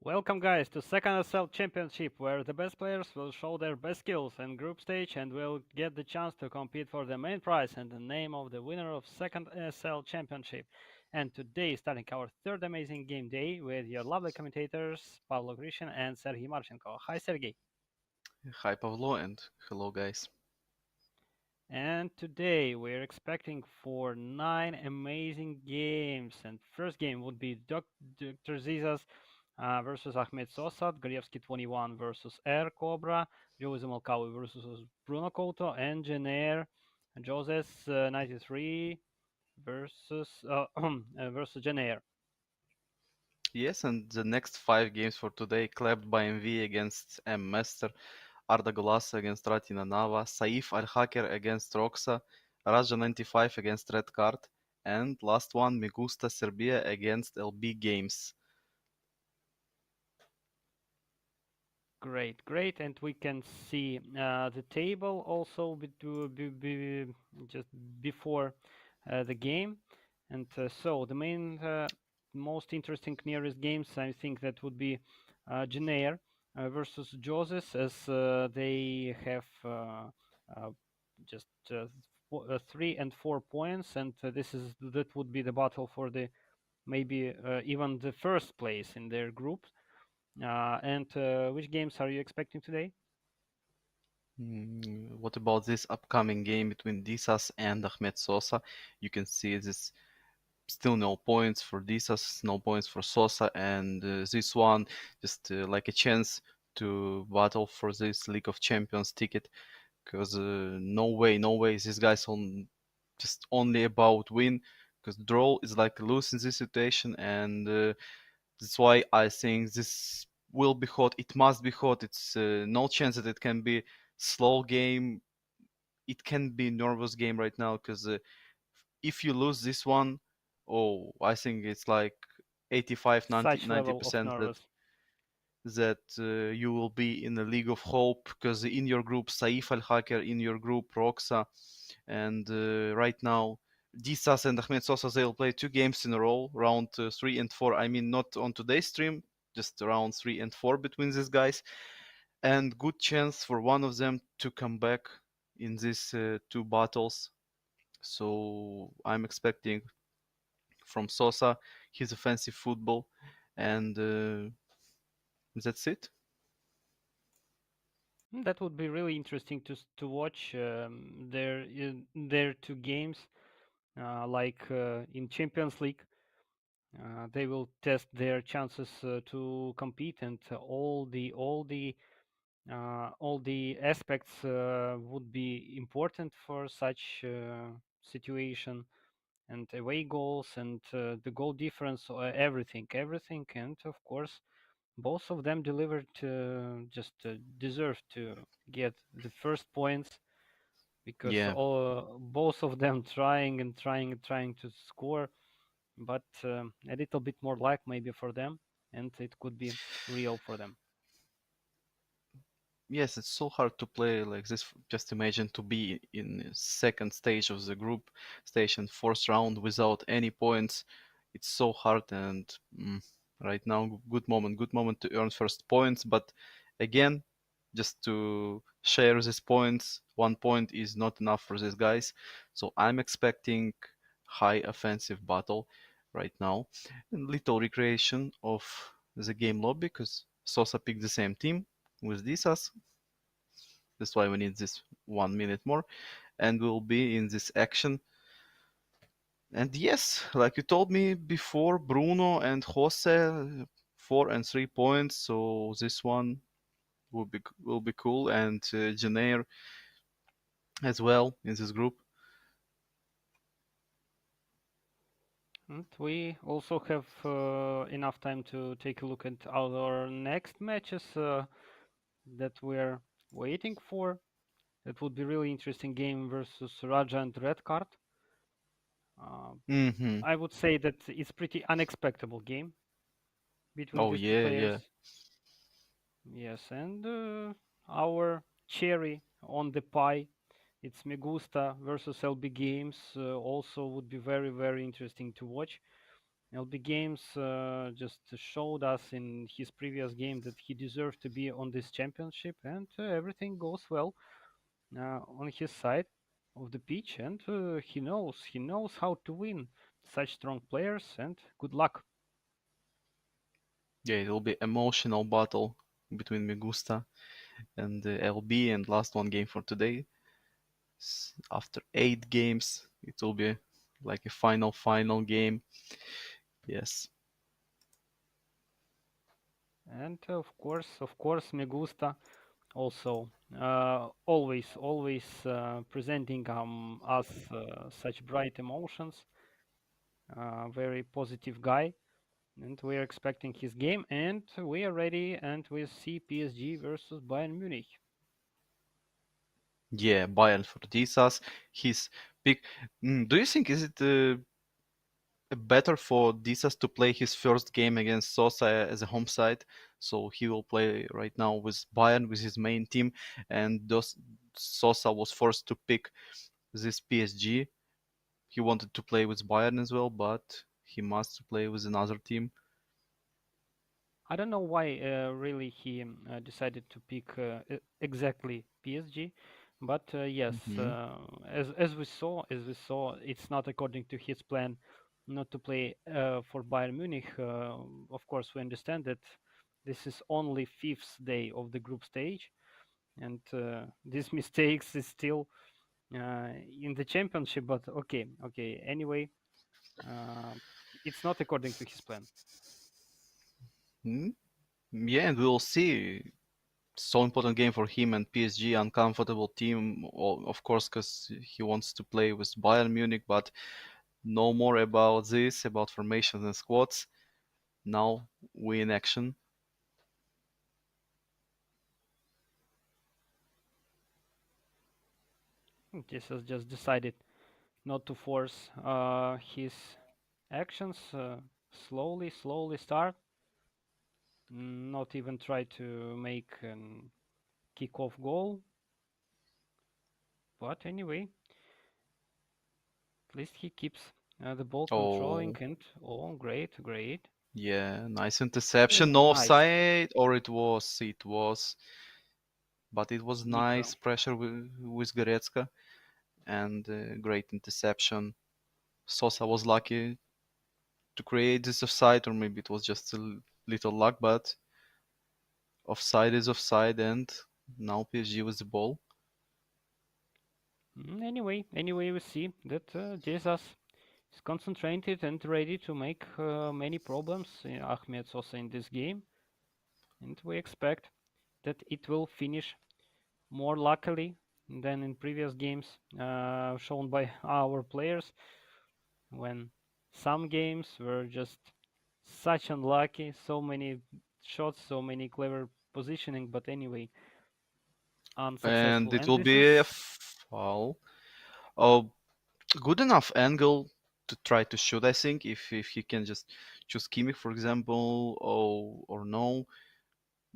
Welcome guys to second ESEL championship where the best players will show their best skills in group stage and will get the chance to compete for the main prize and the name of the winner of second ESEL championship. And today starting our third amazing game day with your lovely commentators Pavlo Grishin and Sergey Marchenko. Hi Sergey. Hi Pavlo and hello guys. And today we're expecting for 9 amazing games. And first game would be Dr. Zizas versus Ahmed Sosat, Gorievsky 21 versus Air Cobra, Joey Zamalkawi versus Bruno Couto, and Jenner Joses 93 versus versus Jenner. Yes, and the next five games for today clapped by MV against M Master, Arda Golasa against Ratina Nava, Saif Al Haker against Roxa, Raja 95 against Red Card, and last one Migusta Serbia against LB Games. Great, great, and we can see the table also just before the game. And so the main, most interesting nearest games, I think that would be Genair versus Joses, as they have uh, just 3 and 4 points, and that would be the battle for the maybe even the first place in their group. And which games are you expecting today? What about this upcoming game between Disas and Ahmed Sosa? You can see this still no points for Disas, no points for Sosa, and this one just like a chance to battle for this League of Champions ticket. Because no way, these guys on just only about win. Because draw is like lose in this situation, and that's why I think this will be hot. It must be hot. It's no chance that it can be slow game. It can be nervous game right now because if you lose this one, oh, I think it's like 85, 90, Such level of 90% nervous. that you will be in a league of hope because in your group Saif Al Haker, in your group Roxa, and right now Disas and Ahmed Sosa they'll play 2 games in a row, round 3 and 4. I mean, not on today's stream, just round 3 and 4 between these guys, and good chance for one of them to come back in these 2 battles. So I'm expecting from Sosa his offensive football, and that's it. That would be really interesting to watch their 2 games, in Champions League. They will test their chances to compete, and all the aspects would be important for such situation, and away goals and the goal difference, everything, and of course both of them delivered just deserve to get the first points because Yeah. both of them trying to score, but a little bit more luck maybe for them, and it could be real for them. Yes, it's so hard to play like this. Just imagine to be in second stage of the group stage and fourth round without any points. It's so hard, and right now, good moment to earn first points. But again, just to share these points, 1 point is not enough for these guys. So I'm expecting high offensive battle right now, and little recreation of the game lobby because Sosa picked the same team with Disas. That's why we need this 1 minute more, and we'll be in this action. And yes, like you told me before, Bruno and Jose, 4 and 3 points. So this one will be cool, and Janeir as well in this group. And we also have enough time to take a look at our next matches that we're waiting for. That would be really interesting game versus Raja and Red Card. Uh, Mm-hmm. I would say that it's pretty unexpected game between Oh these two yeah, players. yeah. Yes, and our cherry on the pie, it's Megusta versus LB Games. Also would be very interesting to watch. LB Games just showed us in his previous game that he deserved to be on this championship, and everything goes well on his side of the pitch, and he knows how to win such strong players. And good luck. Yeah, it will be emotional battle between Megusta and LB, and last one game for today. After 8 games, it will be like a final game. Yes. And of course, Me Gusta also always presenting us such bright emotions. Very positive guy, and we are expecting his game, and we are ready, and we see PSG versus Bayern Munich. Yeah, Bayern for Disas. His pick. Do you think is it better for Disas to play his first game against Sosa as a home side? So he will play right now with Bayern with his main team, and Sosa was forced to pick this PSG. He wanted to play with Bayern as well, but he must play with another team. I don't know why really he decided to pick exactly PSG, but yes, Hmm. as we saw, it's not according to his plan not to play for Bayern Munich. Of course, we understand that this is only fifth day of the group stage, and these mistakes is still in the championship. But okay, okay. Anyway, uh, it's not according to his plan. Hmm. Yeah, and we'll see. So important game for him and PSG, uncomfortable team, of course, because he wants to play with Bayern Munich. But no more about this, about formations and squads. Now we in action. This has just decided not to force his actions. Slowly start. Not even try to make a kick-off goal. But anyway, at least he keeps the ball controlling. Oh, And oh, great, great. yeah, nice interception. Oh, No nice. offside, or it was, but it was nice Neutral. pressure with Goretzka and great interception. Sosa was lucky to create this offside, or maybe it was just a little luck, but offside is offside, and now PSG with the ball. Anyway, we see that Jesus is concentrated and ready to make many problems Ahmed Sosa in this game, and we expect that it will finish more luckily than in previous games shown by our players, when some games were just such unlucky, so many shots, so many clever positioning, but anyway, And unsuccessful. it And will this be a is foul. Oh, good enough angle to try to shoot. I think if he can just choose Kimmich, for example, or no,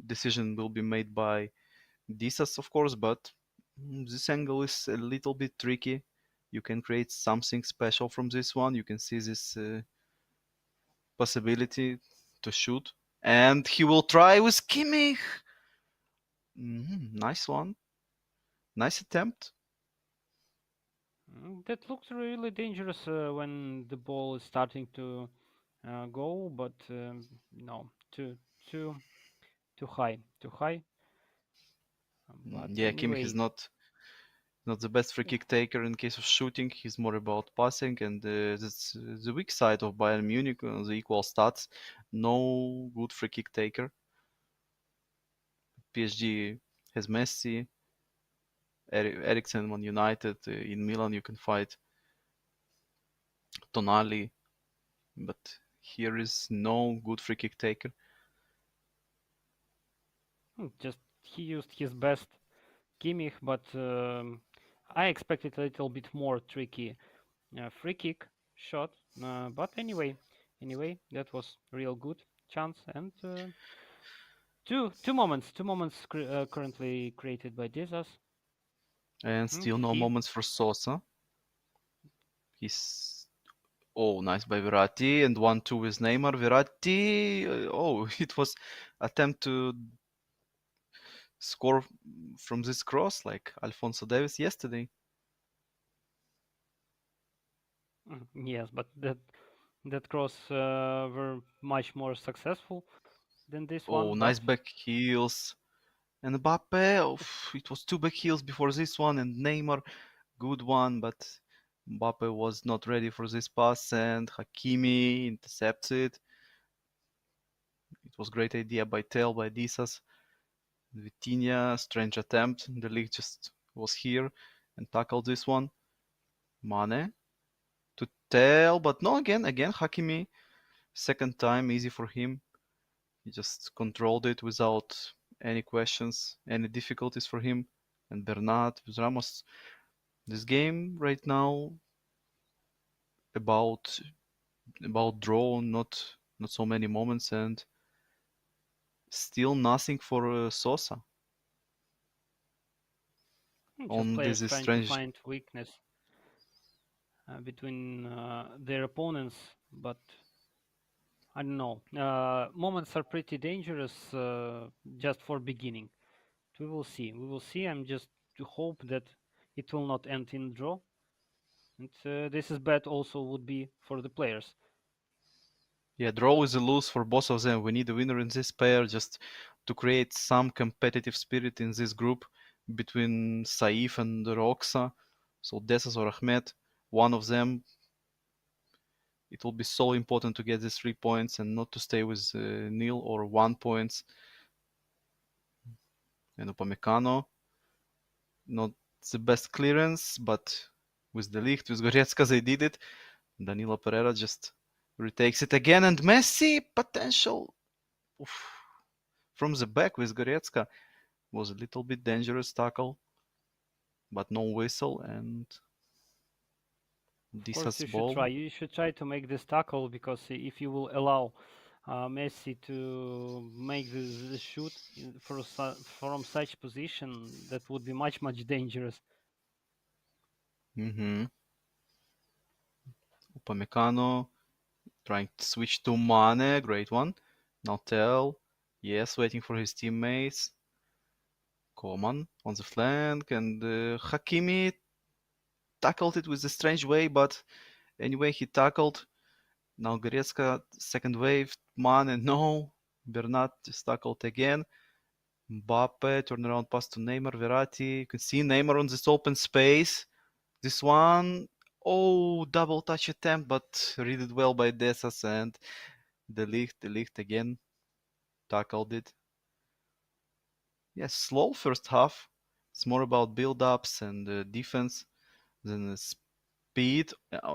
decision will be made by Disas, of course. But this angle is a little bit tricky. You can create something special from this one. You can see this possibility to shoot, and he will try with Kimmich. Nice one, nice attempt. that looks really dangerous when the ball is starting to go, but no, too too high, too high. But Yeah, Kimmich is anyway, not the best free kick taker in case of shooting. He's more about passing, and that's the weak side of Bayern Munich. The equal stats, no good free kick taker. PSG has Messi, Eriksen on United. In Milan, you can fight Tonali, but here is no good free kick taker. just he used his best Kimmich, but I expected a little bit more tricky free kick shot. But anyway, that was real good chance, and two moments currently created by Jesus. And And still no he moments for Sosa. He's Oh, nice by Verratti and 1-2 with Neymar. Verratti, it was attempt to score from this cross like Alfonso Davis yesterday. Yes, but that cross were much more successful than this Oh, one. But nice back heels. And Mbappe, it was two back heels before this one, and Neymar, good one, but Mbappe was not ready for this pass, and Hakimi intercepts it. It was great idea by Tel, by Disas. Vitinha, strange attempt. The league just was here and tackled this one. Mane to Tel, but no, again Hakimi. Second time, easy for him. He just controlled it without any questions, any difficulties for him. And Bernat with Ramos. This game right now about draw, not so many moments, and still nothing for Sosa just on players this trying to strange. find weakness between their opponents, but I don't know. Moments are pretty dangerous just for beginning. We will see. We will see. I'm just to hope that it will not end in draw. And this is bad also would be for the players. Yeah, draw is a lose for both of them. We need a winner in this pair just to create some competitive spirit in this group between Saif and Roxa. So Desas or Ahmed, one of them, it will be so important to get these 3 points and not to stay with nil or 1 points. And Upamecano, not the best clearance, but with the Ligt, with Goretzka, they did it. Danilo Pereira just retakes it again, and Messi potential. Oof. From the back with Goretzka was a little bit dangerous tackle, but no whistle, and Of course, Disas you should try. ball. You should try to make this tackle because if you will allow Messi to make the shoot from such position, that would be much dangerous. Mm-hmm. Upamecano trying to switch to Mane, great one. Nautel, yes, waiting for his teammates. Coman on the flank, and Hakimi tackled it with a strange way, but anyway, he tackled. Now Goretzka, second wave, Mane, no. Bernat just tackled again. Mbappe, turnaround pass to Neymar, Verratti. You can see Neymar on this open space. This one, oh, double touch attempt, but read it well by Desas, and the Ligt again tackled it. Yes, slow first half. It's more about build-ups and defense than speed.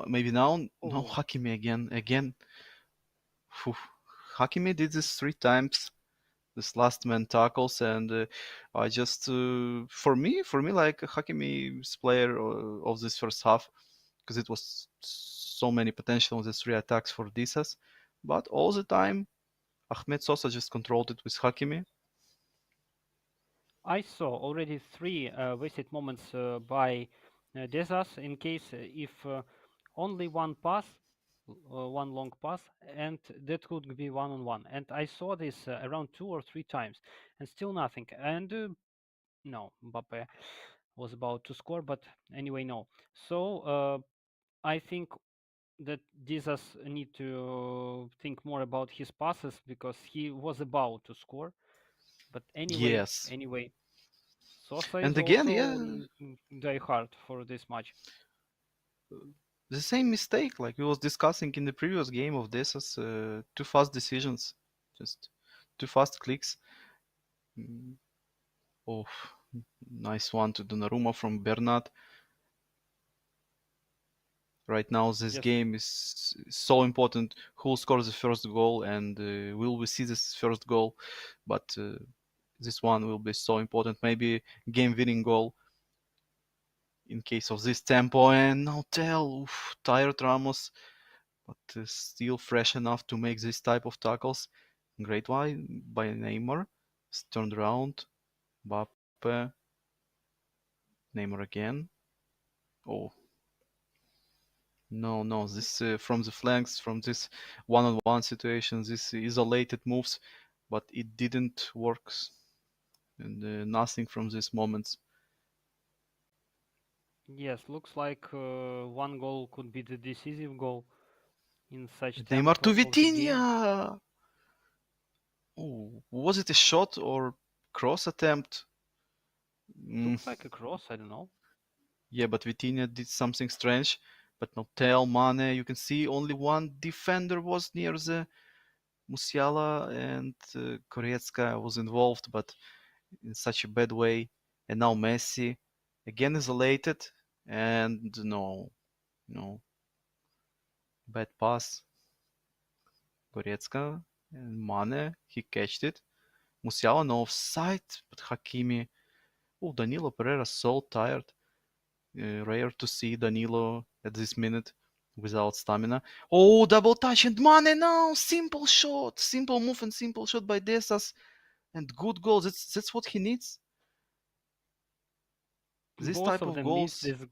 Maybe now, no, Oh, Hakimi again. Phew. Hakimi did this 3 times. This last man tackles, and I just for me like Hakimi's player of this first half because it was so many potential on the 3 attacks for Disas, but all the time Ahmed Sosa just controlled it with Hakimi. I saw already three wasted moments by Desas in case if only one pass, one long pass, and that could be one on one. And I saw this around 2 or 3 times, and still nothing. And no, Mbappe was about to score, but anyway, no. So I think that Jesus need to think more about his passes because he was about to score. But Yes, anyway, Sosa is and again, also yeah, die hard for this match. the same mistake like we was discussing in the previous game of Disas, too fast decisions, just too fast clicks. Mm, oh, nice one to Donnarumma from Bernat. Right now this Just game is so important who scores the first goal, and will we see this first goal, but this one will be so important, maybe game winning goal in case of this tempo. And now tell tired Ramos, but still fresh enough to make this type of tackles. Great one by Neymar, turned around. Mbappe, Neymar again. Oh, No, no, this from the flanks, from this one-on-one situations, this isolated moves, but it didn't work, and nothing from these moments. Yes, looks like one goal could be the decisive goal in such Neymar to tempo of the Vitinha! game. Oh, was it a shot or cross attempt? Mm, Looks like a cross, I don't know. yeah, but Vitinha did something strange. But no Tel, Mane, you can see only one defender was near the Musiala, and Goretzka was involved, but in such a bad way. And now Messi, again isolated, and no, no, bad pass. Goretzka and Mane, he catched it. Musiala no offside, but Hakimi. Oh, Danilo Pereira so tired. Rare to see Danilo at this minute without stamina. Oh, double touch and Mane now! Simple shot, simple move and simple shot by Desas and good goals. That's what he needs. This Both type of of them needs goals. this,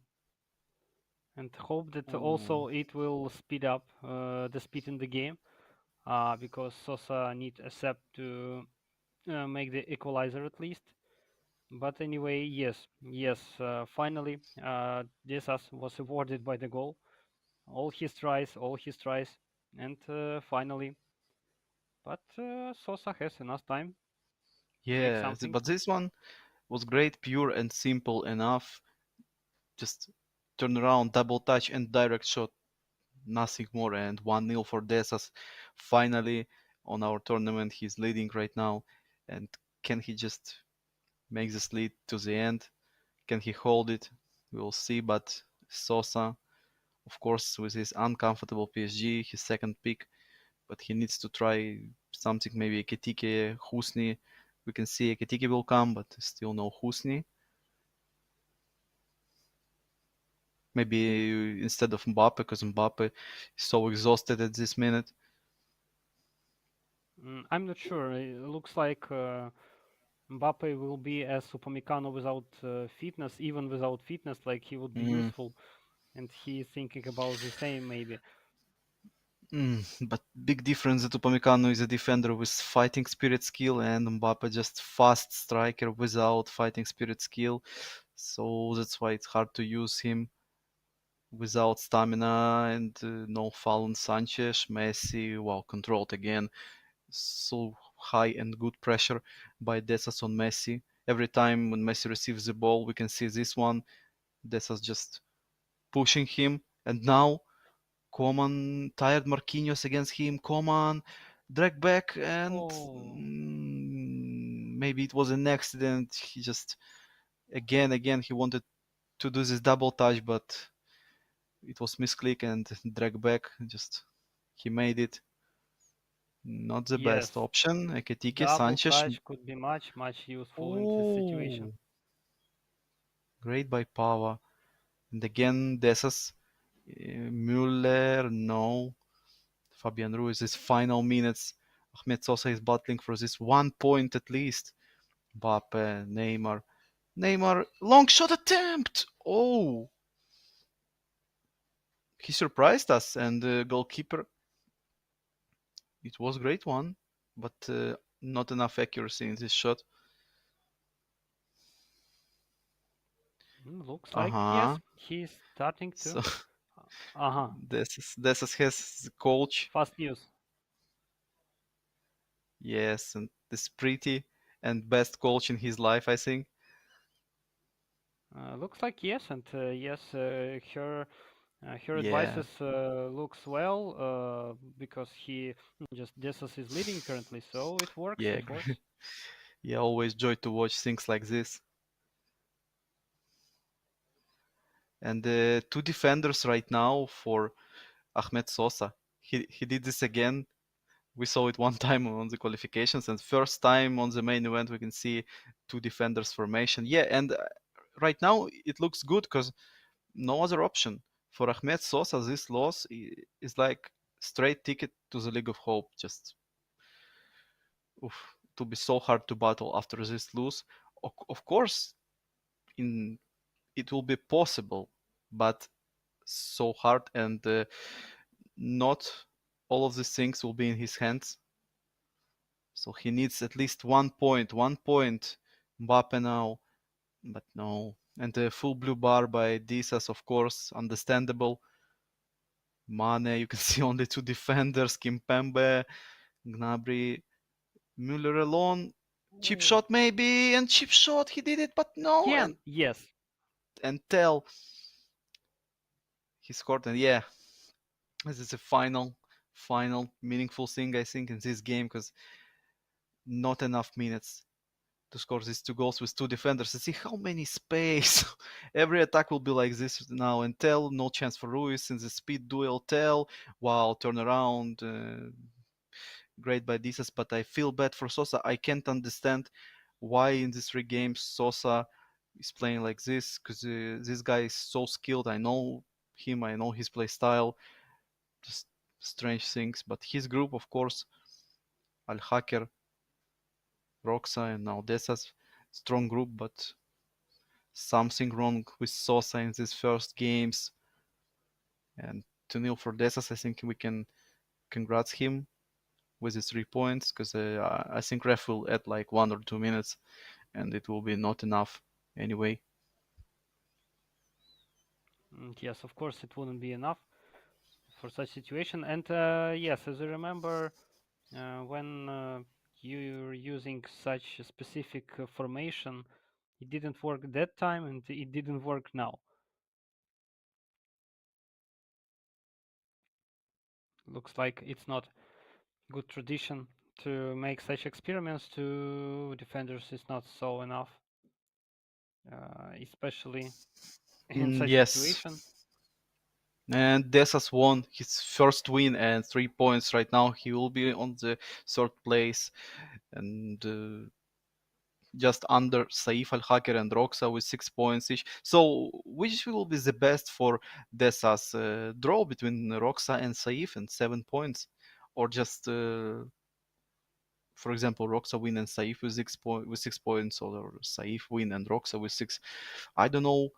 and hope that Oh, also it will speed up the speed in the game, because Sosa need accept to make the equalizer at least. But anyway, yes, yes, finally, Jesus was awarded by the goal. All his tries, and finally, but Sosa has enough time to make yeah, something. but this one was great, pure and simple enough. Just turn around, double touch and direct shot. Nothing more. And 1-0 for Desas. Finally, on our tournament, he's leading right now. And can he just make this lead to the end? Can he hold it? We'll see. But Sosa, of course, with his uncomfortable PSG, his second pick, but he needs to try something, maybe Ekitike, Husni. We can see Ekitike will come, but still no Husni. Maybe instead of Mbappe, because Mbappe is so exhausted at this minute. I'm not sure. It looks like Mbappe will be as Upamecano without fitness, even without fitness, like he would be Mm, useful, and he's thinking about the same maybe. but big difference that Upamecano is a defender with fighting spirit skill, and Mbappe just fast striker without fighting spirit skill. So that's why it's hard to use him without stamina and no foul on Sanchez. Messi, well controlled again. So high and good pressure by Desas on Messi. Every time when Messi receives the ball, we can see this one. Desas just pushing him, and now Coman tired Marquinhos against him. Coman drag back, and Oh, maybe it was an accident. He just again he wanted to do this double touch, but it was misclick and drag back. Just he made it. Not the best yes, option. Ekitike, double Sanchez. touch could be much useful in this situation. Oh, great by Pava. And again, Desas. Müller, no. Fabian Ruiz, his final minutes. Ahmed Sosa is battling for this 1 point at least. Mbappe, Neymar. Neymar, long shot attempt! Oh, he surprised us. And the goalkeeper, it was a great one, but not enough accuracy in this shot. Looks Uh like yes, huh. he's starting to. So Uh-huh. this is his coach. Fast news. Yes, and this pretty and best coach in his life, I think. Looks like yes, and yes, her Yeah, advices looks well because he just Jesus is leading currently, so it works. yeah, It works. yeah. Always joy to watch things like this. And two defenders right now for Ahmed Sosa. He did this again. We saw it one time on the qualifications, and first time on the main event we can see two defenders formation. Yeah, and right now it looks good because no other option for Ahmed Sosa. This loss is like straight ticket to the League of Hope. Just oof, to be so hard to battle after this lose. Of course, in it will be possible, but so hard, and not all of these things will be in his hands. So he needs at least 1 point. 1 point. Mbappe now, but no. And the full blue bar by Disas, of course, understandable. Mane, you can see only two defenders, Kimpembe, Gnabry, Müller alone. Chip Ooh. shot maybe, and chip shot, he did it, but no, Can, yes. and tell he scored, and yeah, this is a final meaningful thing I think in this game because not enough minutes to score these two goals with two defenders. And see how many space. Every attack will be like this now. And Tell, no chance for Ruiz in the speed duel. Tell, wow, turn around. Great by Disas, but I feel bad for Sosa. I can't understand why in these three games Sosa is playing like this because this guy is so skilled. I know him, I know his play style. Just strange things. But his group, of course, Al Hacker, Roxa, and now Desas, strong group, but something wrong with Sosa in these first games. And 2-0 for Desas, I think we can congrats him with his 3 points because I think ref will add like 1 or 2 minutes and it will be not enough anyway. Yes, of course, it wouldn't be enough for such situation. And yes, as I remember, when you're using such a specific formation, it didn't work that time, and it didn't work now. Looks like it's not good tradition to make such experiments to defenders is not so enough, especially in such Yes, situation. and Desas won his first win and 3 points right now. He will be on the third place and just under Saif Al Haker and Roxa with 6 points each. So, which will be the best for Desas? Draw between Roxa and Saif and 7 points, or just, for example, Roxa win and Saif with 6 points, or Saif win and Roxa with six. I don't know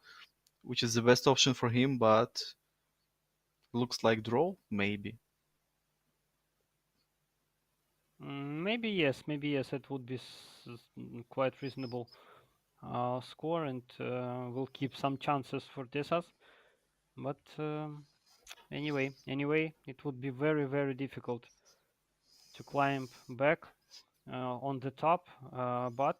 which is the best option for him, but looks like draw maybe. Maybe yes, it would be quite reasonable score, and will keep some chances for Desas. But anyway, it would be very difficult to climb back on the top. But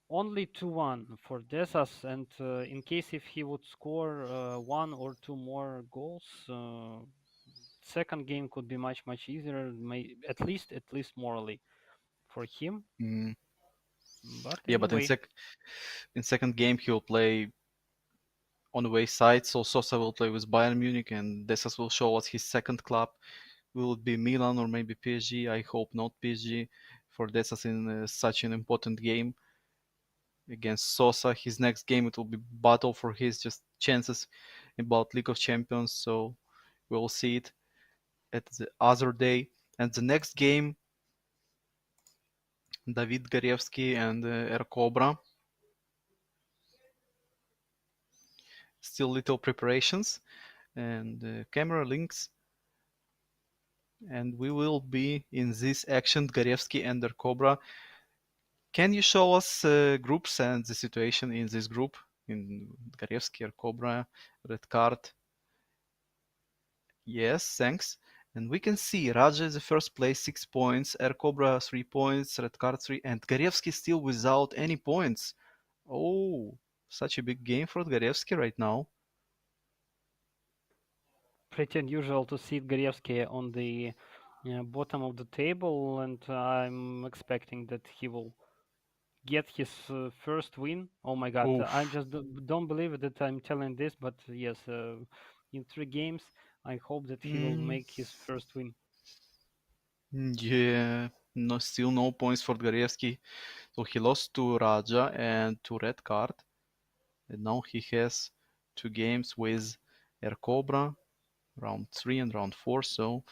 only 2-1 for Desas, and in case if he would score one or two more goals, second game could be much easier, at least morally for him. Mm, But yeah, but in anyway, second game he will play on the way side, so Sosa will play with Bayern Munich, and Desas will show us his second club. Will it be Milan or maybe PSG? I hope not PSG for Desas in such an important game against Sosa. His next game it will be battle for his just chances about League of Champions. So we'll see it at the other day. And the next game, David Garevsky and Air Cobra. Still little preparations and camera links. And we will be in this action, Garevsky and Air Cobra. Can you show us groups and the situation in this group? In Garevsky, Air Cobra, Red Card. Yes, thanks. And we can see Raja is the first place, 6 points, Air Cobra 3 points, Red Card 3, and Garevsky still without any points. Oh, such a big game for Garevsky right now. pretty unusual to see Gorievsky on the bottom of the table, and I'm expecting that he will get his first win. Oh my God, I Oof. just don't believe that I'm telling this, but yes, in 3 games, I hope that he will Mm, make his first win. yeah, no, still no points for Garevsky. So he lost to Raja and to Red Card, and now he has 2 games with Air Cobra, round 3 and round 4. So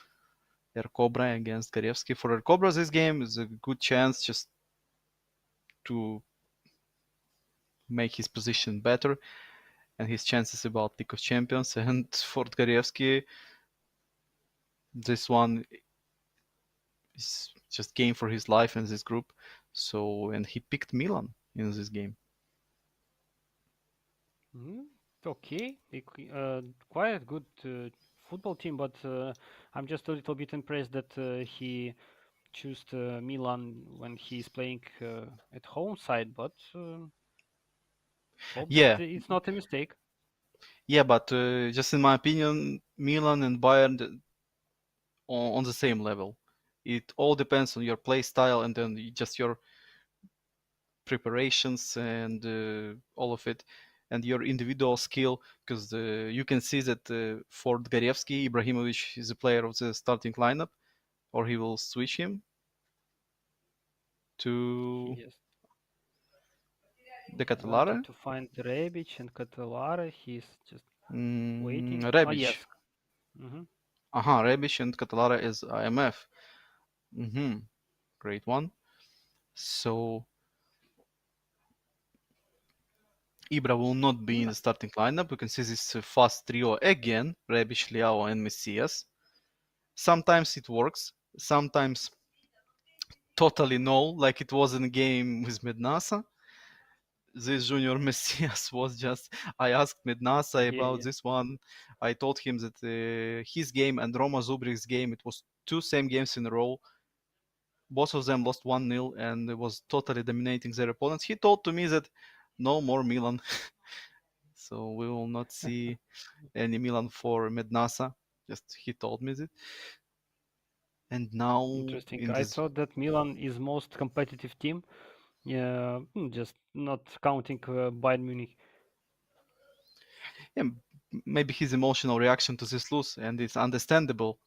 Air Cobra against Garevsky. For Air Cobra, this game is a good chance just to make his position better. and his chances about League of Champions. And for Dgarievsky, this one is just game for his life in this group. So and he picked Milan in this game. Mm, okay, quite good football team, but I'm just a little bit impressed that he chose Milan when he's playing at home side. But hope that Yeah, it's not a mistake. yeah, but just in my opinion, Milan and Bayern on the same level. It all depends on your play style and then just your preparations and all of it, and your individual skill. Because you can see that for Dgarievsky, Ibrahimovic is a player of the starting lineup, or he will switch him He to just the wanted Catalara. to find Rebic and Catalara. He's just waiting. Oh Rebic. yes. Hmm. Aha, Rebic and Catalara is IMF. Mm-hmm. Great one. So Ibra will not be in the starting lineup. You can see this fast trio again: Rebic, Leao, and Messias. Sometimes it works, sometimes totally no, like it was in a game with Mednasa. This Junior Messias was just. I asked Mednasa Yeah, about yeah. this one. I told him that his game and Roma Zubric's game, it was two same games in a row. Both of them lost 1-0 and it was totally dominating their opponents. He told to me that no more Milan. So we will not see any Milan for Mednasa. Just he told me that. And now Interesting. in I this, thought that Milan is most competitive team. Yeah, just not counting Bayern Munich. yeah, maybe his emotional reaction to this loss, and it's understandable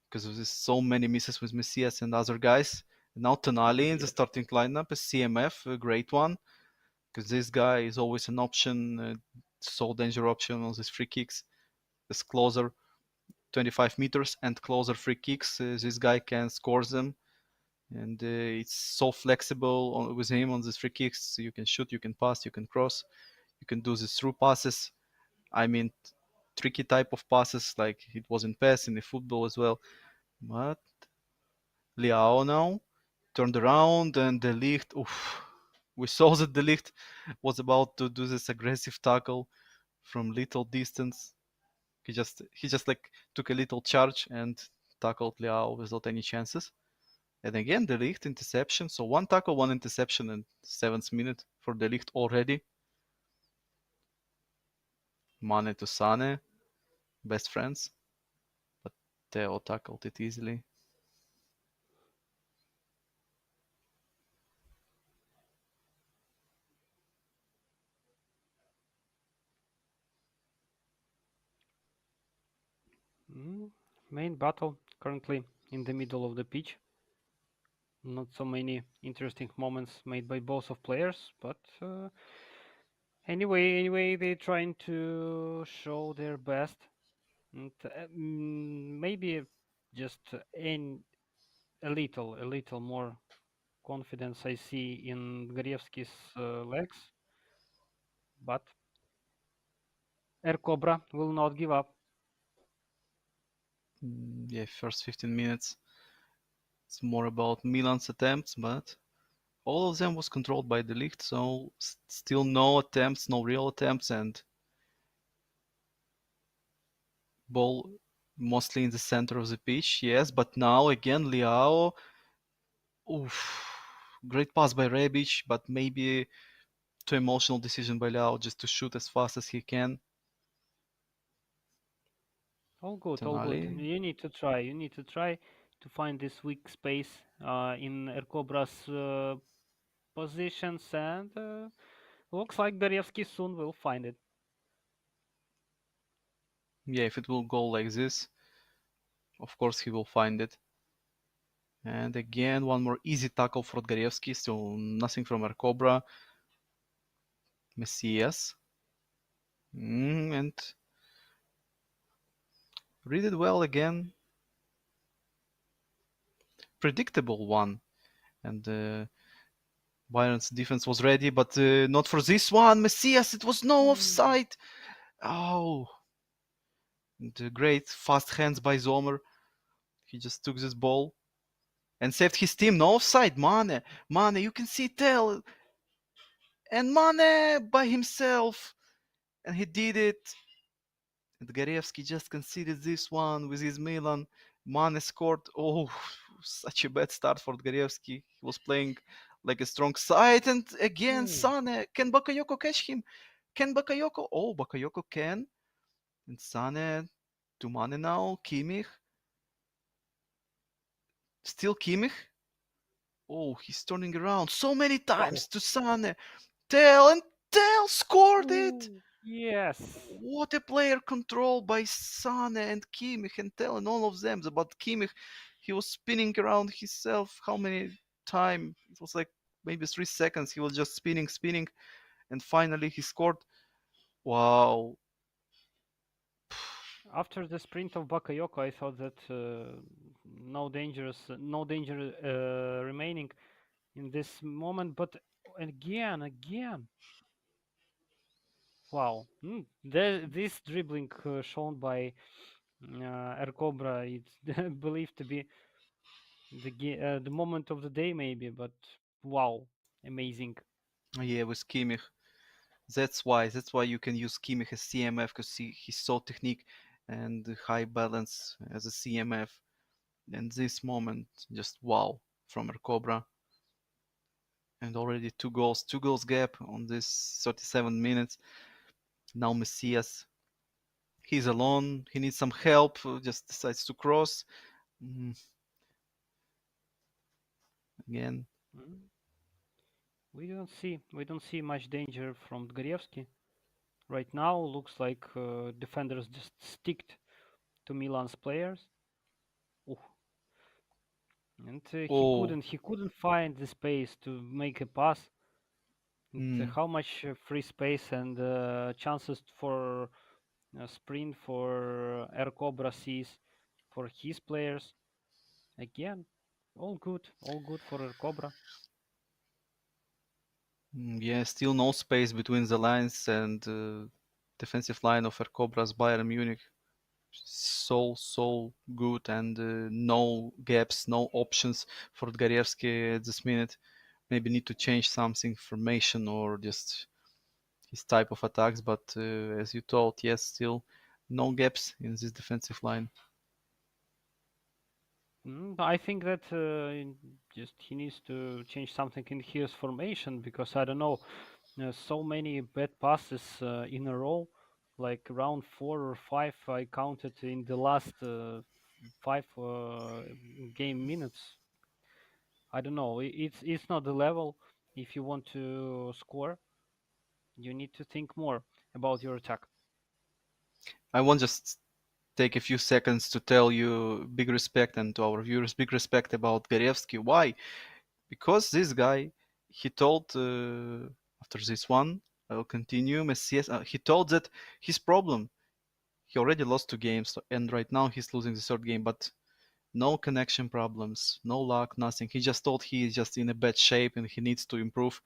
because of this so many misses with Messias and other guys. Now Tonali in the Yes. starting lineup is CMF, a great one, because this guy is always an option, so danger option on these free kicks. It's closer, 25 meters and closer free kicks. This guy can score them, and it's so flexible with him on these free kicks. You can shoot, you can pass, you can cross, you can do this through passes. I mean, tricky type of passes like it was in PES in the football as well. But Leao now turned around and the Ligt. Oof, we saw that the Ligt was about to do this aggressive tackle from little distance. He just like took a little charge and tackled Leao without any chances. And again, the Ligt interception. So one tackle, one interception in 7th minute for the Ligt already. Mane to Sane, best friends, but Theo tackled it easily. Mm, main battle currently in the middle of the pitch. Not so many interesting moments made by both of players, but anyway, they're trying to show their best. And maybe just a little more confidence I see in Grievski's legs, but Air Cobra will not give up. Yeah, first 15 minutes. It's more about Milan's attempts, but all of them was controlled by the Ligt, so still no attempts, no real attempts, and ball mostly in the center of the pitch. Yes, but now again Leao. Oof, great pass by Rebic, but maybe too emotional decision by Leao just to shoot as fast as he can. All good, all good. Tonali. You need to try. You need to try to find this weak space in Air Cobra's positions, and looks like Gorievski soon will find it. Yeah, if it will go like this, of course he will find it. And again, one more easy tackle for Dgarievsky, so nothing from Cobra. Messias. And read it well again. Predictable one. And Bayern's defense was ready, but not for this one. Messias, it was no Mm. offside. Oh, the great fast hands by Zomer. He just took this ball and saved his team. No offside, Mane. Mane, you can see tell. And Mane by himself. And he did it. And Garevsky just conceded this one with his Milan. Mane scored. Oh, such a bad start for Garevsky. He was playing like a strong side. And again, Ooh. Sane. Can Bakayoko catch him? Can Bakayoko? Oh, Bakayoko can. And Sane to Mane now. Kimmich. Still Kimmich. Oh, he's turning around so many Oh. times to Sane. Tell and Tell scored it. Ooh. Yes. What a player control by Sane and Kimmich and Tell and all of them. But Kimmich, he was spinning around himself. How many time? It was like maybe 3 seconds. He was just spinning, spinning, and finally he scored. Wow. After the sprint of Bakayoko, I thought that no danger remaining in this moment. But again, wow! This dribbling shown by Ercobra, it's believed to be the moment of the day, maybe. But wow, amazing! Yeah, with Kimmich. That's why you can use Kimmich as CMF because he's so technique and high balance as a CMF. And this moment, just wow from Cobra. And already two goals gap on this 37 minutes. Now Messias, he's alone. He needs some help. Just decides to cross. Mm, again. Mm. We don't see much danger from Dgorevsky right now. Looks like defenders just sticked to Milan's players. Ooh. And he Oh, couldn't he couldn't find the space to make a pass. And mm, how much free space and chances for sprint for Air Cobra sees for his players. Again, all good for Air Cobra. yeah, still no space between the lines and defensive line of Cobra's Bayern Munich. So good and no gaps, no options for Dgarievsky at this minute. Maybe need to change something formation or just his type of attacks. But as you told, yes, still no gaps in this defensive line. I think that just he needs to change something in his formation because I don't know, so many bad passes in a row, like around 4 or 5 I counted in the last 5 game minutes. I don't know. It's not the level. If you want to score, you need to think more about your attack. I want just take a few seconds to tell you big respect and to our viewers big respect about Garevsky. Why? Because this guy, he told after this one, I will continue. Messias, he told that his problem, he already lost 2 games, and right now he's losing the third game, but no connection problems, no luck, nothing. He just told he is just in a bad shape and he needs to improve.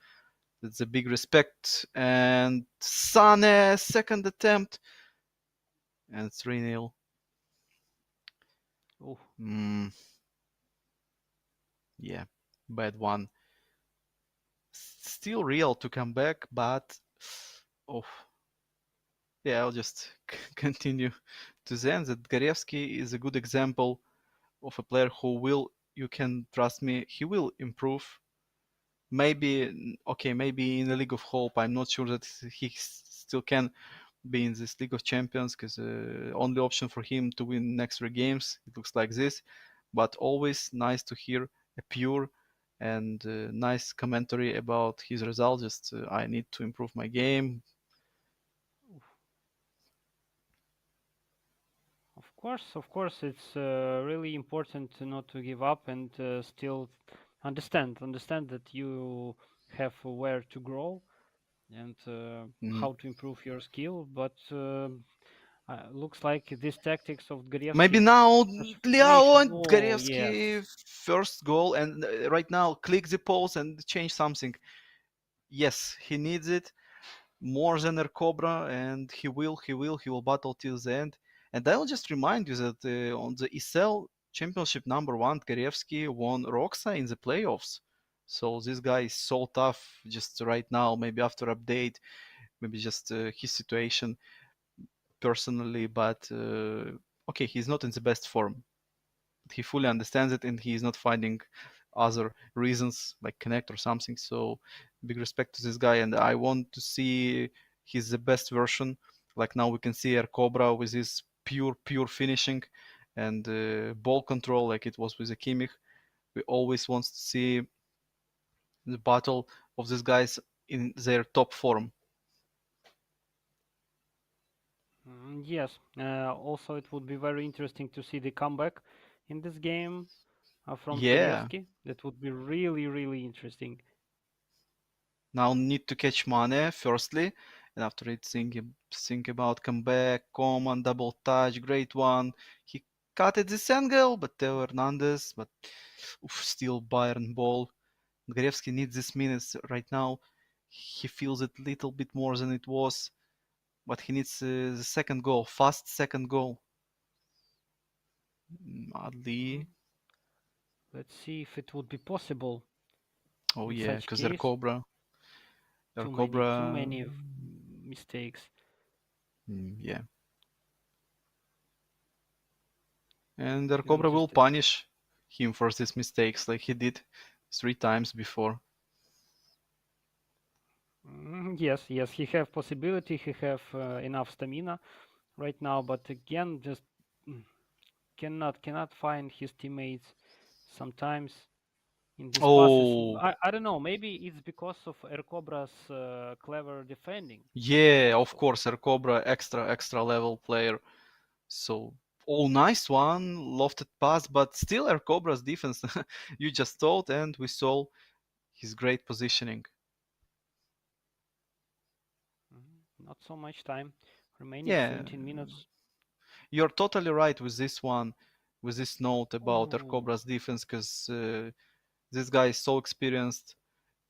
That's a big respect. And Sane, second attempt, and 3-0. Oh, Mm, yeah, bad one. Still real to come back, but oh, yeah, I'll just continue to then that Garevsky is a good example of a player who will, you can trust me, he will improve. Maybe, okay, maybe in the League of Hope, I'm not sure that he still can be in this League of Champions because only option for him to win next 3 games, it looks like this. But always nice to hear a pure and nice commentary about his results. Just I need to improve my game. of course, it's really important to not to give up and still understand that you have where to grow and Mm, how to improve your skill. But Looks like these tactics of Maybe Gorievsky now Liao transformation. and Oh Garevsky yes. first goal, and right now click the pulse and change something. Yes, he needs it more than a Cobra, and he will battle till the end. And I will just remind you that on the ESEL Championship number one, Garevsky won Roxa in the playoffs. So this guy is so tough. Just right now, maybe after update, maybe just his situation personally, but okay, he's not in the best form. He fully understands it, and he is not finding other reasons like connect or something. So big respect to this guy, and I want to see his the best version. Like now we can see Air Cobra with his pure finishing and ball control, like it was with the Kimmich. We always want to see the battle of these guys in their top form. Yes. Also, it would be very interesting to see the comeback in this game from Yeah, Gorievsky. That would be really, really interesting. now need to catch Mane firstly, and after it think about comeback, command, double touch, great one. He cut at this angle, but Theo Hernandez, but still Bayern ball. Grevsky needs this minutes right now. He feels it little bit more than it was, but he needs the second goal, fast second goal. Mhm. Oddly, Let's see if it would be possible oh in yeah, such because they're case. Cobra, they're Too Cobra, many mistakes. yeah, and their Even Cobra will just punish him for these mistakes like he did 3 times before. yes, yes, he have possibility. He have enough stamina right now, but again, just mm, cannot find his teammates sometimes in these passes. Oh, I don't know. Maybe it's because of Ercobra's clever defending. yeah, of Also, course, their Cobra extra level player. So, oh, nice one, lofted pass, but still our Cobra's defense. You just told, and we saw his great positioning. not so much time remaining. Yeah, 17 minutes. you're totally right with this one, with this note about our Oh, Cobra's defense, because this guy is so experienced.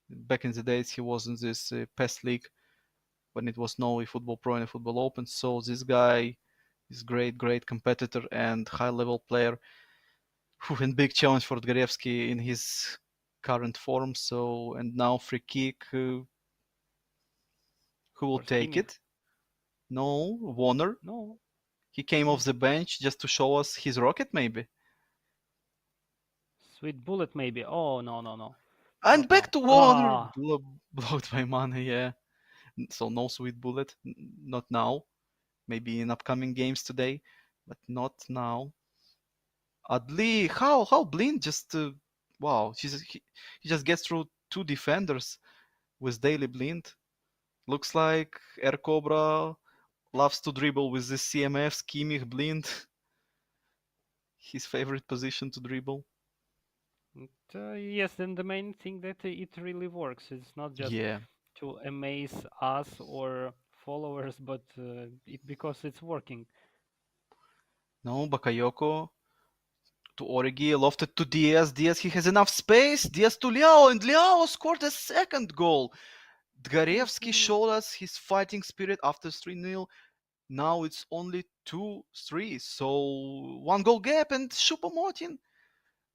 Back in the days, he was in this PES league when it was no eFootball Pro and eFootball Open. So this guy is great competitor and high level player. And big challenge for Dgarevsky in his current form. So and now free kick. Who will for take Kimmich. it? No, Warner. No. He came off Oh, the bench just to show us his rocket, maybe. sweet bullet maybe. Oh no no no, And not back now. to Warner, Ah, blocked by Mane. Yeah. So no sweet bullet, not now. Maybe in upcoming games today, but not now. Adli, how Blind just wow, he just gets through two defenders with daily Blind. Looks like Air Cobra loves to dribble with the CMF Kimmich Blind, his favorite position to dribble. yes. Then the main thing that it really works. It's not just Yeah, to amaze us or followers, but because it's working. no, Bakayoko to Origi, lofted to Diaz. Diaz, he has enough space. Diaz to Liao, and Liao scored a second goal. Dgarevsky Woohoo! showed us his fighting spirit after 3-0. Now it's only 2-3, so one goal gap, and Choupo-Moting.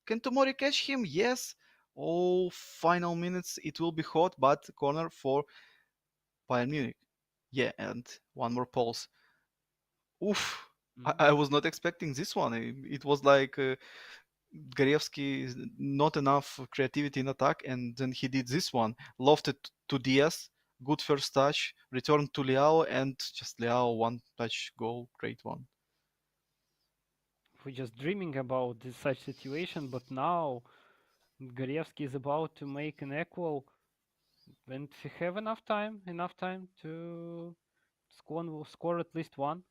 Can Tomori catch him? Yes. Oh, final minutes, it will be hot, but corner for Bayern Munich. Yeah, and one more pulse. Oof. I Mhm. was not expecting this one. It was like Garievsky is not enough creativity in attack, and then he did this one. Lofted to Diaz, good first touch, returned to Leao, and just Leao one touch goal, great one. We're just dreaming about this such situation, but now Gorievsky is about to make an equal, and he have enough time to score at least one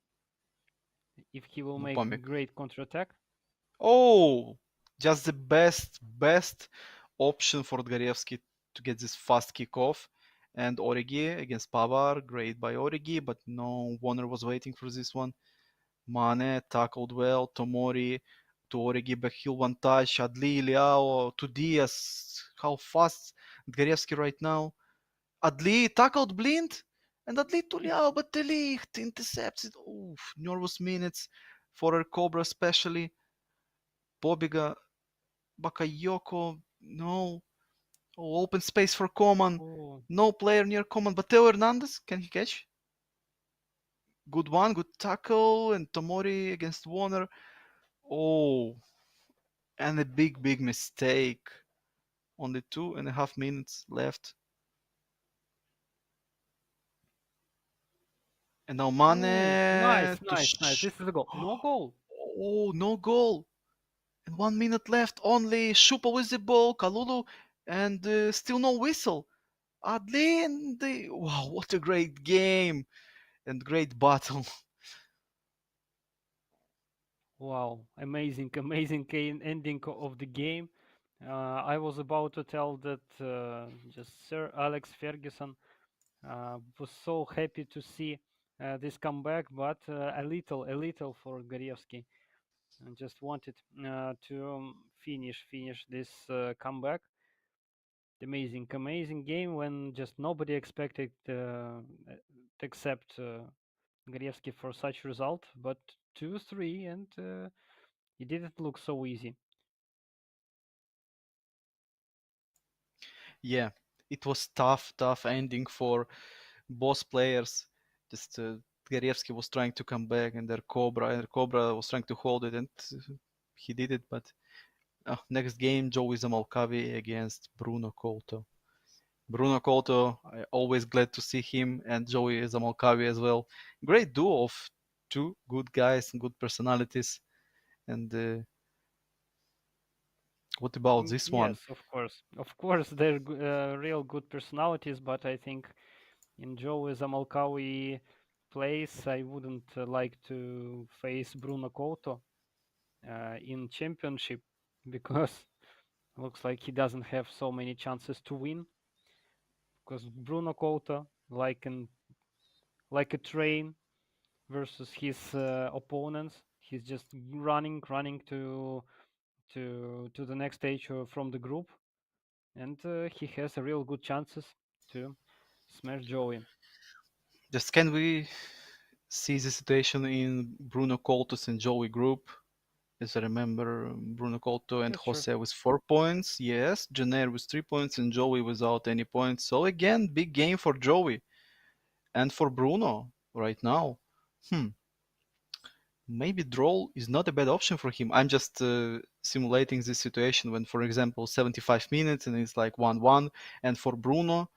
if he will make Upamecano. great counterattack. Oh, just the best option for Dgarevsky to get this fast kickoff. And Origi against Pavar, great by Origi, but no, Warner was waiting for this one. Mane tackled well. Tomori to Origi back heel one touch. Adli, Leao to Diaz. How fast Dgarievsky right now. Adli tackled blind. And Adli to Leao, but De Ligt intercepts it. Oof, nervous minutes for a Cobra especially. Bobiga, Bakayoko, no. Oh, open space for Coman. Oh, No player near Coman, but Theo Hernandez, can he catch? Good one, good tackle, and Tomori against Warner. Oh, and a big, big mistake. Only 2.5 minutes left. And now oh, Mane nice, to nice, nice. This is a goal. No goal. Oh, no goal. And 1 minute left only. Shupa with the ball, Kalulu, and still no whistle. Adli and wow, what a great game and great battle. Wow, amazing, amazing ending of the game. I was about to tell that just Sir Alex Ferguson was so happy to see this comeback, but a little for Gorievsky. And just wanted to finish this comeback. Amazing, amazing game when just nobody expected except Gorievsky for such result, but 2-3 and it didn't look so easy. Yeah, it was tough ending for both players. Just Tgarievsky was trying to come back, and their Cobra was trying to hold it, and he did it. But next game, Joey Zamalkavi against Bruno Couto. Bruno Couto, I always glad to see him, and Joey Zamalkavi as well. Great duo of two good guys and good personalities. And what about this one? Yes, of course, they're real good personalities, but I think in Joe Zamalkawi place, I wouldn't like to face Bruno Couto in championship because looks like he doesn't have so many chances to win. Because Bruno Couto, like a train versus his opponents, he's just running to the next stage from the group, and he has a real good chances to smash Joey. Just can we see the situation in Bruno Couto's and Joey group? As I remember, Bruno Couto and Yes, sure. Jose with 4 points. Yes, Jenner with 3 points and Joey without any points. So again, big game for Joey and for Bruno right now. Hmm, maybe draw is not a bad option for him. I'm just simulating this situation when, for example, 75 minutes and it's like 1-1, and for Bruno,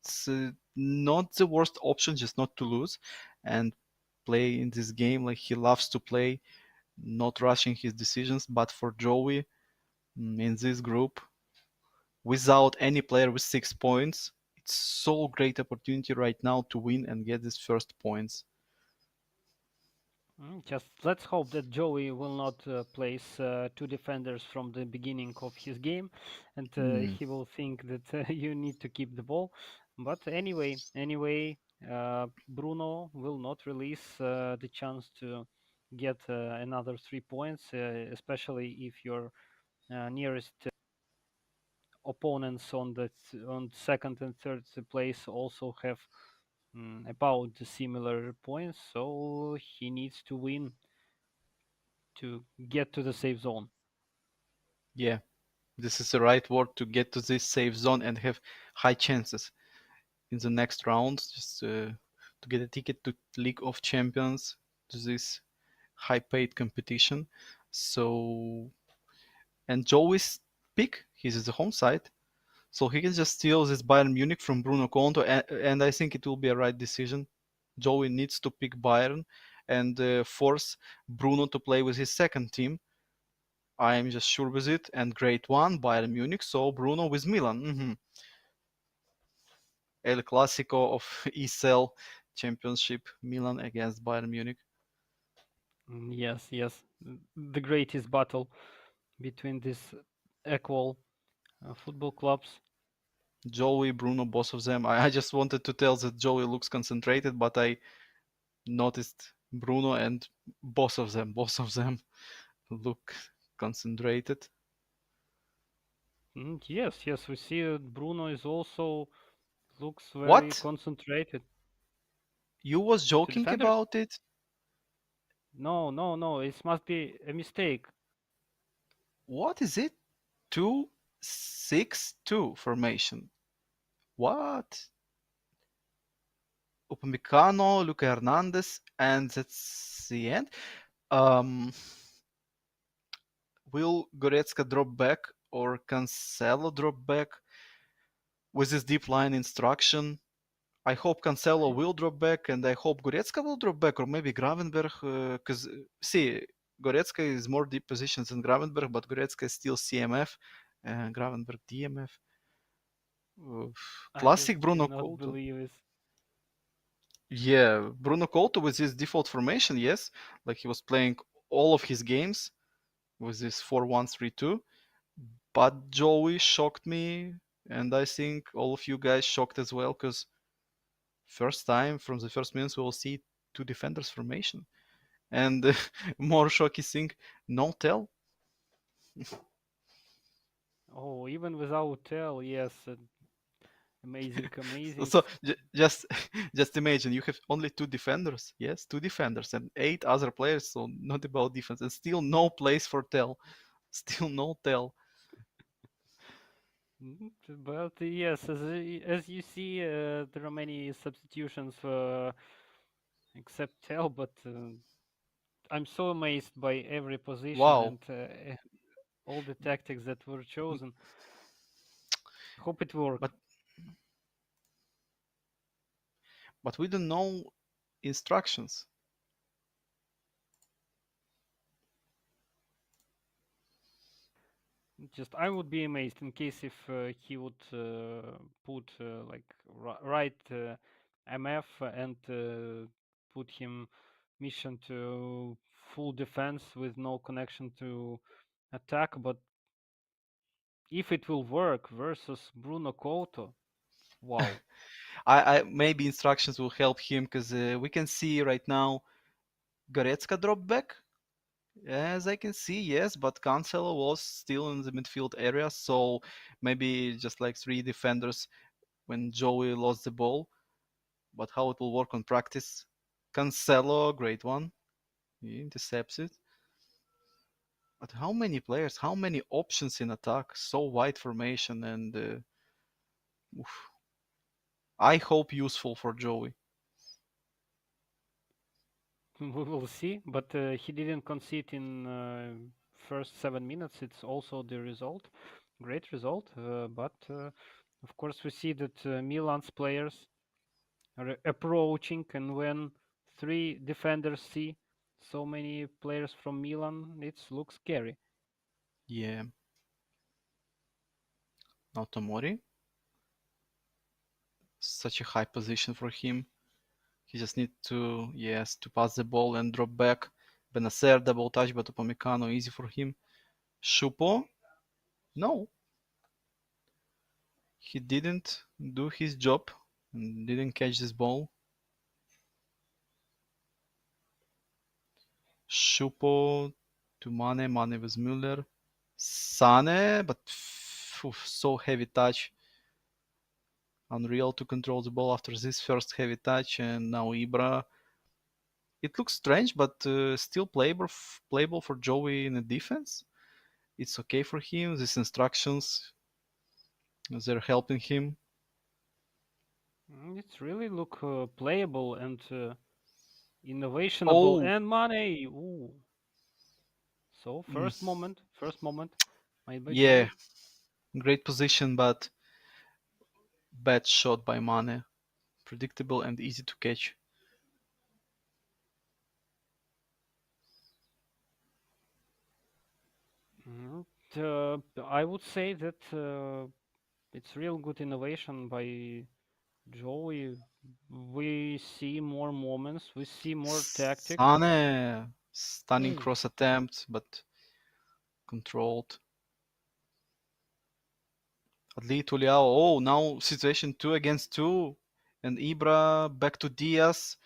it's not the worst option, just not to lose and play in this game like he loves to play, not rushing his decisions. But for Joey, in this group, without any player with 6 points, it's so great opportunity right now to win and get these first points. Just let's hope that Joey will not place two defenders from the beginning of his game, and Mm, he will think that you need to keep the ball. But anyway, Bruno will not release the chance to get another 3 points, especially if your nearest opponents on on second and third place also have about similar points. So he needs to win to get to the safe zone. yeah, this is the right word to get to this safe zone and have high chances in the next round, just to get a ticket to League of Champions, to this high paid competition. So, and Joey's pick, he's at the home side, so he can just steal this Bayern Munich from Bruno Conto, and I think it will be a right decision. Joey needs to pick Bayern and force Bruno to play with his second team. I am just sure with it. And great one, Bayern Munich. So Bruno with Milan. El Clasico of ESEL Championship, Milan against Bayern Munich. Yes, yes, the greatest battle between these equal football clubs. Joey, Bruno, both of them. I just wanted to tell that Joey looks concentrated, but I noticed Bruno and both of them look concentrated. Yes, yes, we see that Bruno is also looks very What? concentrated. You was To joking defenders? about it? No, no, no. It must be a mistake. What is it? 2-6-2 formation. What? Upamecano, Luca Hernandez, and that's the end. Um, will Goretzka drop back or Cancelo drop back with this deep line instruction? I hope Cancelo I will drop back, and I hope Goretzka will drop back, or maybe Gravenberg. Because see, Goretzka is more deep positions than Gravenberg, but Goretzka is still CMF, and Gravenberg DMF. Uh, I Classic just Bruno cannot Couto. believe it. Yeah, Bruno Couto with his default formation, yes, like he was playing all of his games with this 4-1-3-2. But Joey shocked me, and I think all of you guys shocked as well, because first time from the first minutes we will see two defenders formation. And more shocking thing, no tell. Oh, even without tell, yes, amazing, amazing. So just just imagine you have only two defenders, yes, two defenders and eight other players, so not about defense, and still no place for tell, still no tell. But yes, as you see, there are many substitutions except tell, but I'm so amazed by every position Wow. and all the tactics that were chosen. Hope it work. but but we don't know instructions. Just I would be amazed in case if he would put like right MF and put him mission to full defense with no connection to attack. But if it will work versus Bruno Couto, wow. I maybe instructions will help him, because we can see right now Goretzka drop back. As I can see, yes, but Cancelo was still in the midfield area, so maybe just like three defenders when Joey lost the ball. But how it will work on practice? Cancelo, great one, he intercepts it. But how many players, how many options in attack? So wide formation, and oof, I hope useful for Joey. We will see, but he didn't concede in first 7 minutes. It's also the result, great result. But of course, we see that Milan's players are approaching, and when three defenders see so many players from Milan, it looks scary. Yeah, now Tomori, such a high position for him. He just need to, yes, to pass the ball and drop back. Benacer double touch, but Upamecano easy for him. Shupo, no, he didn't do his job and didn't catch this ball. Shupo to Mane, Mane with Müller. Sane, but so heavy touch. Unreal to control the ball after this first heavy touch, and now Ibra. It looks strange, but still playable for Joey in the defense. It's okay for him. These instructions, they're helping him. It's really look playable and innovationable Oh, and money. Ooh. So mm, first moment made by yeah, Joey. great position, but bad shot by Mane. Predictable and easy to catch. Mhm. I would say that it's real good innovation by Joey. We see more moments, we see more tactics. Sane, stunning Oh, cross attempt, but controlled. Adli Tuliao. Oh, now situation 2 against 2. And Ibra back to Diaz.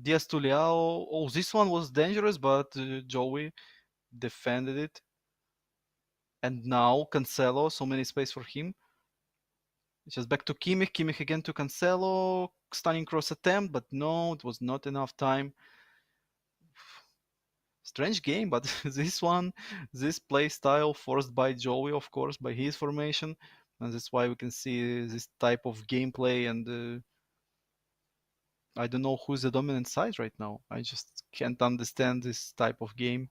Diaz to Leao. Oh, this one was dangerous, but Joey defended it. And now Cancelo, so many space for him. Just back to Kimmich. Kimmich again to Cancelo. Stunning cross attempt, but no, it was not enough time. Strange game, but this one, this play style forced by Joey, of course, by his formation, and that's why we can see this type of gameplay. And I don't know who's the dominant side right now. I just can't understand this type of game.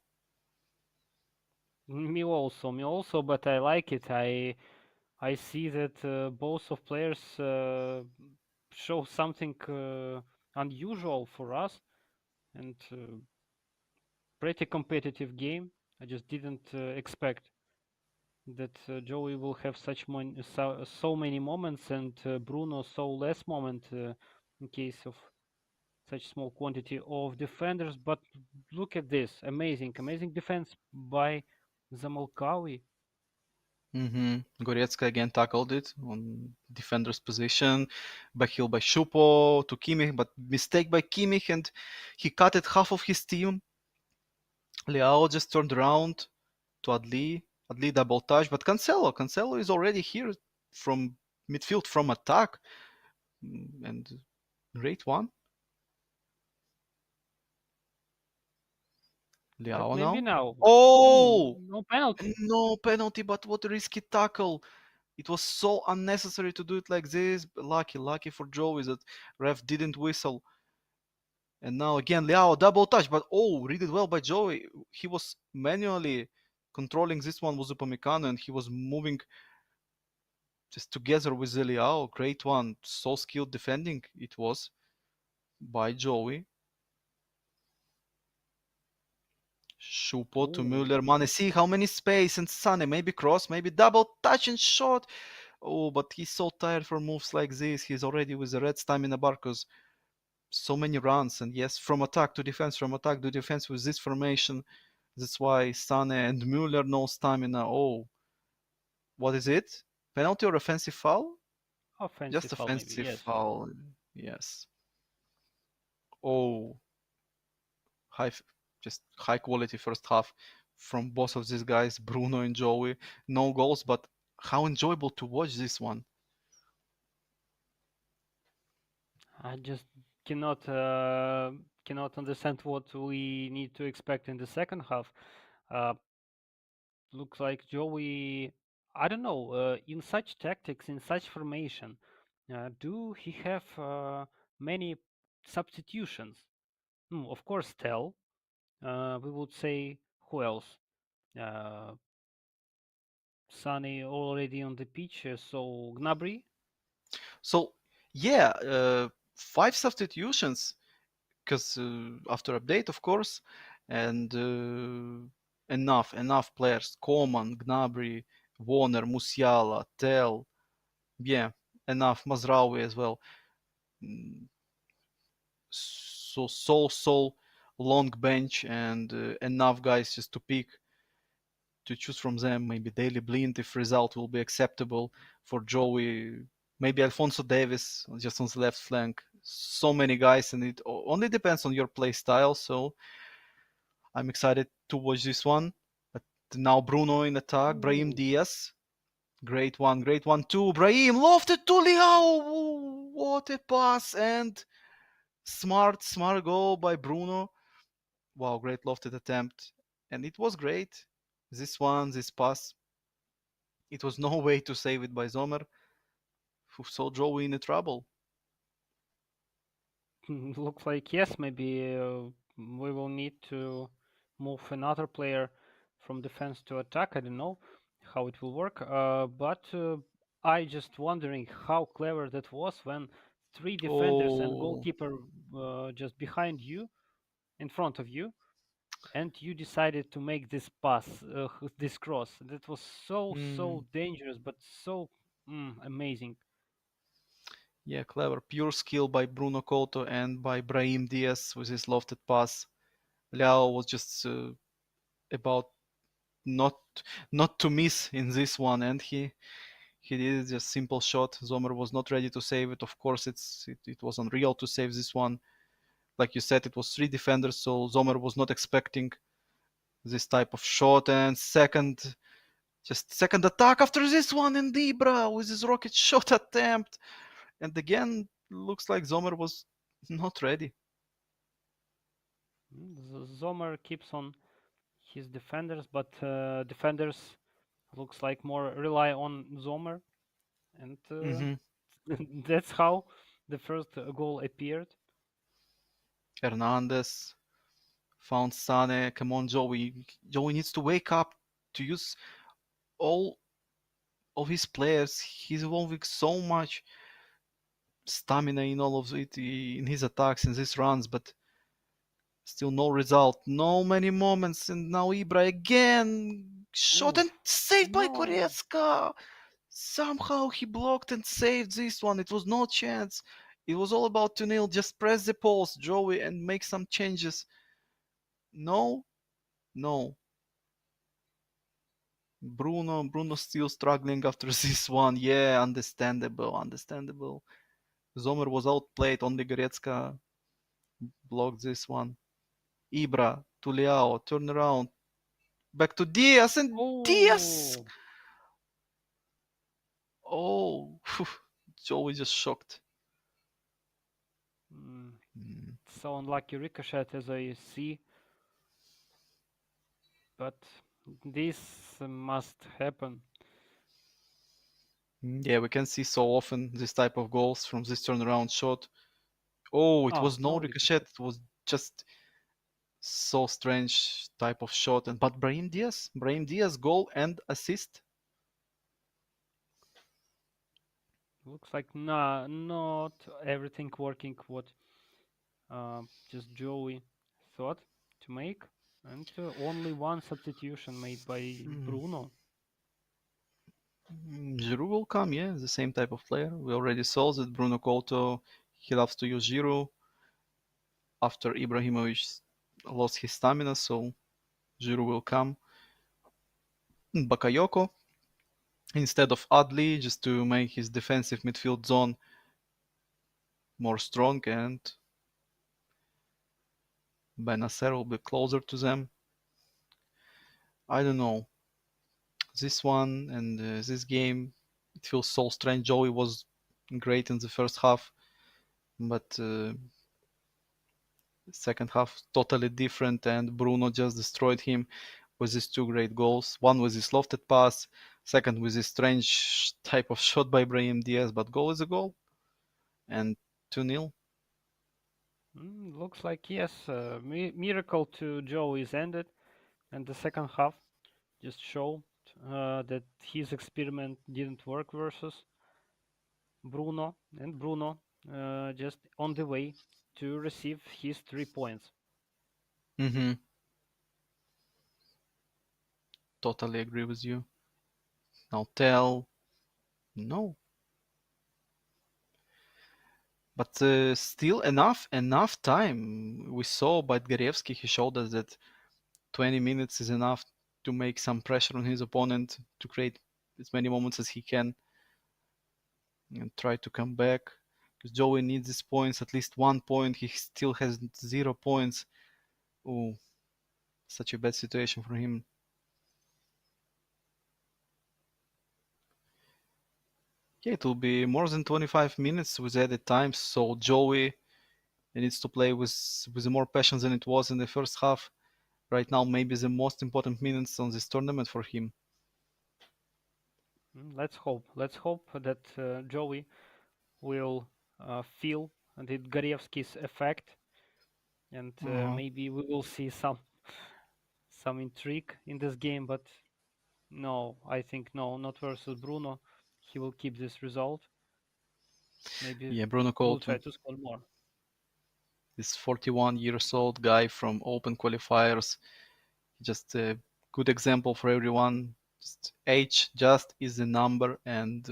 Me also, but I like it. I see that both of players show something unusual for us, and pretty competitive game. I just didn't expect that Joey will have so many moments and Bruno so less moment in case of such small quantity of defenders. But look at this, amazing defense by Zamalkawi. Goretzka again tackled it on defender's position. Backheel by Shupo to Kimmich, but mistake by Kimmich, and he cut it half of his team. Leao just turned around to Adli. Adli double touch, but Cancelo is already here from midfield from attack, and great one. But Leao maybe now. now. Oh, No penalty. no penalty, but what a risky tackle! It was so unnecessary to do it like this. But lucky for Joey that ref didn't whistle. And now again, Leao double touch, but oh, read it well by Joey. He was manually controlling this one with Upamecano, and he was moving just together with Leao. Great one, so skilled defending it was by Joey. Shupo to Oh, Müller. Mane, see how many space and Sane. Maybe cross, maybe double touch and shot. Oh, but he's so tired for moves like this. He's already with the red stamina bar because so many runs. And yes, from attack to defense, from attack to defense with this formation. That's why Sane and Müller no stamina. Oh, what is it? Penalty or offensive foul? Just offensive foul maybe. offensive Yes. foul. Yes. Oh, high, just high quality first half from both of these guys, Bruno and Joey. No goals, but how enjoyable to watch this one. I just cannot cannot understand what we need to expect in the second half. Uh, Looks like Joey. I don't know. In such tactics, in such formation, do he have many substitutions? Of course, Tell. We would say who else? Uh, Sunny already on the pitch, so Gnabry. So yeah, five substitutions because after update, of course, and enough players. Coman, Gnabry, Warner, Musiala, Tell. Yeah, enough. Mazraoui as well. Mm, so long bench and enough guys just to pick to choose from them. Maybe Daily Blind if result will be acceptable for Joey. Maybe Alfonso Davis just on the left flank. So many guys, and it only depends on your play style. So I'm excited to watch this one. But now Bruno in attack, Brahim Ooh, Diaz. Great one too. Brahim lofted to Leao. What a pass and smart goal by Bruno. Wow, great lofted attempt. And it was great. This pass. It was no way to save it by Zomer, who saw Joey in trouble. looks like yes. Maybe we will need to move another player from defense to attack. I don't know how it will work. But I just wondering how clever that was when three defenders and Oh, goalkeeper just behind you, in front of you, and you decided to make this pass, this cross. That was so mm, dangerous, but so amazing. yeah, clever. Pure skill by Bruno Couto and by Brahim Diaz with his lofted pass. Liao was just about not not to miss in this one, and he did just simple shot. Zomer was not ready to save it. Of course, it was unreal to save this one. like you said, it was three defenders, so Zomer was not expecting this type of shot. And second attack after this one, and Ibra with his rocket shot attempt. And again, looks like Zomer was not ready. Zomer keeps on his defenders, but defenders looks like more rely on Zomer, and Hmm. that's how the first goal appeared. Hernandez found Sane. Come on, Joey. Joey needs to wake up to use all of his players. He's involving so much stamina in all of it, in his attacks, in these runs, but still no result. No many moments, and now Ibra again shot Oof, and saved by no. Goretzka. Somehow he blocked and saved this one. It was no chance. It was all about 2-0. Just press the pulse, Joey, and make some changes. No, no. Bruno still struggling after this one. Yeah, understandable, understandable. Zomer was outplayed. Only Goretzka blocked this one. Ibra to Leao, turn around, back to Diaz, and Diaz. Oh, Oh, Joey just shocked. mm, Mm. so unlucky ricochet as I see, but this must happen. Yeah, we can see so often this type of goals from this turnaround shot. Oh, it Oh, was no no ricochet. ricochet. It was just so strange type of shot. And but Brahim Diaz goal and assist. Looks like not everything working what just Joey thought to make, and only one substitution made by Mm. Bruno. Giroud will come, yeah, the same type of player. We already saw that Bruno Couto, he loves to use Giroud after Ibrahimovic lost his stamina, so Giroud will come. Bakayoko instead of Adli, just to make his defensive midfield zone more strong, and Benacer will be closer to them. I don't know. This one and this game, it feels so strange. Joey was great in the first half, but second half totally different, and Bruno just destroyed him with his two great goals. One with his lofted pass, second with his strange type of shot by Brahim Diaz, but goal is a goal, and 2-0. Looks like yes, miracle to Joey is ended, and the second half just showed that his experiment didn't work versus Bruno, and Bruno just on the way to receive his 3 points. Mm-hmm. Totally agree with you. Now tell no, but still enough time. We saw by Garevsky, he showed us that 20 minutes is enough to make some pressure on his opponent to create as many moments as he can and try to come back. Because Joey needs these points, at least 1 point. He still has 0 points. Oh, such a bad situation for him. Yeah, it will be more than 25 minutes with added time, so Joey needs to play with more passion than it was in the first half. Right now, maybe the most important minutes on this tournament for him. Let's hope. Let's hope that Joey will feel the Gorievsky's effect, and Uh-huh. maybe we will see some intrigue in this game. But no, I think no, not versus Bruno. He will keep this result. Maybe Yeah, Bruno he will try Couto, to score more. this 41 years old guy from Open qualifiers, just a good example for everyone. Just age just is a number, and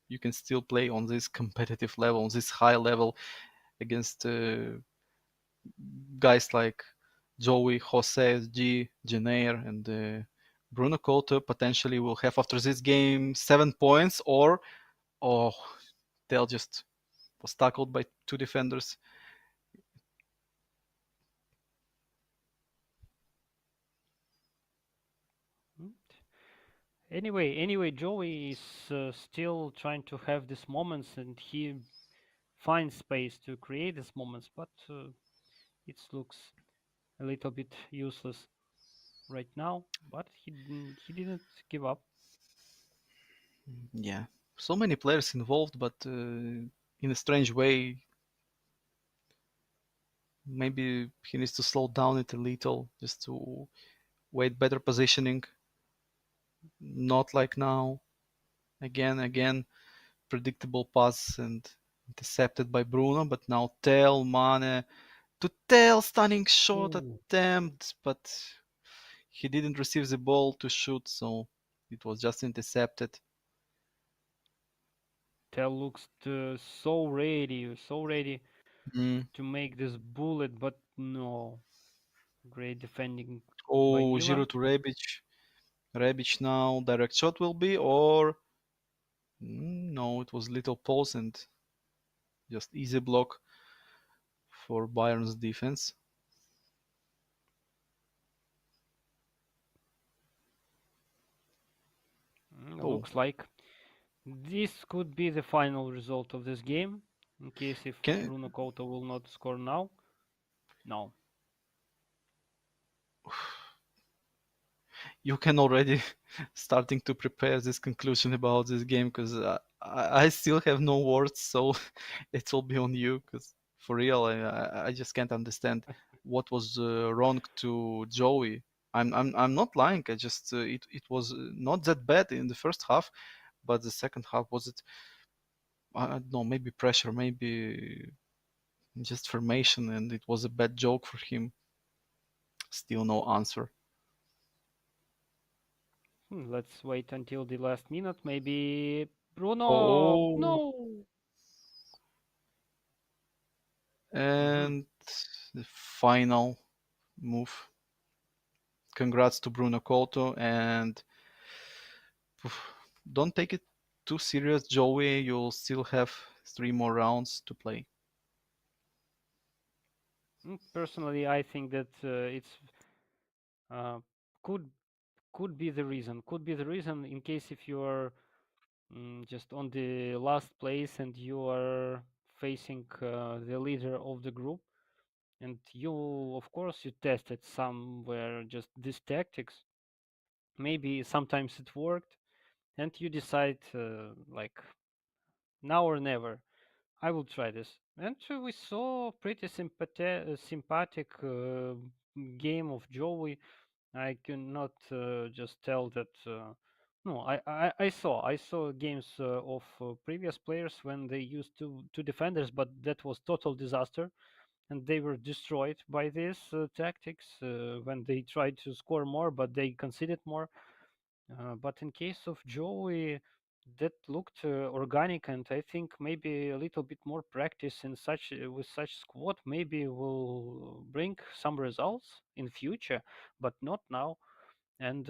you can still play on this competitive level, on this high level against guys like Joey, Jose, G, Jenner, and Bruno Couto potentially will have after this game 7 points, or oh, they'll just was tackled by two defenders. Anyway, Joey is still trying to have these moments, and he finds space to create these moments, but it looks a little bit useless right now. But he didn't give up. Yeah, so many players involved, but in a strange way, maybe he needs to slow down it a little just to wait better positioning. Not like now. Again, predictable pass and intercepted by Bruno, but now Tel Mane to Tel stunning shot Ooh, attempt, but he didn't receive the ball to shoot, so it was just intercepted. Tell looks so ready Mm. to make this bullet, but no. Great defending by Oh, Mila. Giroud to Rebic. Rebic now. Direct shot will be, or no, it was little pause and just easy block for Bayern's defense. Oh, Looks like this could be the final result of this game, in case if can Bruno Couto will not score now. No. you can already starting to prepare this conclusion about this game because I still have no words, so it will be on you. Because for real, I just can't understand what was wrong to Joey. I'm not lying. I just it was not that bad in the first half, but the second half was it. I don't know, maybe pressure, maybe just formation, and it was a bad joke for him. Still no answer. Let's wait until the last minute. Maybe Bruno. Oh, No. Hmm. and the final move. Congrats to Bruno Couto, and don't take it too serious, Joey. You'll still have 3 more rounds to play. Personally, I think that it's uh, could could be the reason. Could be the reason in case if you are just on the last place and you are facing the leader of the group, and you, of course, you tested somewhere just these tactics. Maybe sometimes it worked, and you decide like now or never. I will try this. And we saw pretty sympathetic game of Joey. I cannot just tell that. No, I saw games of previous players when they used two defenders, but that was total disaster, and they were destroyed by these tactics when they tried to score more, but they conceded more. But in case of Joey, that looked organic, and I think maybe a little bit more practice in such with such squad maybe will bring some results in future, but not now. And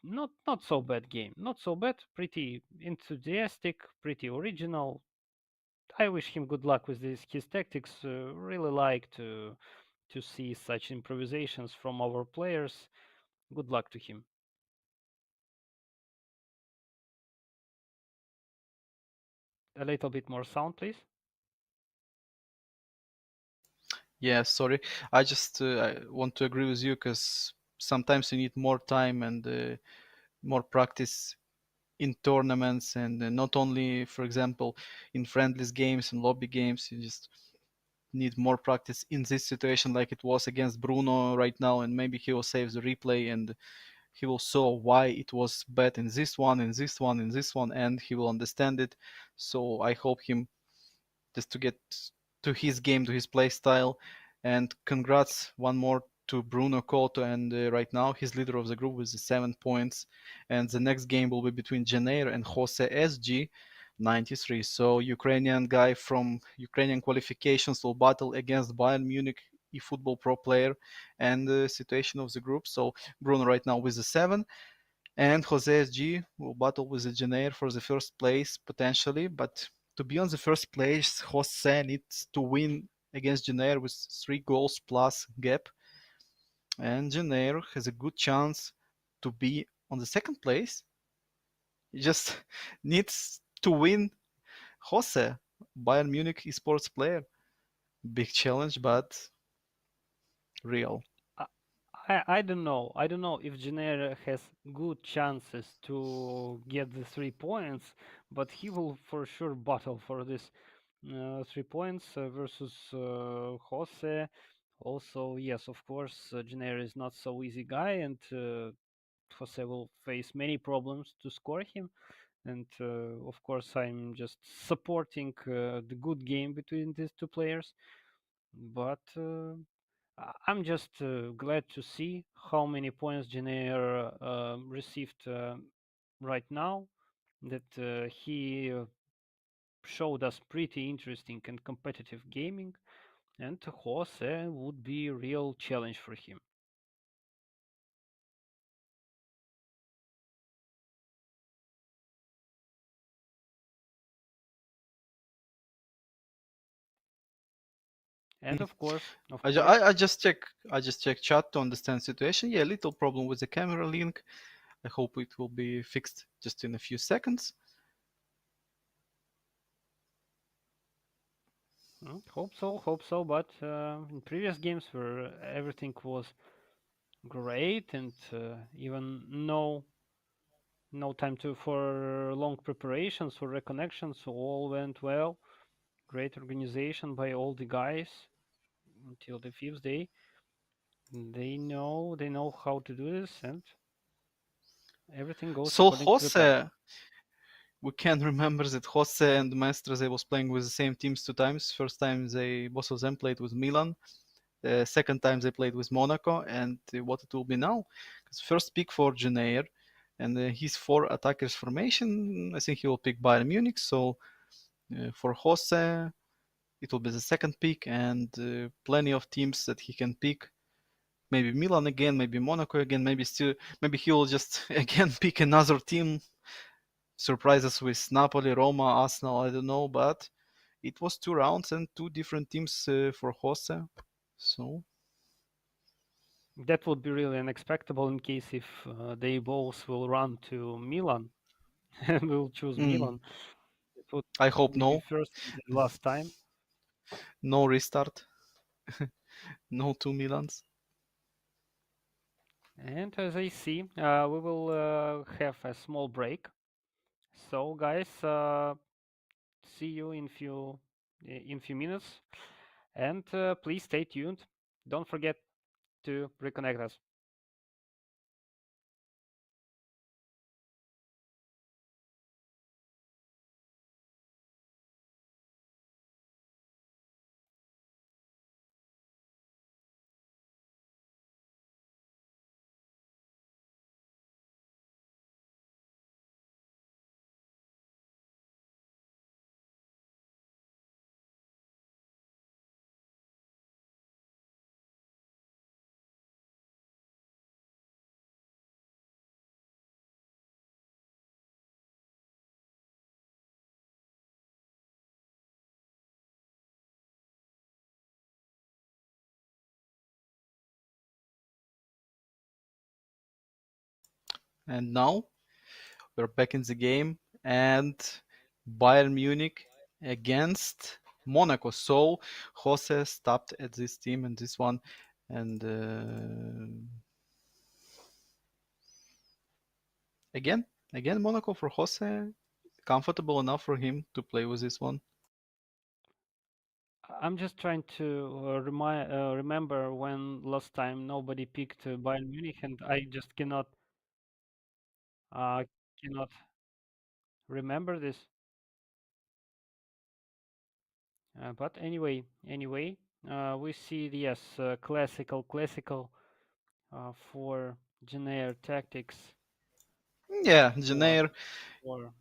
not so bad game, not so bad. Pretty enthusiastic, pretty original. I wish him good luck with his tactics. Really like to see such improvisations from our players. Good luck to him. A little bit more sound, please. Yeah, sorry. I want to agree with you because sometimes you need more time and more practice in tournaments and not only, for example, in friendlies games and lobby games. You just need more practice in this situation like it was against Bruno right now, and maybe he will save the replay and he will show why it was bad in this one, in this one, in this one, and he will understand it. So I hope him just to get to his game, to his play style. And congrats one more to Bruno Couto, and right now he's leader of the group with the 7 points. And the next game will be between Janeiro and Jose SG. 93. So Ukrainian guy from Ukrainian qualifications will battle against Bayern Munich eFootball Pro player and the situation of the group. So Bruno right now with the 7, and Jose SG will battle with the Janeiro for the first place potentially. But to be on the first place, Jose needs to win against Janeiro with 3 goals plus gap, and Janeiro has a good chance to be on the second place. He just needs to win Jose, Bayern Munich esports player. Big challenge, but real. I, I don't know. I don't know if Jenner has good chances to get the 3 points, but he will for sure battle for this 3 points versus Jose. Also, yes, of course, Jenner is not so easy guy, and Jose will face many problems to score him. And of course, I'm just supporting the good game between these two players. But I'm just glad to see how many points Jenner received right now. That he showed us pretty interesting and competitive gaming, and Jose would be a real challenge for him. And of course, I just check chat to understand situation. Yeah, little problem with the camera link. I hope it will be fixed just in a few seconds. hope so. But in previous games where everything was great and even no time to for long preparations or reconnections, so all went well. Great organization by all the guys until the fifth day. They know how to do this, and everything goes So according to the plan. Jose, we can remember that Jose and Mestre they was playing with the same teams two times. First time they both of them played with Milan. The second time they played with Monaco, and what it will be now? Because first pick for Janair, and his four attackers formation. I think he will pick Bayern Munich. So for Jose, it will be the second pick, and plenty of teams that he can pick. Maybe Milan again, maybe Monaco again, maybe he will just again pick another team. Surprise us with Napoli, Roma, Arsenal. I don't know, but it was 2 rounds and two different teams for Jose. So That would be really unexpected in case if they both will run to Milan and will choose mm, Milan. It would I hope be no, first and the last time. no restart, no two Milans. And as I see, we will have a small break. So, guys, see you in few minutes, and please stay tuned. Don't forget to reconnect us. And now we're back in the game, and Bayern Munich against Monaco. So Jose stopped at this team and this one, and again, again Monaco for Jose. Comfortable enough for him to play with this one. I'm just trying to remember when last time nobody picked Bayern Munich, and I just uh, cannot remember this. But anyway, we see yes, classical for Janair tactics Yeah, for Janeir. for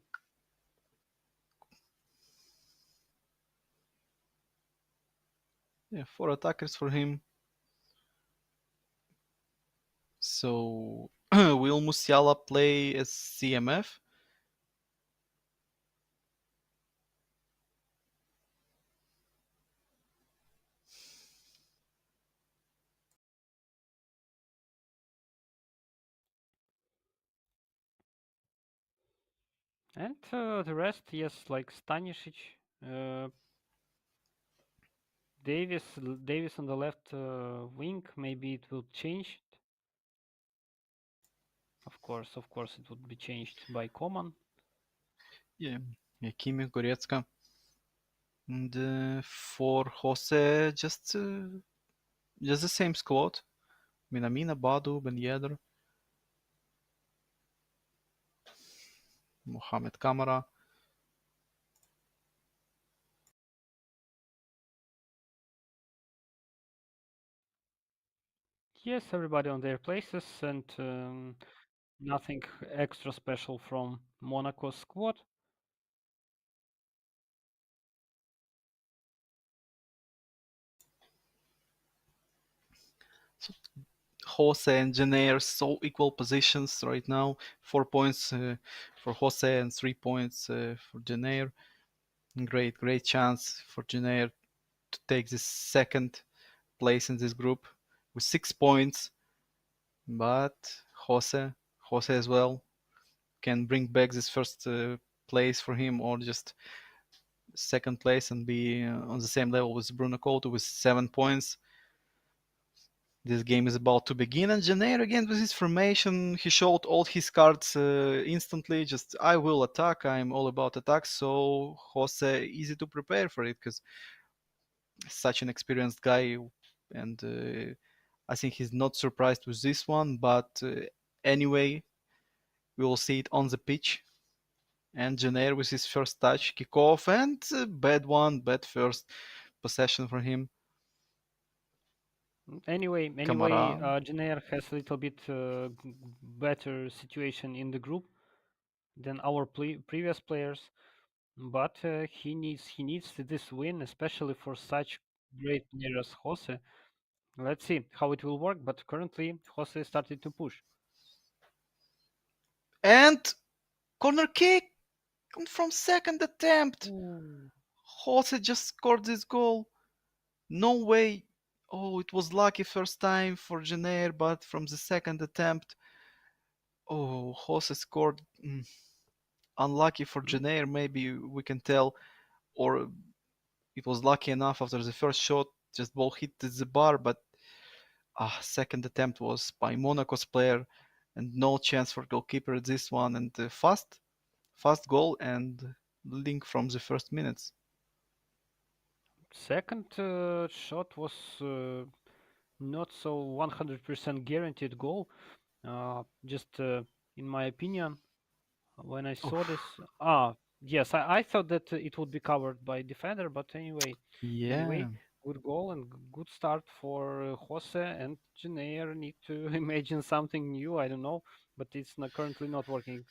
Yeah, four attackers for him. So will Musiala play as CMF? And the rest, yes, like Stanisic, uh, Davis on the left wing. Maybe it will change. Of course, it would be changed by Coman. Yeah, yeah, Kimi Goretzka. And for Jose, just the same squad. Minamina, Badu, Ben Yedder, Mohamed Kamara. Yes, everybody on their places, and nothing extra special from Monaco's squad. So Jose and Jenner so equal positions right now. 4 points for Jose and 3 points for Jenner. Great chance for Jenner to take this second place in this group with 6 points. But Jose, Jose as well can bring back this first place for him, or just second place and be on the same level with Bruno Couto with 7 points. This game is about to begin, and Janeiro again with his formation. He showed all his cards instantly. Just I will attack. I'm all about attack. So Jose easy to prepare for it because such an experienced guy, and I think he's not surprised with this one. But anyway, we will see it on the pitch. And Janeiro with his first touch, kickoff, and bad one, bad first possession for him. Anyway, Camara. Jenner has a little bit better situation in the group than our previous players, but he needs this win, especially for such great player as Jose. Let's see how it will work, but currently Jose started to push. And corner kick from second attempt. Ooh. Jose just scored this goal. No way. Oh, it was lucky first time for Jenner, but from the second attempt, oh, Jose scored. Unlucky for Mm, Jenner, maybe we can tell, or it was lucky enough after the first shot, just ball hit the bar, but second attempt was by Monaco's player, and no chance for goalkeeper at this one, and fast goal and link from the first minutes. Second shot was not so 100% guaranteed goal. Just in my opinion, when I saw Oof. this, yes, I thought that it would be covered by defender, but anyway, Yeah. good goal and good start for Jose and Janair need to imagine something new. I don't know, but it's not, currently not working.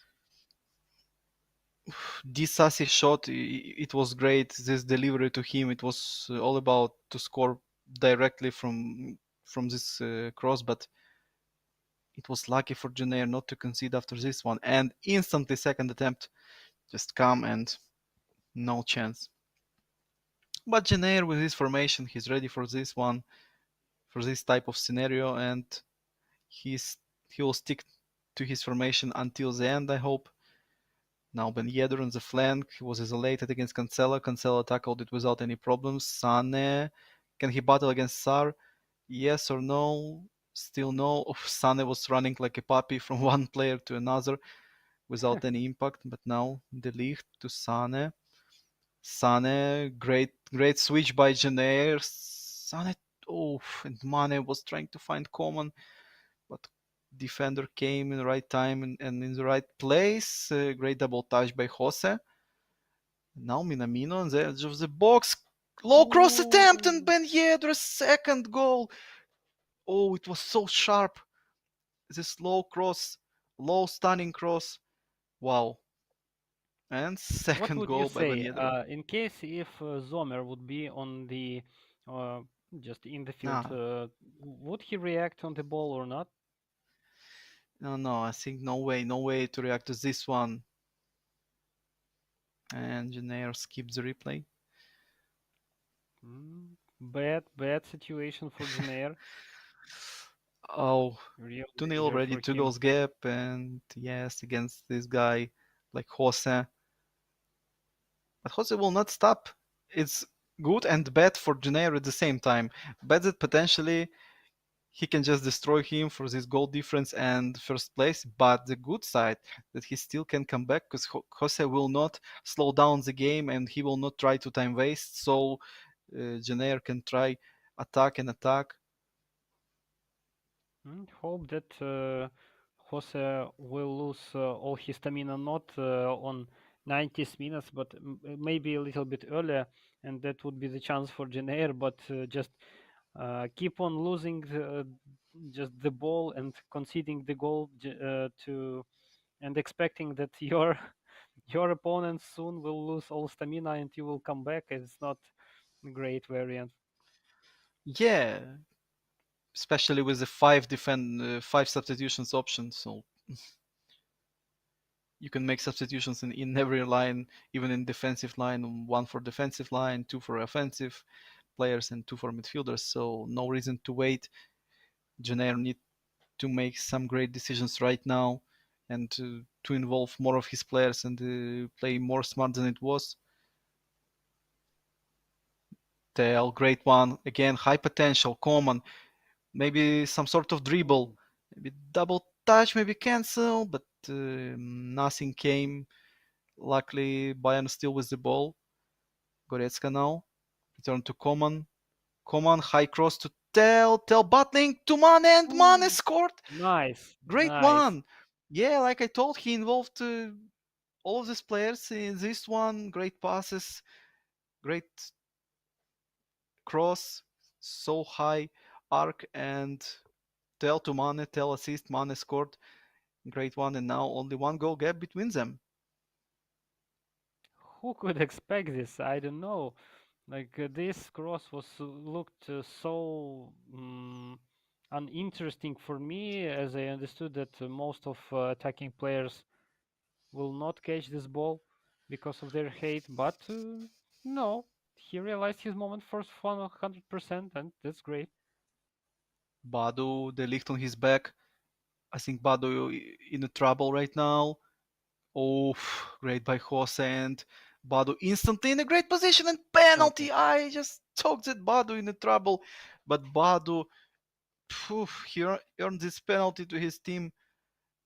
This Sassi shot, it was great. This delivery to him, it was all about to score directly from this cross, but it was lucky for Junair not to concede after this one, and instantly second attempt just come and no chance. But Junair with his formation, he's ready for this one, for this type of scenario, and he's he will stick to his formation until the end, I hope. Now Ben Yedder on the flank was isolated against Cancelo. Cancelo tackled it without any problems. Sane, can he battle against Sar? Yes or no? Still no. Sane was running like a puppy from one player to another without any impact. But now De Ligt to Sane. Sane, great switch by Jenner. Sane, and Mane was trying to find Coman, but defender came in the right time and in the right place. Great double touch by Jose. Now Minamino on the edge of the box. Low cross attempt and Ooh, Ben Yedder's second goal. Oh, it was so sharp. This low cross, low stunning cross. Wow. And what second would you goal by Ben say Yedder. in case if Zomer would be on the uh, just in the field? Ah, Would he react on the ball or not? no, I think no way to react to this one. And Jenner skips the replay. Bad situation for Janair. Oh, Real 2-0 danger already, for two him. goals gap, and yes, against this guy. like Jose. But Jose will not stop. It's good and bad for Janeiro at the same time. Bad that potentially he can just destroy him for this goal difference and first place. But the good side that he still can come back because Jose will not slow down the game and he will not try to time waste. So Janeiro can try attack and attack. Hope that Jose will lose all his stamina not on 90th minutes, but maybe a little bit earlier, and that would be the chance for Jenner. But just keep on losing just the ball and conceding the goal to and expecting that your your opponent soon will lose all stamina and you will come back. It's not a great variant. Yeah, especially with the five substitutions option. So you can make substitutions in every line, even in defensive line, one for defensive line, two for offensive players, and two for midfielders. So no reason to wait. Janeiro need to make some great decisions right now and to involve more of his players and play more smart than it was. Tel, great one. Again, high potential, common. Maybe some sort of dribble. Maybe double touch, maybe cancel, but nothing came. Luckily, Bayern still with the ball. Goretzka now. Return to Coman. Coman, high cross to Tel. Tel battling to Mane and Mane Ooh, scored. nice, Great nice. one. Yeah, like I told, he involved all of these players in this one. Great passes, great cross, so high arc, and Tel to Mane, Tel assist, Mane scored. Great one, and now only one goal gap between them. Who could expect this? I don't know. Like this cross was looked so uninteresting for me, as I understood that most of attacking players will not catch this ball because of their hate. But no, he realized his moment for 100%, and that's great. Badu, the lift on his back. I think Badu in a trouble right now. Oh, great by Jose and Badu instantly in a great position and Okay. penalty. I just talked that Badu in a trouble, but Badu, he earned this penalty to his team,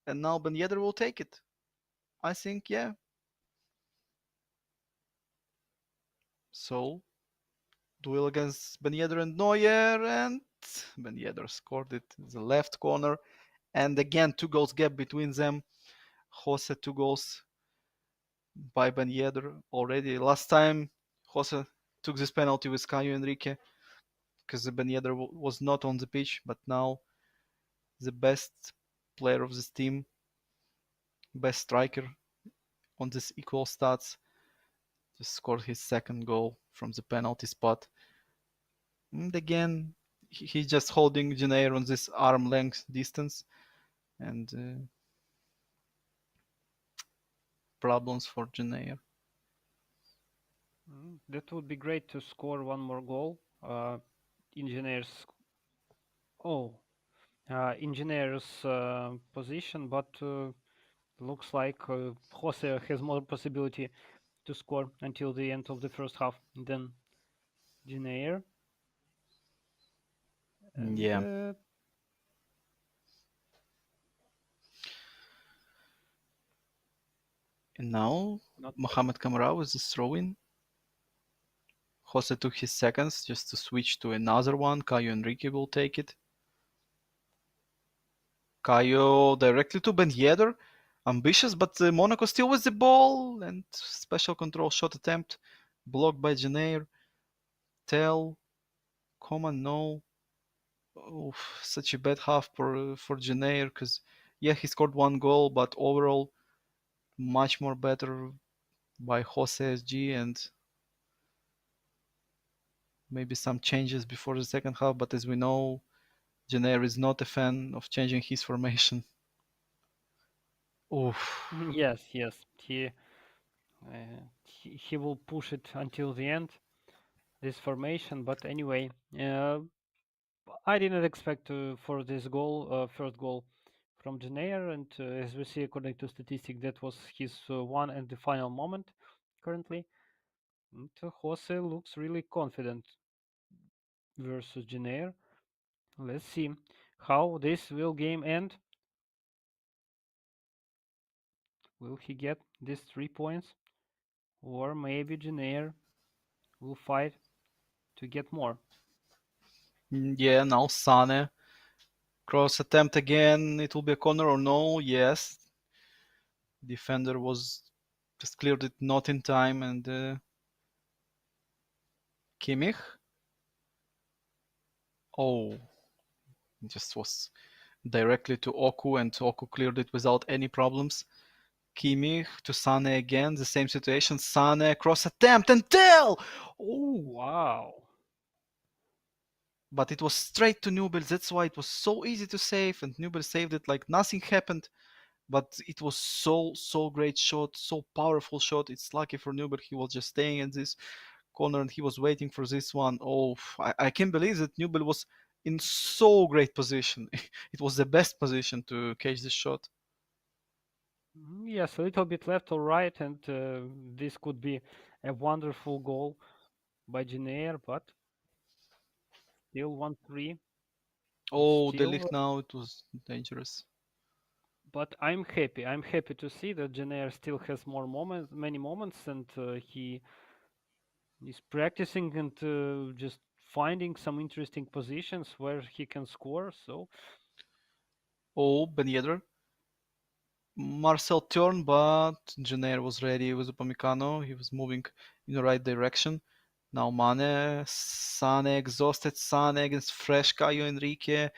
and now Ben Yedder will take it. I think, yeah. So duel against Ben Yedder and Neuer, and Ben Yedder scored it in the left corner, and again 2 goals gap between them. Jose 2 goals by Ben Yedder already. Last time Jose took this penalty with Caio Enrique because Ben Yedder was not on the pitch, but now the best player of this team, best striker on this equal stats, just scored his second goal from the penalty spot. And again, he's just holding Janair on this arm length distance, and problems for Janair. That would be great to score one more goal. Engineers, oh, engineers position, but looks like Jose has more possibility to score until the end of the first half than Engineer, and Yeah. And now not bad. Mohamed Kamara with this throw in. Jose took his seconds just to switch to another one. Caio Enrique will take it. Caio directly to Ben Yedder. Ambitious, but Monaco still with the ball. And special control shot attempt blocked by Janair. Tell. Coman, no. Oof, such a bad half for Janair because, yeah, he scored 1 goal, but overall, much more better by Jose SG and maybe some changes before the second half. But as we know, Jenner is not a fan of changing his formation. Oof. Yes, yes, he will push it until the end. This formation, but anyway, I didn't expect for this goal, first goal from Janair, and as we see according to statistic, that was his one and the final moment currently. And Jose looks really confident versus Janair. Let's see how this will game end. Will he get these 3 points? Or maybe Janair will fight to get more. Yeah, now Sane. Cross attempt again. It will be a corner or no? Yes. Defender was just cleared it not in time, and Kimmich. Oh, it just was directly to Oku, and Oku cleared it without any problems. Kimmich to Sane again, the same situation. Sane cross attempt and Tell. Oh, Wow. but it was straight to Nubel. That's why it was so easy to save, and Nubel saved it like nothing happened. But it was so great shot, so powerful shot. It's lucky for Nubel he was just staying in this corner and he was waiting for this one. Oh, I can't believe that Nubel was in so great position. It was the best position to catch this shot. Yes, a little bit left or right, and this could be a wonderful goal by Janair, but still 1-3. And Oh, the still, Ligt now it was dangerous. but I'm happy. I'm happy to see that Janair still has more moments, many moments, and he is practicing and just finding some interesting positions where he can score. So Oh, Ben Yedder. Marcel turned, but Jenner was ready with Upamecano. He was moving in the right direction. Now Mane, Sane exhausted. Sane against fresh Caio Enrique.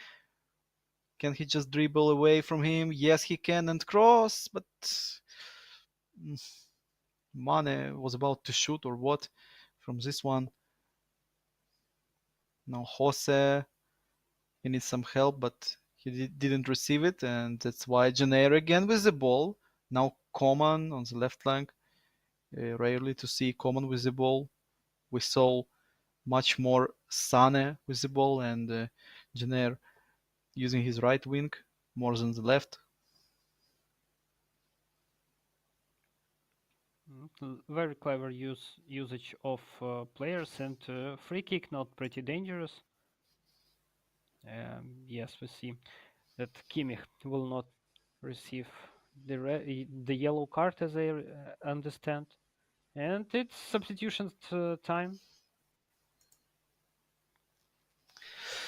Can he just dribble away from him? Yes, he can and cross, but mm, Mane was about to shoot or what from this one. Now Jose, he needs some help, but he didn't receive it, and that's why Jenner again with the ball. Now Coman on the left flank. Rarely to see Coman with the ball. We saw much more Sane with the ball and Jenner using his right wing more than the left. very clever usage of players, and free kick not pretty dangerous. Yes, we see that Kimmich will not receive the yellow card, as I understand, and it's substitution time.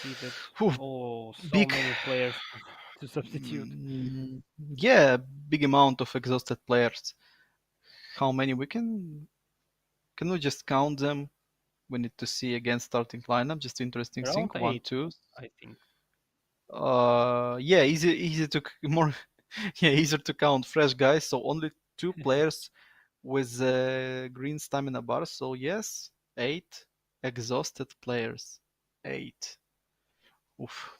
See that? Whew, Oh, so big, many players to substitute. mm, yeah, big amount of exhausted players. How many we can we just count them? We need to see again starting lineup. Just interesting thing. Around One, eight, two. I think. Yeah, easy to more. Yeah, easier to count fresh guys. So only two players with green stamina bar. So yes, eight exhausted players. Eight. Oof.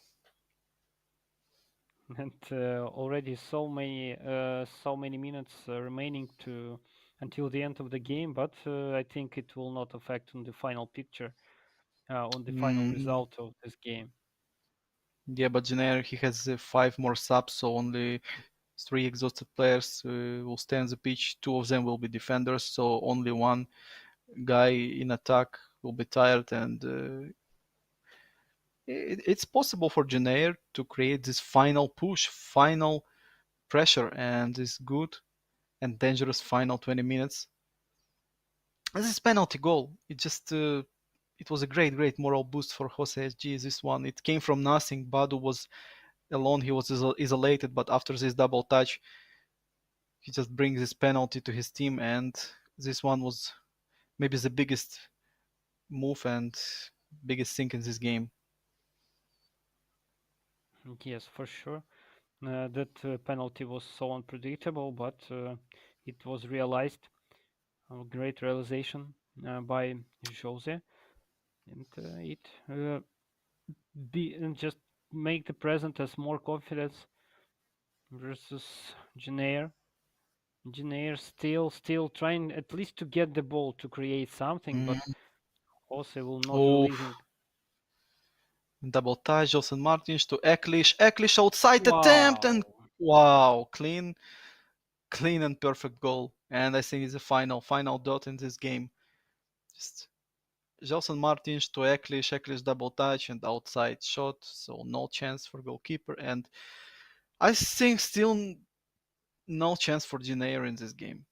And already so many minutes remaining to until the end of the game, but I think it will not affect on the final picture, on the final Mm, result of this game. yeah, but Jenner he has five more subs, so only three exhausted players will stay on the pitch. Two of them will be defenders, so only one guy in attack will be tired, and it's possible for Jenner to create this final push, final pressure, and this good and dangerous final 20 minutes. This penalty goal, it was a great moral boost for Jose SG. This one, it came from nothing. Badu was alone, he was isolated, but after this double touch, he just brings this penalty to his team, and this one was maybe the biggest move and biggest thing in this game. Yes, for sure. That penalty was so unpredictable, but it was realized. A great realization by Jose, and it be and just make the present as more confidence versus Janair. Janair still trying at least to get the ball to create something, but Mm. Jose will not Oh, releasing. double touch, Jolson Martins to Eklish. Eklish outside attempt, Wow! and Wow, clean and perfect goal. And I think it's a final dot in this game. Just Gelson Martins to Eklish, Eklish double touch and outside shot, so no chance for goalkeeper. And I think still no chance for Ginair in this game.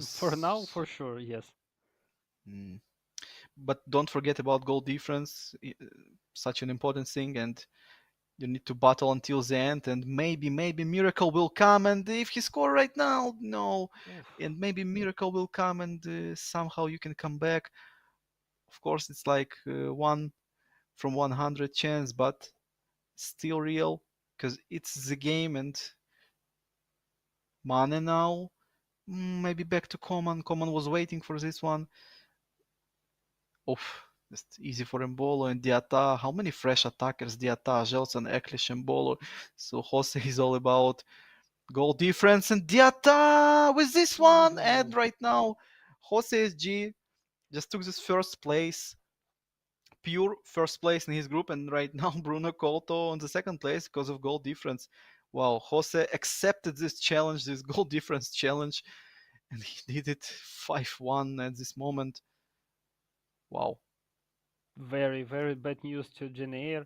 For now, Because, for sure, yes. but don't forget about goal difference, such an important thing, and you need to battle until the end. And maybe miracle will come. And if he score right now, no, Oof. and maybe miracle will come, and somehow you can come back. Of course, it's like 1 from 100 chance, but still real because it's the game. And Mane now, maybe back to Coman. Coman was waiting for this one. Oof, just easy for Embolo and Diata. How many fresh attackers? Diata, Gelson, Eklish, Embolo. So Jose is all about goal difference and Diata with this one. And Ooh. right now, Jose SG just took this first place, pure first place in his group. And right now, Bruno Couto on the second place because of goal difference. Wow, Jose accepted this challenge, this goal difference challenge, and he did it 5-1 at this moment. Wow. Very, very bad news to Janair.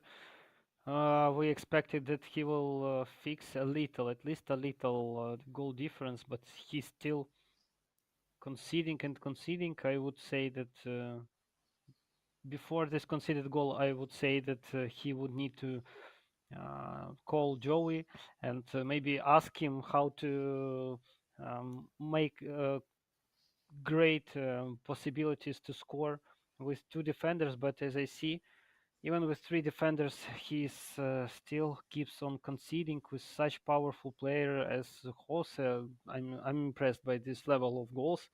We expected that he will fix a little, at least a little, goal difference, but he's still conceding and conceding. I would say that before this conceded goal, I would say that he would need to call Joey and maybe ask him how to make great possibilities to score with two defenders. But as I see, even with three defenders, he still keeps on conceding with such powerful player as Jose. I'm impressed by this level of goals.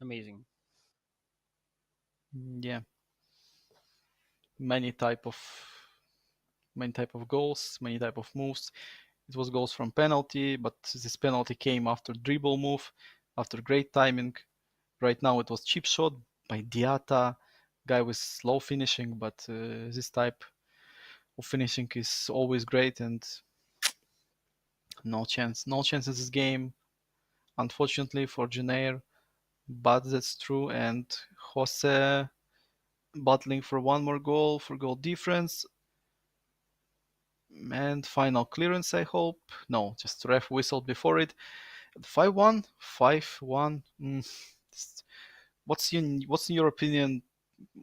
Amazing. Yeah, many type of many type of goals, many type of moves. It was goals from penalty, but this penalty came after dribble move, after great timing. Right now it was chip shot by Diata, guy with slow finishing, but this type of finishing is always great. And no chance in this game, unfortunately for Junair, but that's true. And Jose battling for one more goal for goal difference. And final clearance, I hope. No, just ref whistled before it. 5-1, 5-1. What's in your opinion?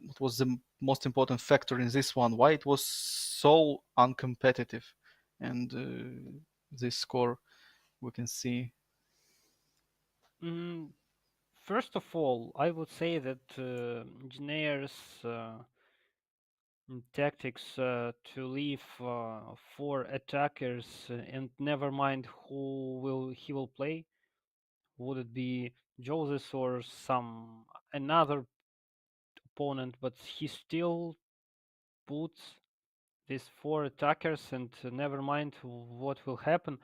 What was the most important factor in this one? Why it was so uncompetitive? And this score we can see. Mm, First of all, I would say that Janair's tactics to leave four attackers and never mind who will he will play. Would it be Joseph or some another opponent? But he still puts these four attackers and never mind what will happen.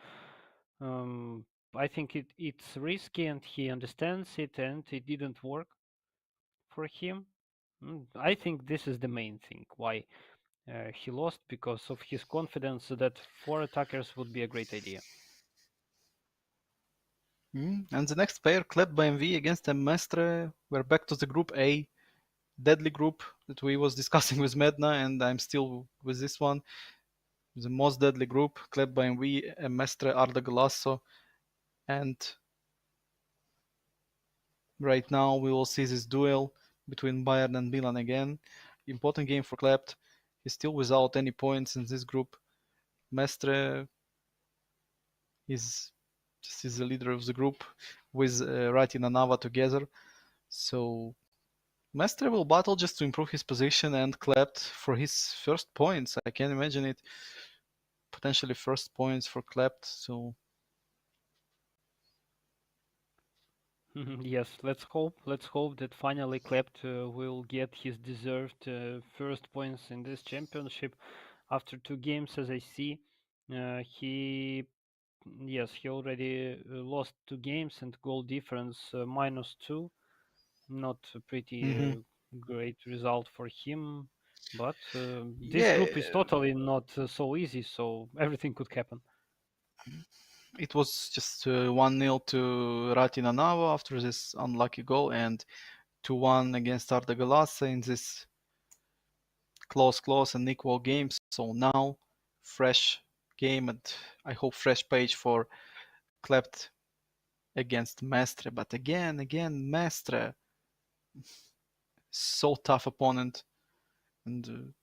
Um, I think it's risky and he understands it and it didn't work for him. I think this is the main thing why he lost because of his confidence that four attackers would be a great idea. And the next pair, Kleb by MV against Mestre. We're back to the group A, deadly group that we was discussing with Medna, and I'm still with this one. The most deadly group, Kleb by MV, Mestre, Arda Galasso, and right now we will see this duel between Bayern and Milan again. Important game for Klept. He's still without any points in this group. Mestre is just is the leader of the group with Ratin and Nava together. So Mestre will battle just to improve his position and Klept for his first points. I can imagine it. Potentially first points for Klept. So Yes, let's hope. Let's hope that finally Klept will get his deserved first points in this championship after two games. As I see, he yes he already lost two games and goal difference -2. Not a pretty mhm. great result for him. But this Yeah, group is totally not so easy, so everything could happen. it was just 1-0 to Ratinanava after this unlucky goal, and 2-1 against Arda Galasa in this close and equal game. So now, fresh game, and I hope fresh page for Klept against Mestre. But again, Mestre, so tough opponent, and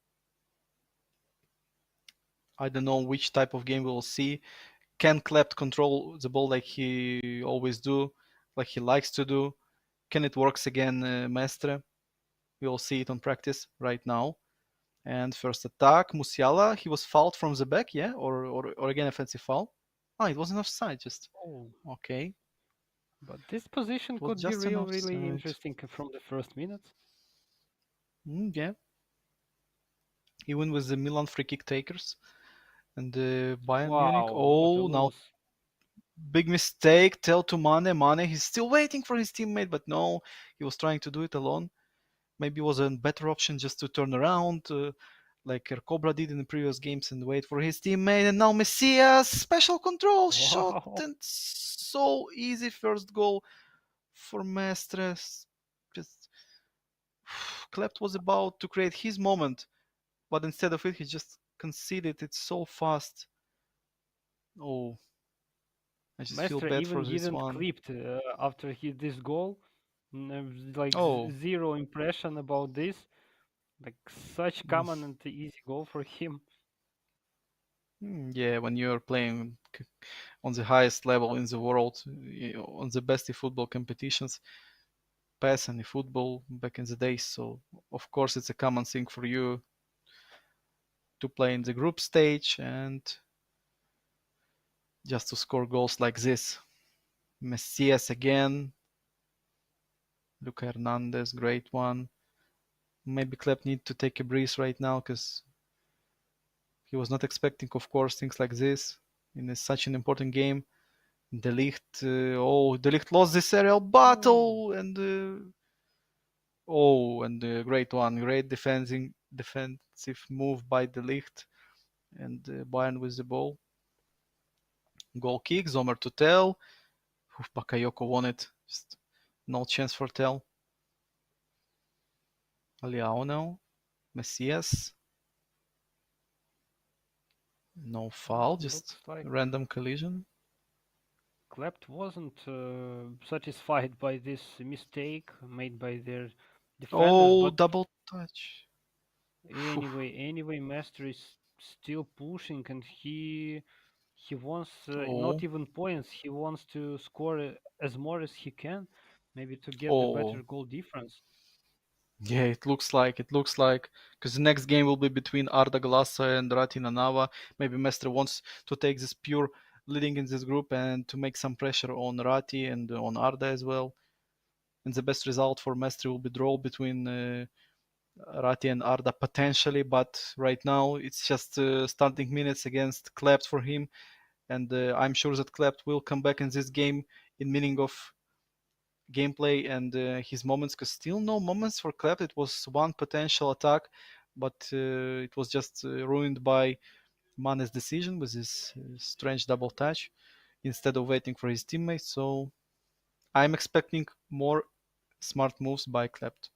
I don't know which type of game we will see. Can Klept control the ball like he always do, like he likes to do? Can it works again, Mestre? We will see it on practice right now. And first attack, Musiala, he was fouled from the back, yeah, or again offensive foul. Ah, it was an offside, just Oh, okay. but this position It was could be just an really offside. interesting from the first minutes. Yeah, even with the Milan free kick takers and Bayern Munich. Wow, what a Oh, now loss! big mistake. Tell to Mane. Mane, he's still waiting for his teammate, but no, he was trying to do it alone. Maybe it was a better option just to turn around, like Cobra did in the previous games, and wait for his teammate. And now Messias, special control shot, Wow, and so easy first goal for Mestres. Just Klept was about to create his moment, but instead of it, he just conceded it so fast. Oh, I just feel Mestre bad for even this didn't one. clipped after this goal. Like Oh, zero impression about this. Like such mm, common and easy goal for him. yeah, when you're playing on the highest level in the world, on the best football competitions, PES and football back in the days. So of course it's a common thing for you to play in the group stage and just to score goals like this. Messias again, Luca Hernandez, great one. Maybe Klep need to take a breeze right now because he was not expecting, of course, things like this in such an important game. De Ligt, De Ligt lost this aerial Oh, battle, and great one, great defensive move by De Ligt, and Bayern with the ball. Goal kick, Zomer to Tel. Bakayoko won it. Just no chance for Tel. Aliao now. Messias. No foul, just looks like random collision. Klept wasn't satisfied by this mistake made by their defenders, Oh, but double touch. Phew. anyway, Master is still pushing, and he wants not Oh, even points. He wants to score as more as he can, maybe to get the oh. better goal difference. Yeah, it looks like, because the next game will be between Arda Glasa and Ratina Nava. Maybe Mestre wants to take this pure leading in this group and to make some pressure on Rati and on Arda as well. And the best result for Mestre will be draw between Rati and Arda potentially, but right now it's just starting minutes against Klept for him, and I'm sure that Klept will come back in this game in meaning of gameplay and his moments, because still no moments for Klept. It was one potential attack, but it was just ruined by Mane's decision with his strange double touch instead of waiting for his teammates. So I'm expecting more smart moves by Klept.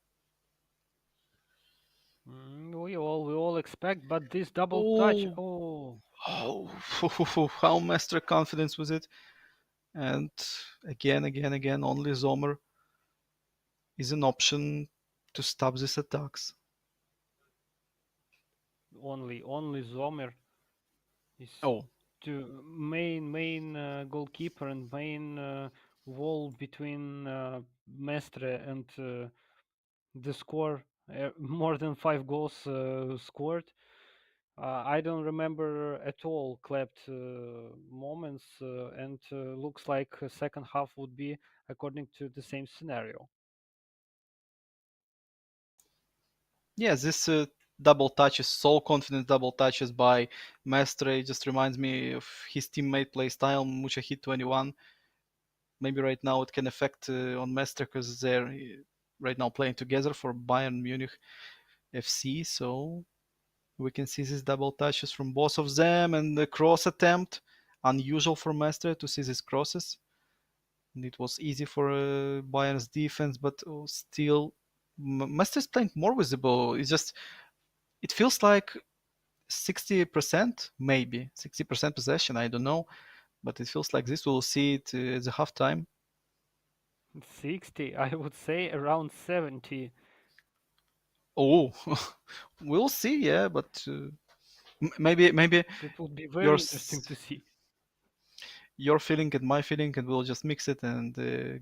We all expect, but this double touch. Oh, Oh, how master confidence with it. And again, only Zomer is an option to stop these attacks. only Zomer is Oh, to main goalkeeper and main wall between Mestre and the score. More than 5 goals scored. I don't remember at all clapped moments, and looks like second half would be according to the same scenario. yeah, this double touches, so confident double touches by Mestre just reminds me of his teammate play style, Mucha Hit 21. Maybe right now it can affect on Mestre because they're right now playing together for Bayern Munich. FC. So we can see these double touches from both of them and the cross attempt. Unusual for Mestre to see these crosses. And it was easy for Bayern's defense, but still, Mestre is playing more visible. It feels like 60%, maybe 60% possession. I don't know, but it feels like this. We'll see it at the halftime. 60, I would say around 70. Oh, we'll see. Yeah, but maybe That would be your very interesting to see. your feeling and my feeling, and we'll just mix it and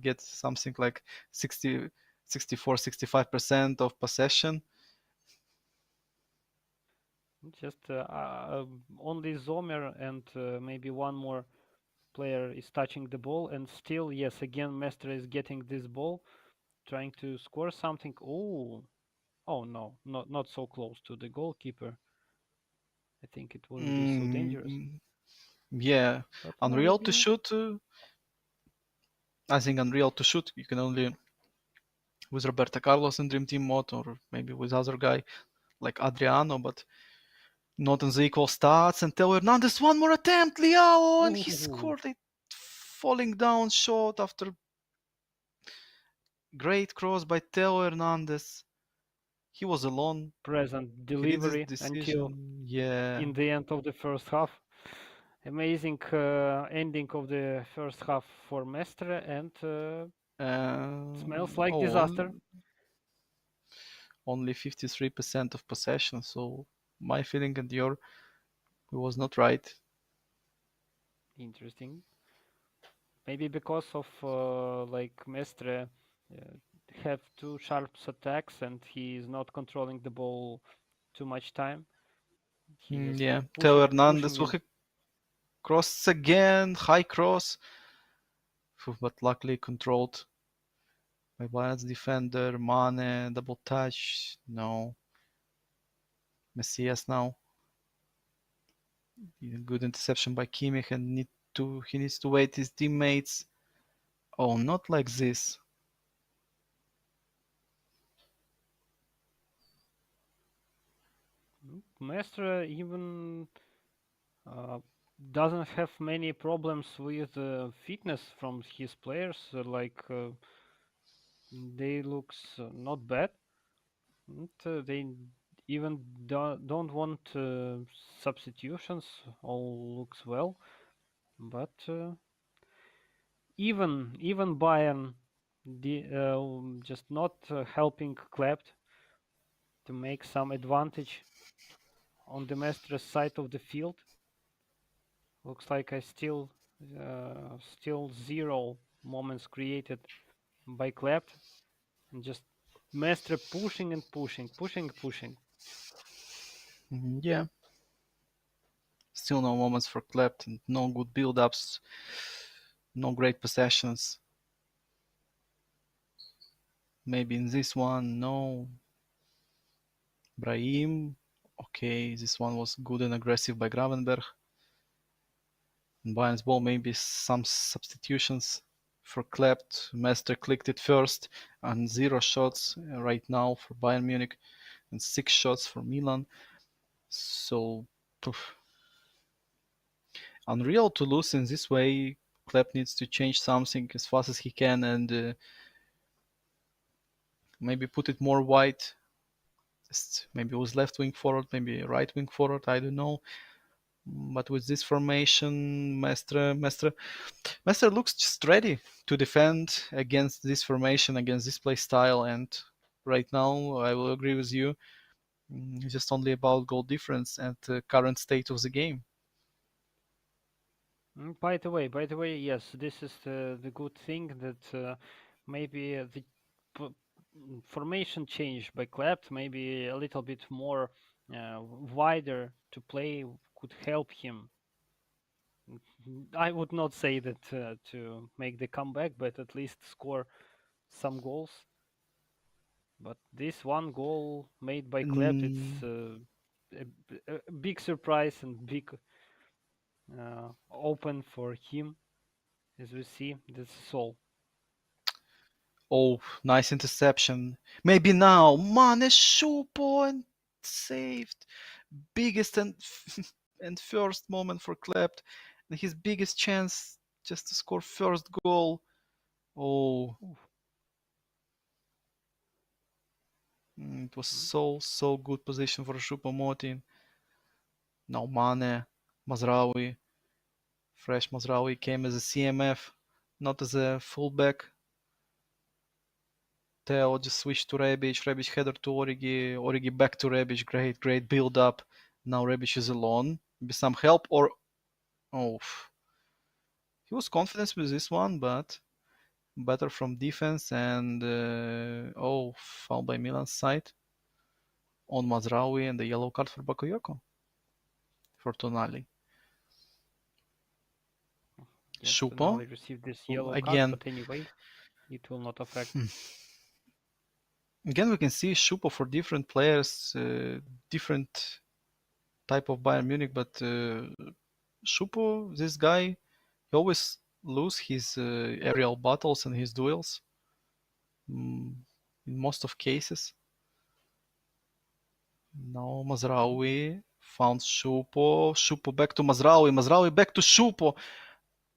get something like 60, 64, 65% of possession. Just only Zomer and maybe one more player is touching the ball, and still, yes, again, Mestre is getting this ball, trying to score something. Oh no, not so close to the goalkeeper. I think it wouldn't be so dangerous, Mm, yeah, but Unreal to maybe shoot. I think Unreal to shoot. You can only with Roberto Carlos in Dream Team mode, or maybe with other guy like Adriano, but not in the equal stats. And Teo Hernandez, one more attempt, Leao, and he ooh, scored a falling down shot after great cross by Teo Hernandez. He was alone. present He did this delivery until decision. Yeah. in the end of the first half. Amazing ending of the first half for Mestre, and smells like Oh, disaster. only 53% of possession. So my feeling and your was not right. Interesting. Maybe because of like Mestre have two sharp attacks and he is not controlling the ball too much time. He just Yeah. Teo pushing, pushing Hernandez will and cross again, high cross, but luckily controlled by Bayern's defender. Mane, double touch. No. Messias now. Good interception by Kimmich and he needs to wait his teammates. Oh, not like this. Mestre even uh, doesn't have many problems with fitness from his players. They looks not bad. And, they even don't want substitutions. All looks well, but even Bayern just not helping Klept to make some advantage on the Mestres side of the field. Looks like I still zero moments created by Klept, and just Mestre pushing and pushing, pushing, pushing. Yeah. Still no moments for Klept and no good build-ups, no great possessions. Maybe in this one, no. Brahim. Okay, this one was good and aggressive by Gravenberg. And Bayern's ball, maybe some substitutions for Klept. Mestre clicked it first, and 0 shots right now for Bayern Munich, and 6 shots for Milan. So, poof, unreal to lose in this way. Klepp needs to change something as fast as he can and maybe put it more wide. Just maybe with left wing forward, maybe right wing forward. I don't know. But with this formation, Mestre looks just ready to defend against this formation, against this play style. And right now, I will agree with you. It's just only about goal difference at the current state of the game. By the way, yes, this is the good thing that maybe the p- formation change by Klept, maybe a little bit more wider to play could help him. I would not say that to make the comeback, but at least score some goals. But this one goal made by Klept, it's Mm, a big surprise and big open for him, as we see. That's all. Oh, nice interception. Maybe now. Mane Schupo and saved. Biggest and and first moment for Klept. And his biggest chance just to score first goal. Oh, Oof. it was Mm. so good position for Schupo Motin. Now Mane, Mazraoui. Fresh Mazraoui came as a CMF, not as a fullback. Theo just switched to Rebic. Rebic header to Origi. Origi back to Rebic. Great build up. Now Rebic is alone. Maybe some help or oh, he was confident with this one, but better from defense and oh, foul by Milan's side on Mazraoui and the yellow card for Bakayoko for Tonali. Yes, Schupo Tonali received this yellow card, again. but anyway, it will not affect. Again, we can see Schupo for different players, different type of Bayern Munich, but Schupo, this guy, he always lose his aerial battles and his duels mm, in most of cases. Now Mazraoui found Schupo. Schupo back to Mazraoui. Mazraoui back to Schupo.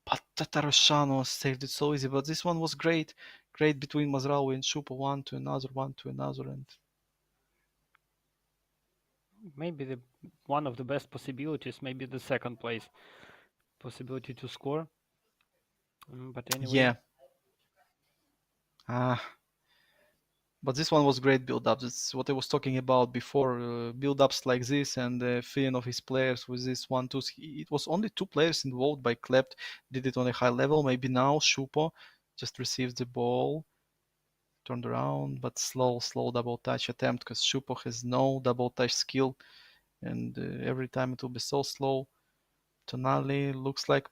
But Tatarusano saved it so easy. But this one was great. Great between Mazraoui and Schupo. One to another, one to another. And Maybe the one of the best possibilities, maybe the second place possibility to score. But anyway, yeah. Ah, but this one was great build-up. That's what I was talking about before. Build-ups like this and the feeling of his players with this one, two. It was only two players involved by Klept. Did it on a high level. Maybe now Schupo just receives the ball, turned around, but slow double touch attempt because Schupo has no double touch skill, and every time it will be so slow. Tonali looks like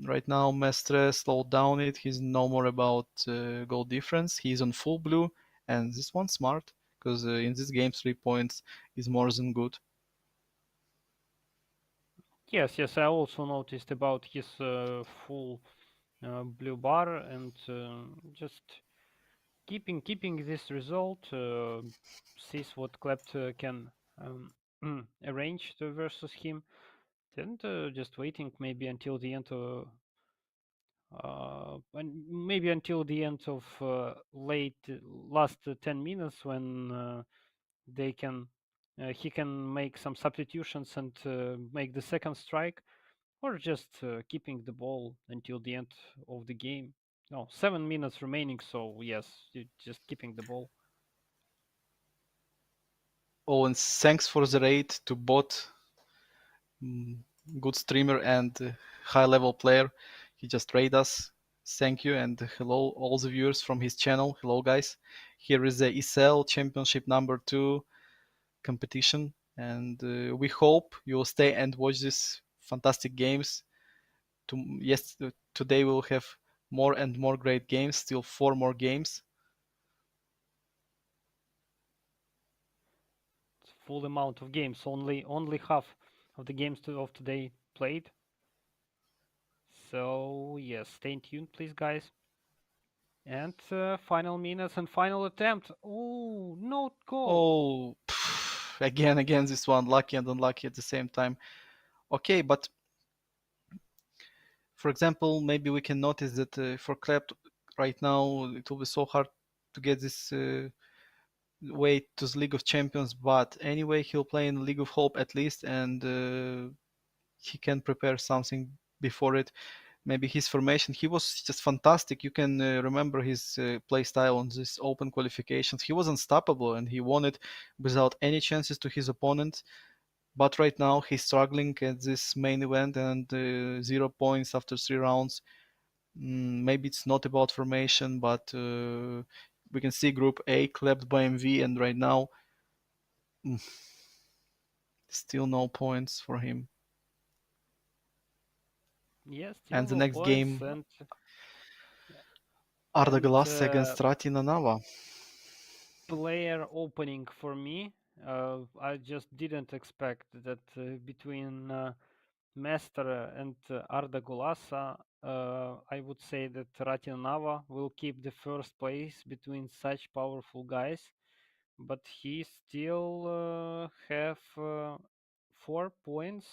right now Mestre slowed down it. He's no more about goal difference. He's on full blue, and this one's smart because in this game 3 points is more than good. yes, I also noticed about his full blue bar and just keeping this result sees what Klept can arrange versus him, and just waiting maybe until the end and maybe until the end of late last 10 minutes when they can he can make some substitutions and make the second strike, or just keeping the ball until the end of the game. No, 7 minutes remaining, so yes, just keeping the ball. Oh, and thanks for the raid to bot, mm, good streamer and high level player. He just raid us. Thank you and hello all the viewers from his channel. Hello guys. Here is the ESEL Championship number 2 competition, and we hope you will stay and watch these fantastic games. Yes, today we'll have more and more great games. Still 4 more games. It's full amount of games, only half of the games of today played. So yes, stay tuned, please, guys. And final minutes and final attempt. Oh, no goal. Oh, again, this one lucky and unlucky at the same time. Okay, but for example, maybe we can notice that for Klept right now it will be so hard to get this way to the League of Champions. But anyway, he'll play in League of Hope at least, and he can prepare something before it. Maybe his formation, he was just fantastic. You can remember his play style on this open qualifications. He was unstoppable and he won it without any chances to his opponent. But right now he's struggling at this main event and 0 points after 3 rounds. Maybe it's not about formation, but we can see Group A clapped by MV, and right now mm, still no points for him. Yes, still And the no next points, game, Arda and Glass against Ratina Nava. player opening for me. I just didn't expect that between Mestre and Arda Gulasa, I would say that Ratinava will keep the first place between such powerful guys, but he still have 4 points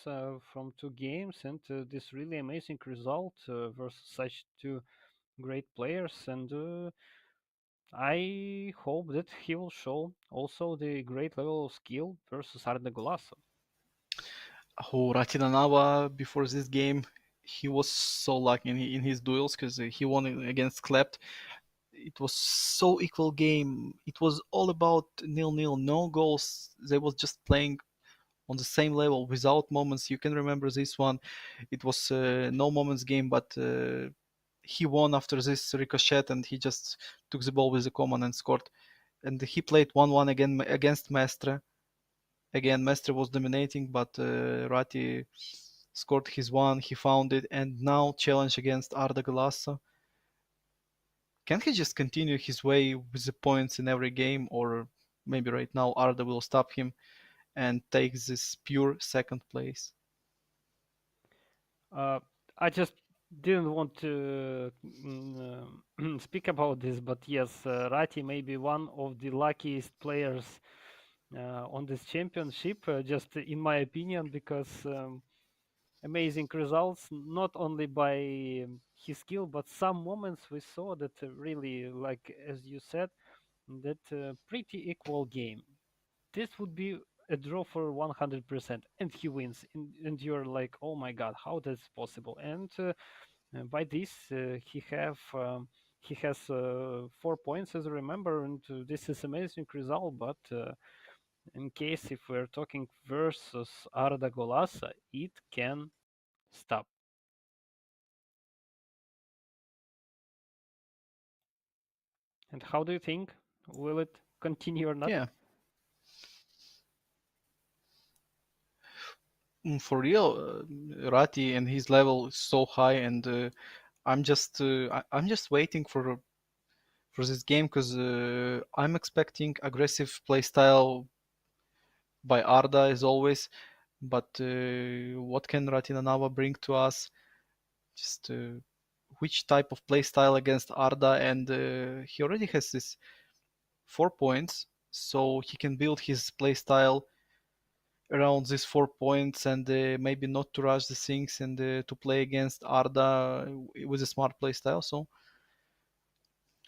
from 2 games, and this really amazing result versus such two great players. And I hope that he will show also the great level of skill versus Arda Golasso. Oh, Ratinanava before this game, he was so lucky in his duels because he won against Klept. It was so equal game. It was all about nil-nil, no goals. They was just playing on the same level without moments. You can remember this one. It was no moments game, but he won after this ricochet and he just took the ball with the command and scored. And he played 1-1 again against Mestre. Again, Mestre was dominating, but Ratti scored his one. He found it, and now challenge against Arda Galassa. Can he just continue his way with the points in every game, or maybe right now Arda will stop him and take this pure second place? Uh, I just didn't want to speak about this, but yes, Rati may be one of the luckiest players on this championship, just in my opinion, because amazing results, not only by his skill, but some moments we saw that really, like as you said, that pretty equal game. This would be a draw for 100%, and he wins, and you're like, oh my god, how that's possible? And by this, he has 4 points, as I remember, and this is amazing result. But in case if we're talking versus Arda Golasa, it can stop. And how do you think? Will it continue or not? Yeah, for real, Ratti and his level is so high, and I'm just waiting for this game because I'm expecting aggressive playstyle by Arda as always. But what can Ratinanava bring to us? Just which type of play style against Arda, and he already has this 4 points, so he can build his play style around these 4 points and maybe not to rush the things and to play against Arda with a smart play style. So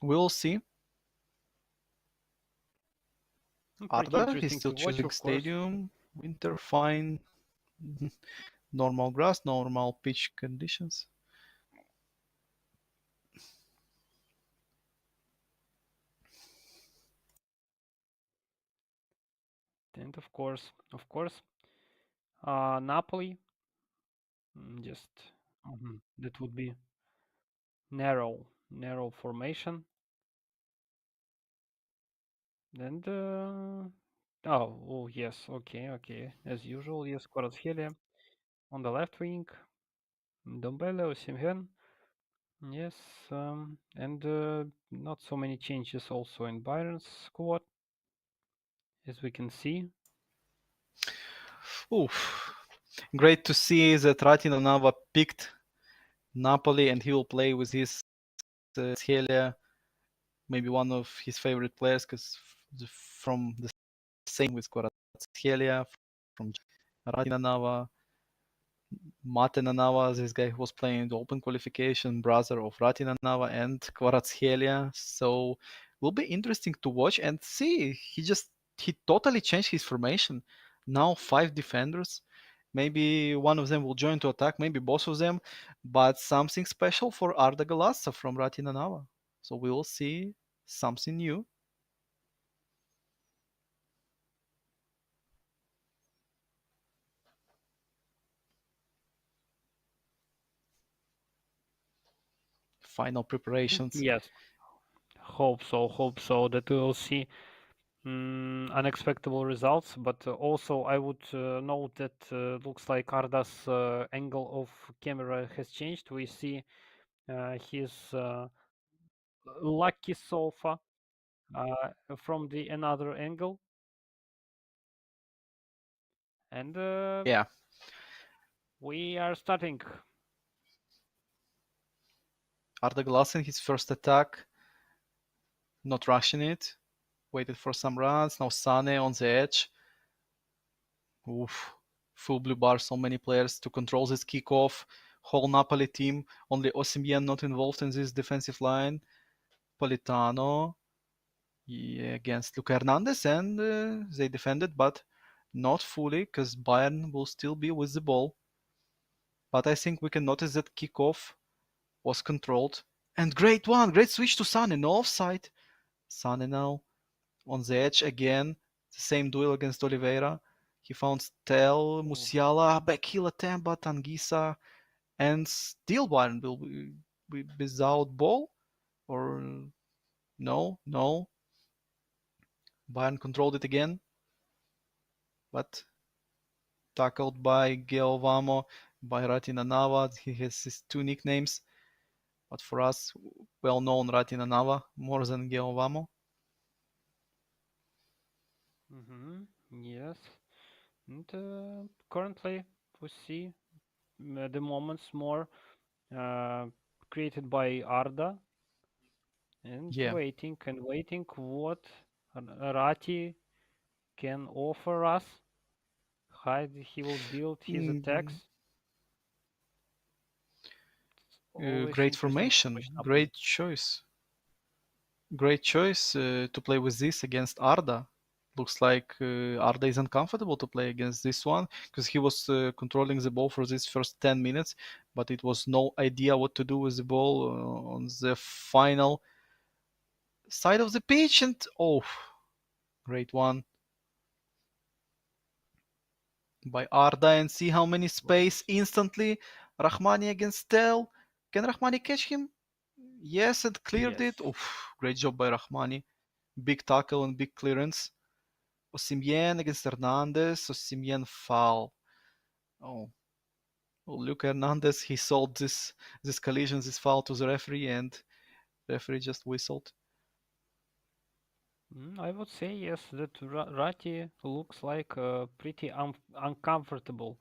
we'll see. Pretty Arda, he's interesting still to watch, choosing of course. stadium, winter, fine, normal grass, normal pitch conditions. And of course, Napoli, just that would be narrow formation. And oh yes, okay, as usual, yes, Kvaratskhelia on the left wing, Dombele, Osimhen, yes, and not so many changes also in Bayern's squad, as we can see. Oof. Great to see that Ratinanava picked Napoli and he will play with his Helia, maybe one of his favorite players because from the same with Kvaratskhelia, from Ratinanava, Matenanava, this guy who was playing the open qualification, brother of Ratinanava and Kvaratskhelia. So will be interesting to watch and see. He totally changed his formation. Now 5 defenders. Maybe one of them will join to attack, maybe both of them, but something special for Arda Galassa from Ratinanava. So we will see something new. Final preparations. Yes, hope so that we will see unexpected results. But also, I would note that looks like Arda's angle of camera has changed. We see his lucky sofa from the another angle, and Yeah, we are starting. Arda Glasson, his first attack, not rushing it, waited for some runs. Now Sane on the edge. Oof. Full blue bar, so many players to control this kickoff. Whole Napoli team, only Osimhen not involved in this defensive line. Politano, yeah, against Luca Hernandez, and they defended, but not fully, because Bayern will still be with the ball. But I think we can notice that kickoff was controlled. And great one, great switch to Sane, no offside. Sane now on the edge again, the same duel against Oliveira. He found Stel, Oh. Musiala, back heel attempt, but Anguissa, and still Bayern will be without ball, or no, Bayern controlled it again, but tackled by Geovamo, by Ratina Nava. He has his two nicknames, but for us, well known Ratina Nava more than Geovamo. Yes. And currently, we see the moments more uh, created by Arda and Yeah. waiting what Rati can offer us. How he will build his Mm, attacks. It's always Great interesting to watch formation, Napoli. great choice. Great choice to play with this against Arda. Looks like Arda is uncomfortable to play against this one because he was controlling the ball for this first 10 minutes, but it was no idea what to do with the ball on the final side of the pitch. And oh, great one by Arda. And see how many space Was instantly. Rahmani against Tel. Can Rahmani catch him? Yes, and cleared yes. it. Oof, great job by Rahmani. Big tackle and big clearance. Osimhen against Hernandez. Osimhen foul. Oh, well, Luke Hernandez, he sold this collision, this foul to the referee, and the referee just whistled. I would say yes that Rati looks like a pretty uncomfortable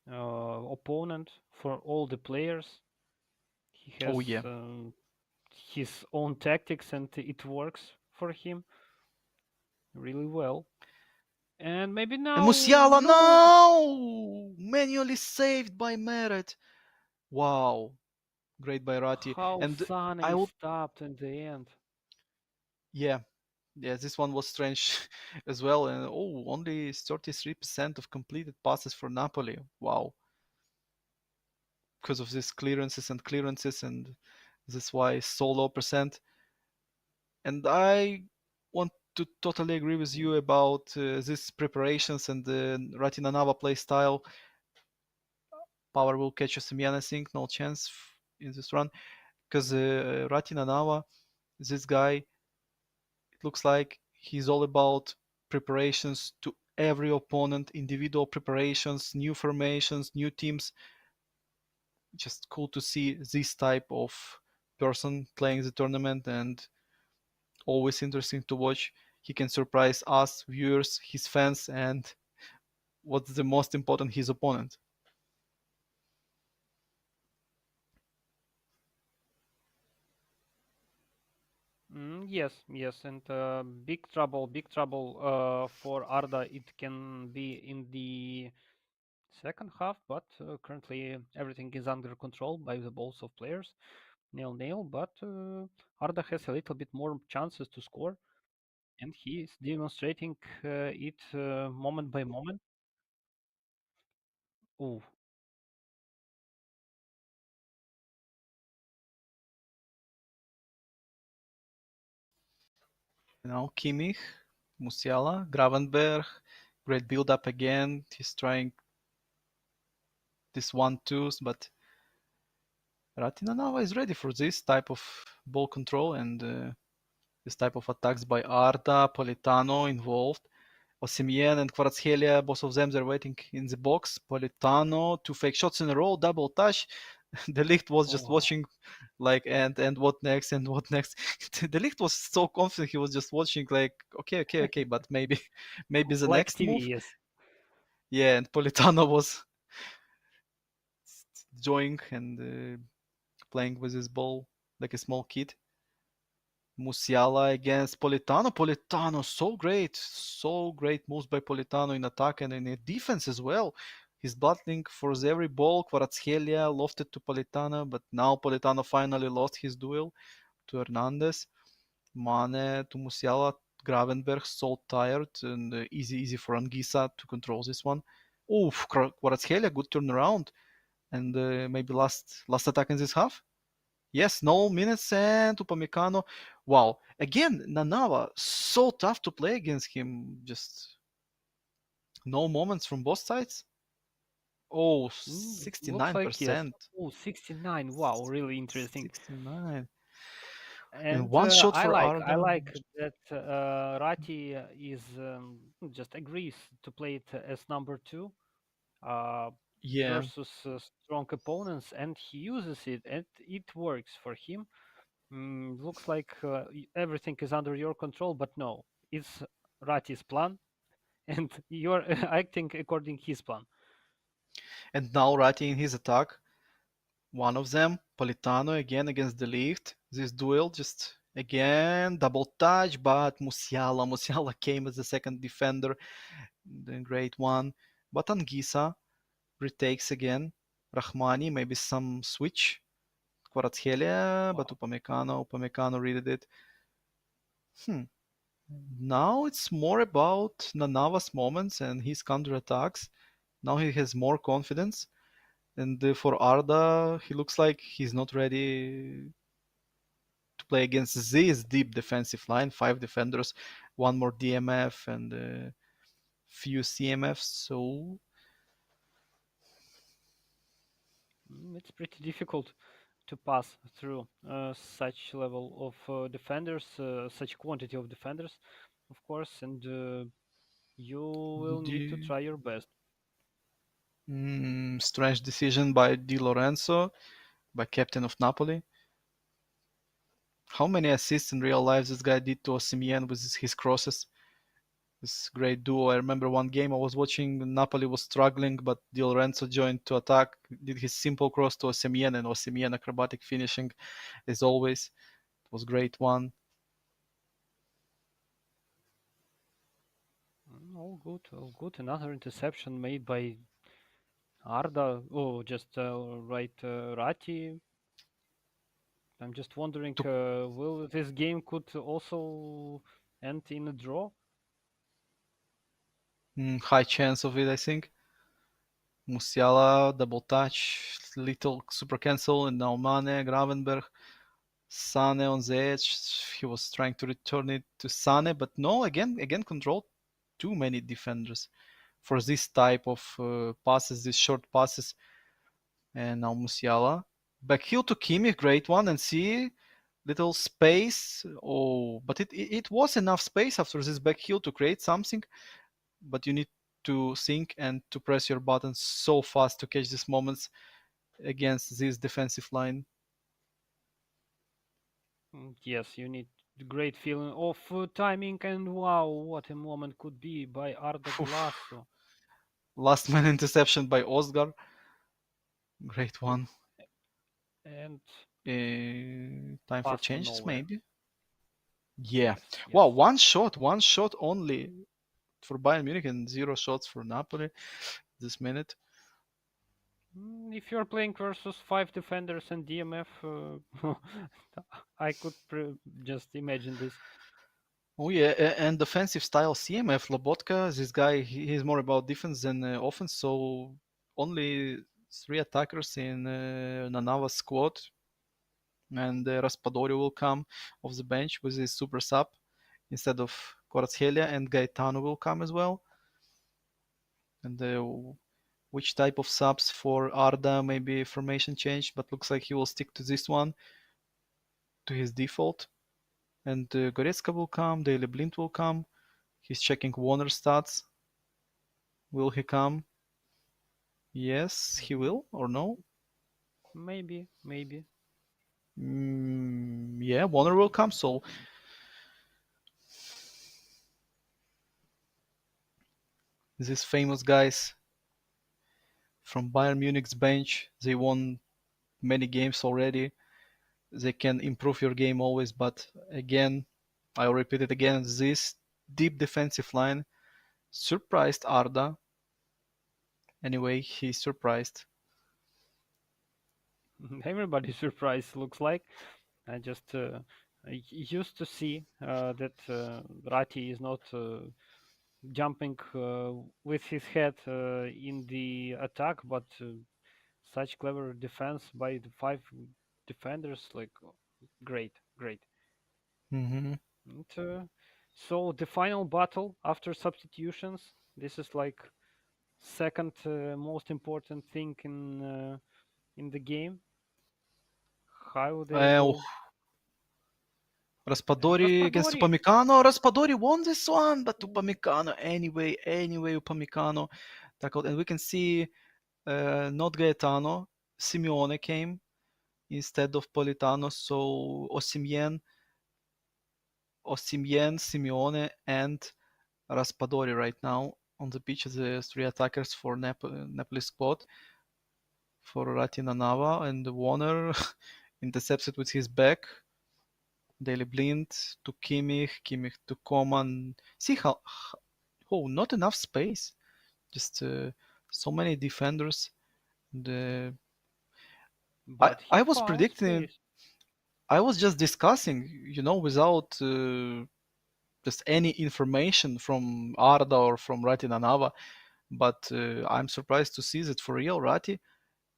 opponent for all the players. He has Oh yeah. his own tactics and it works for him really well. And maybe And now, Musiala, no, no! Manually saved by Meret. Wow, great by Rati. how And Sane I would, stopped in the end. yeah, yeah, this one was strange as well. And oh, only 33% of completed passes for Napoli. Wow, because of these clearances, and this is why so low percent. And I want to totally agree with you about these preparations and the Ratinanava play style. Power will catch Osimhen, I think, no chance in this run because Ratinanava, this guy, it looks like he's all about preparations to every opponent, individual preparations, new formations, new teams. Just cool to see this type of person playing the tournament, and always interesting to watch. He can surprise us, viewers, his fans, and what's the most important, his opponent. Yes, yes, and big trouble for Arda. It can be in the second half, but currently everything is under control by the balls of players, nil-nil. But Arda has a little bit more chances to score, and he is demonstrating it moment by moment. Oh, Kimmich, Musiala, Gravenberg, great build up again. He's trying this 1-2s, but Ratinanava is ready for this type of ball control and this type of attacks by Arda, Politano involved. Osimhen and Kvaratskhelia, both of them, they're waiting in the box. Politano, two fake shots in a row, double touch. De Ligt was just oh, watching, like, and what next, and what next. De Ligt was so confident, he was just watching, like, okay, but maybe the like next TV, move. yes. Yeah, and Politano was enjoying and playing with his ball. like a small kid. Musiala against Politano. Politano, so great moves by Politano in attack and in defense as well. He's battling for every ball. Kvaratskhelia lofted to Politano, but now Politano finally lost his duel to Hernandez. Mane to Musiala. Gravenberg so tired and easy for Anguissa to control this one. Oof, Kvaratskhelia, good turnaround. And maybe last attack in this half. Yes, no minutes and Upamecano. Wow. Again, Nanava, so tough to play against him. Just no moments from both sides. Oh, Looks like yes. 69%. Oh, 69. Wow, really interesting. 69. And And one shot I for like I Arda. like that Rati is just agrees to play it as number two uh, Yeah. versus strong opponents, and he uses it, and it works for him. Looks like everything is under your control, but no, it's Rati's plan, and you're acting according his plan. And now Ratti in his attack. One of them, Politano again against the lift. This duel just again double touch, but Musiala came as the second defender. The great one. But Anguissa retakes again. Rahmani, maybe some switch. Kvaratskhelia, but Wow. Upamecano read it. Hmm. Now it's more about Nanava's moments and his counterattacks. Now he has more confidence. And for Arda, he looks like he's not ready to play against this deep defensive line. Five defenders, one more DMF, and few CMFs. So It's pretty difficult to pass through such level of defenders, such quantity of defenders, of course, and you will need to the try your best. strange decision by Di Lorenzo, by captain of Napoli. How many assists in real life this guy did to Osimhen with his crosses? This great duo. I remember one game I was watching, Napoli was struggling, but Di Lorenzo joined to attack, did his simple cross to Osimhen, and Osimhen acrobatic finishing as always. It was great one. All good, all good. Another interception made by Arda. Oh, just right, Rati. I'm just wondering, Took will this game could also end in a draw? high chance of it, I think. Musiala, double touch, little super cancel, and now Mane, Gravenberg, Sane on the edge. He was trying to return it to Sane, but no, again control. Too many defenders for this type of passes, these short passes. And now Musiala. Back heel to Kimmich, great one, and see little space. Oh, but it was enough space after this back heel to create something, but you need to think and to press your buttons so fast to catch these moments against this defensive line. Yes, you need great feeling of timing, and wow, what a moment could be by Arda Glasso. Last man interception by Oscar, great one. And Time for pass to changes, nowhere. maybe. Yeah. Yes, Wow, yes. one shot only for Bayern Munich and zero shots for Napoli this minute. If you're playing versus five defenders and DMF, I could just imagine this. Oh yeah, and defensive style CMF Lobotka. This guy, he's more about defense than offense. So only three attackers in Nanava's squad, and Raspadori will come off the bench with his super sub instead of Kvaratskhelia, and Gaetano will come as well. And which type of subs for Arda? Maybe formation change, but looks like he will stick to this one, to his default. And Goretzka will come. Daily Blind will come. He's checking Warner stats. Will he come? Yes, he Mm, will or no? maybe, maybe. Yeah, Warner will come. So these famous guys from Bayern Munich's bench, they won many games already. they can improve your game always. But again, I'll repeat it again, this deep defensive line surprised Arda. Anyway, he surprised. Everybody surprised looks like. I just used to see that Rati is not jumping with his head in the attack, but such clever defense by the five defenders, like great, great. Hmm. And, so the final battle after substitutions, this is like second most important thing in the game. How they Uh, will Raspadori against Raspadori. Upamecano. Raspadori won this one, but Oh, Upamecano anyway, Upamecano tackled, and we can see not Gaetano. Simeone came instead of Politano, so Osimhen, Simeone, and Raspadori right now on the pitch as the three attackers for Napoli squad for Ratina Nava, and Warner intercepts it with his back. Daily Blind to Kimmich to Coman. See how, oh, not enough space. Just so many defenders. The I but he I was found predicting. space. I was just discussing, without just any information from Arda or from Ratina Nava. But I'm surprised to see that for real, Rati,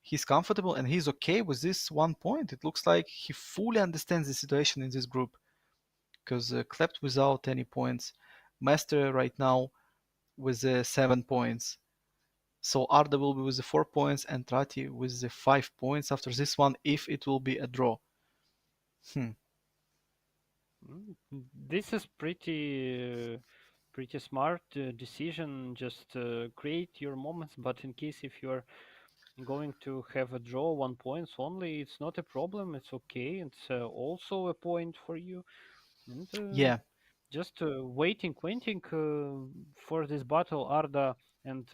he's comfortable and he's okay with this 1 point. It looks like he fully understands the situation in this group because Klept without any points, Master right now with 7 points. So Arda will be with the 4 points and Rati with the 5 points after this one if it will be a draw. Hmm. Mm, This is pretty smart decision. Just create your moments, but in case if you're going to have a draw 1 points only, it's not a problem. It's okay. It's also a point for you. And Yeah, just waiting for this battle, Arda and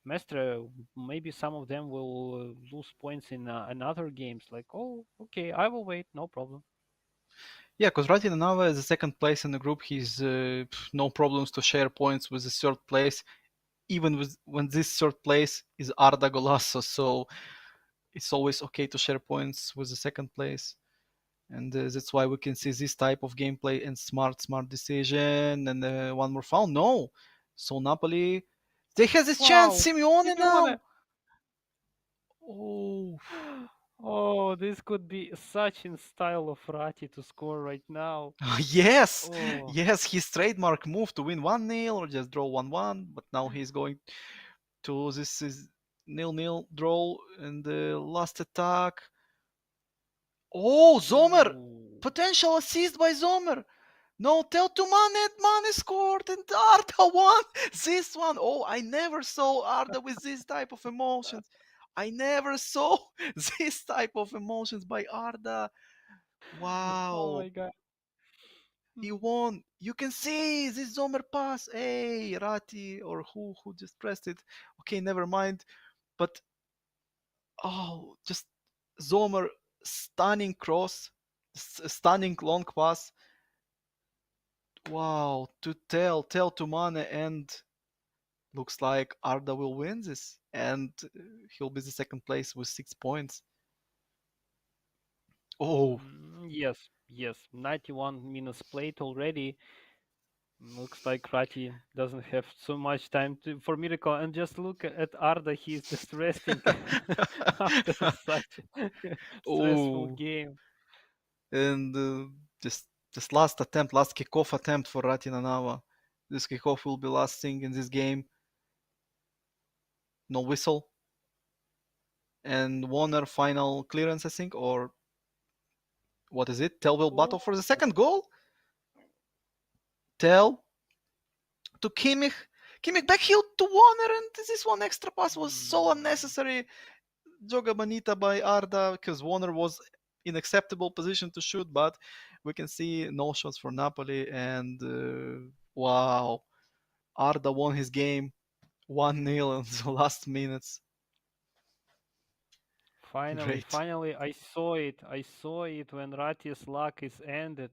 Mestre. Maybe some of them will lose points in another games. Like, oh, okay, I will wait. No problem. yeah, because Ratina Nava is the second place in the group. He's no problems to share points with the third place, even with when this third place is Arda Golasso. So it's always okay to share points with the second place. And that's why we can see this type of gameplay and smart decision. And one more foul. No. So Napoli, they has this chance. Wow, Simeone Simeone! now. Oh, Oh, this could be such in style of Rati to score right now. yes, Oh, yes. His trademark move to win 1-0 or just draw 1-1. But now he's going to this is 0-0 draw in the last attack. Oh, Zomer, ooh. potential assist by Zomer. No, tell to Mane, Mane scored and Arda won this one. Oh, I never saw Arda with this type of emotions. I never saw this type of emotions by Arda. Oh Wow, my God. he won. You can see this Zomer pass. Hey, Rati or who just pressed it. Okay, never mind. But just Zomer stunning cross, stunning long pass. Wow, to tell to Mane, and looks like Arda will win this, and he'll be the second place with 6 points. Oh, Yes, yes. 91 minutes played already. Looks like Rati doesn't have so much time for miracle. And just look at Arda. He's just resting after such stressful oh, game. and just this last attempt, last kickoff attempt for Ratina Nava. This kickoff will be last thing in this game. No whistle and Warner final clearance, I think, or what is it? Tell will battle Oh, for the second goal. Tell to Kimmich. Kimmich backheel to Warner, and this one extra pass was so mm, unnecessary. Joga Bonita by Arda because Warner was in acceptable position to shoot, but we can see no shots for Napoli. And wow, Arda won his game 1-0 in the last minutes. Finally, Great. finally, I saw it. I saw it when Rati's luck is ended.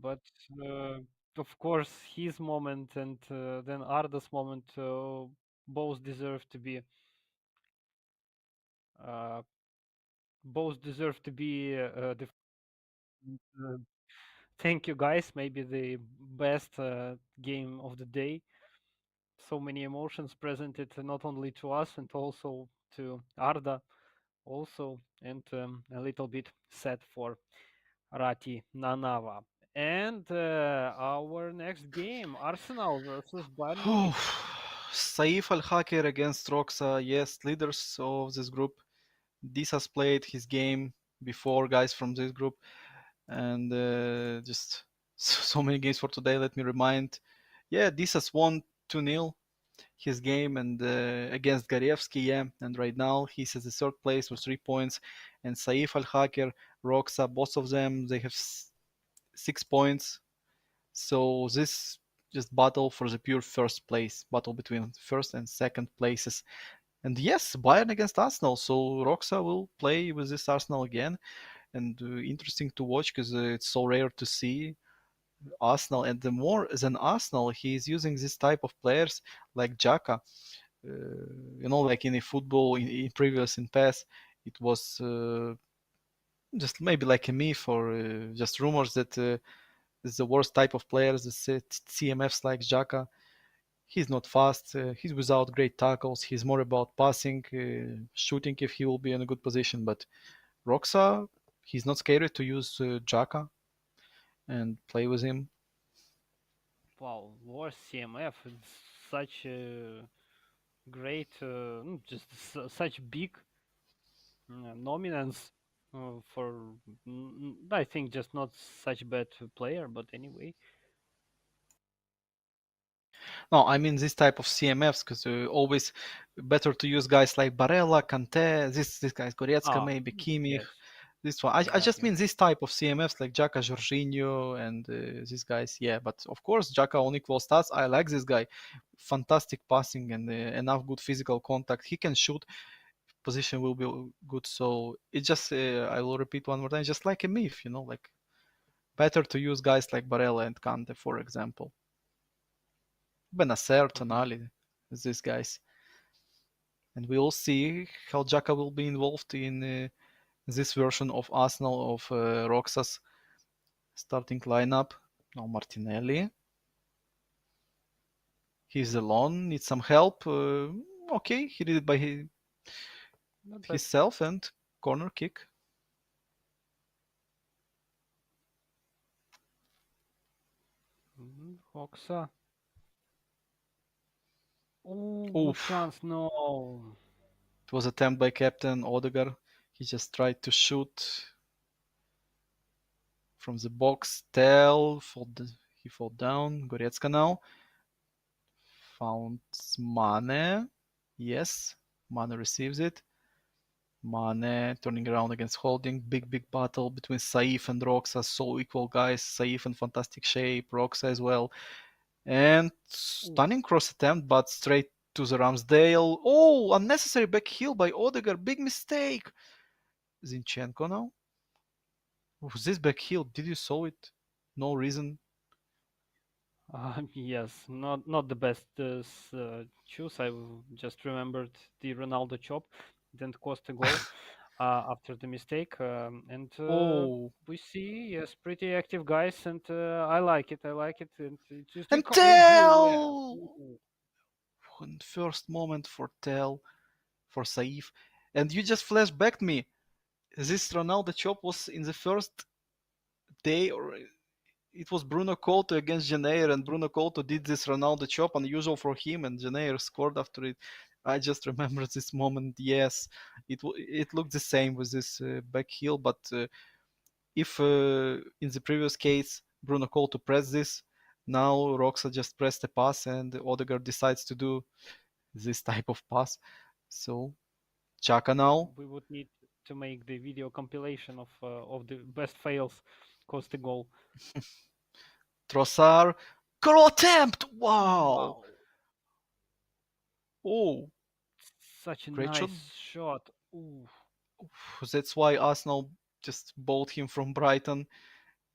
But uh, of course, his moment and then Arda's moment both deserve to be uh, both deserve to be uh, thank you guys. Maybe the best game of the day. So many emotions presented not only to us and also to Arda, also, and a little bit sad for Rati Nanava. And our next game, Arsenal versus Bayern Munich. Saif Al Haker against Roxa, yes, leaders of this group. This has played his game before, guys from this group, and just so many games for today. Let me remind. Yeah, this has won 2-0 his game and against Garevsky, yeah, and right now he's at the third place with 3 points, and Saif Al Haker, Roxa, both of them they have 6 points. So this just battle for the pure first place, battle between first and second places. And yes, Bayern against Arsenal. So Roxa will play with this Arsenal again, and interesting to watch because it's so rare to see Arsenal. And the more than Arsenal, he is using this type of players like Jaka. Like in a football in previous in past, it was just maybe like a myth or just rumors that is the worst type of players, the CMFs like Jaka. He's not fast. He's without great tackles. He's more about passing, shooting if he will be in a good position. But Roxa, he's not scared to use Jaka and play with him. Wow, worst CMF. It's such a great, just such big nominance for, I think, just not such bad player, but anyway. No, I mean this type of CMFs because always better to use guys like Barella, Kante, this guys Goretzka, Ah, maybe Kimmich. yes, This one, I got just you. mean this type of CMFs like Jaka, Jorginho, and these guys. Yeah, but of course Jaka on equal stats. I like this guy, fantastic passing and enough good physical contact. He can shoot. Position will be good. So it just I will repeat one more time, just like a myth, like better to use guys like Barella and Kante, for example. Benacer, Mhm. Tonali, these guys. And we'll see how Jaka will be involved in this version of Arsenal of Roxas starting lineup. Now Martinelli, he's alone, needs some help. Okay, he did it by Not bad. himself and corner kick. Hoxa. Oh, good Oof, chance. No. it was attempt by captain Odegaard. He just tried to shoot from the box. He fall down. Goretzka now found Mane. Yes, Mane receives it. Mane turning around against Holding. Big battle between Saif and Roxa. So equal guys. Saif in fantastic shape. Roxa as well. And Oof. stunning cross attempt, but straight to the Ramsdale. Oh, unnecessary back heel by Odegaard. Big mistake. Zinchenko now. Was this back heel? Did you saw it? No reason. Yes, not the best choose. Just remembered the Ronaldo chop. Didn't cost a goal after the mistake. And Oh, we see, yes, pretty active guys, and I like it. I like it. And it's just and oh, yeah. Tell! Ooh. First moment for Tell, for Saif. And you just flashbacked me. This Ronaldo chop was in the first day, or it was Bruno Couto against Janeiro, and Bruno Couto did this Ronaldo chop, unusual for him, and Janeiro scored after it. I just remember this moment. Yes, it looked the same with this back heel, but if in the previous case Bruno Couto pressed this, now Roxa just pressed a pass, and Odegaard decides to do this type of pass. So Chaka now. We would need to make the video compilation of the best fails cost a goal. Trossard. Goal attempt! Wow! Wow, Oh, such a great shot. nice shot. Ooh. That's why Arsenal just bought him from Brighton.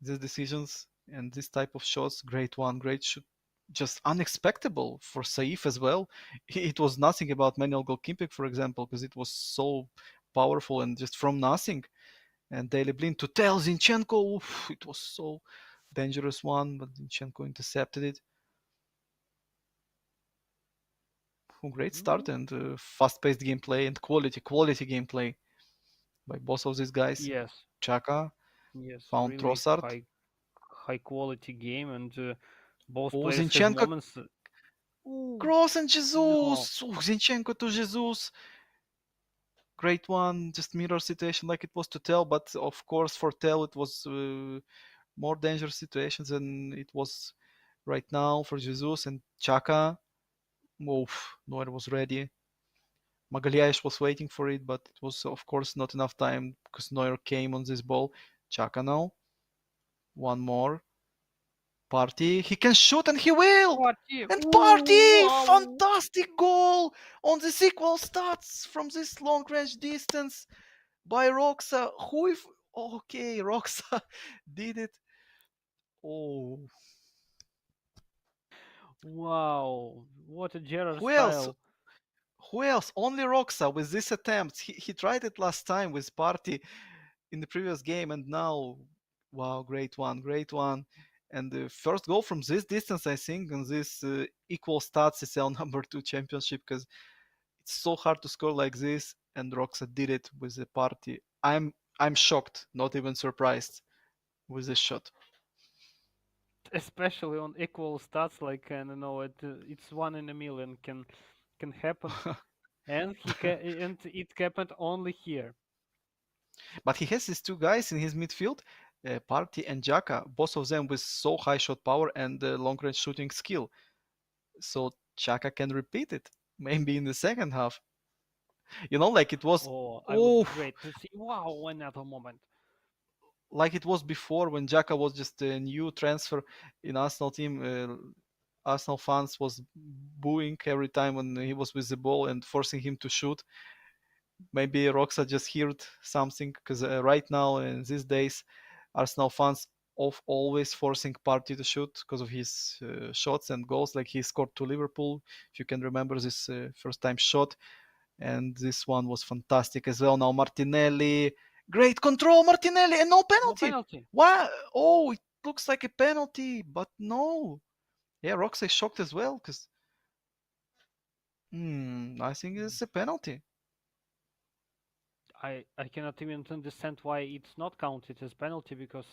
These decisions and this type of shots, great one, great shoot, just unexpected for Saif as well. It was nothing about manual goalkeeping, for example, because it was so powerful and just from nothing. And Daily Blind to tell Zinchenko, it was so dangerous one, but Zinchenko intercepted it. Great start Mhm. and fast-paced gameplay and quality gameplay by both of these guys. Yes, Chaka yes, found really Trossard. high quality game, and both Oh, players have Zinchenko moments. Ooh, cross and no, Jesus. Oh, Zinchenko to Jesus. Great one. Just mirror situation like it was to Tell, but of course for Tell it was more dangerous situations than it was right now for Jesus and Chaka. Oof, Neuer was ready. Magalhaes was waiting for it, but it was of course not enough time because Neuer came on this ball. Chaka now. One more. Party. He can shoot and he will! party! And Ooh, Party! wow! Fantastic goal on the sequel stats from this long range distance by Roxa. Who if. Okay, Roxa did it. Oh. Wow, what a Gerard Who else? style! Who else? Only Roxa with this attempt. He tried it last time with Party in the previous game, and now, wow, great one, great one. And the first goal from this distance, I think, in this equal stats ESEL number two championship, because it's so hard to score like this. And Roxa did it with the Party. I'm shocked, not even surprised with this shot. Especially on equal stats, like it's 1 in a million can happen, and and it happened only here. But he has these two guys in his midfield, Party and Jaka, both of them with so high shot power and long range shooting skill. So Chaka can repeat it, maybe in the second half. Like it was, Oh, I would oh, be great to see. Wow, another moment. like it was before when Jaka was just a new transfer in Arsenal team. Arsenal fans was booing every time when he was with the ball and forcing him to shoot. Maybe Roxa just heard something because right now in these days, Arsenal fans of always forcing Party to shoot because of his shots and goals. Like he scored to Liverpool, if you can remember this first time shot, and this one was fantastic as well. Now Martinelli, great control, Martinelli, and no No penalty. penalty. Why? Oh, it looks like a penalty, but no. Yeah, Roxa is shocked as well because I think it's a penalty. I cannot even understand why it's not counted as penalty because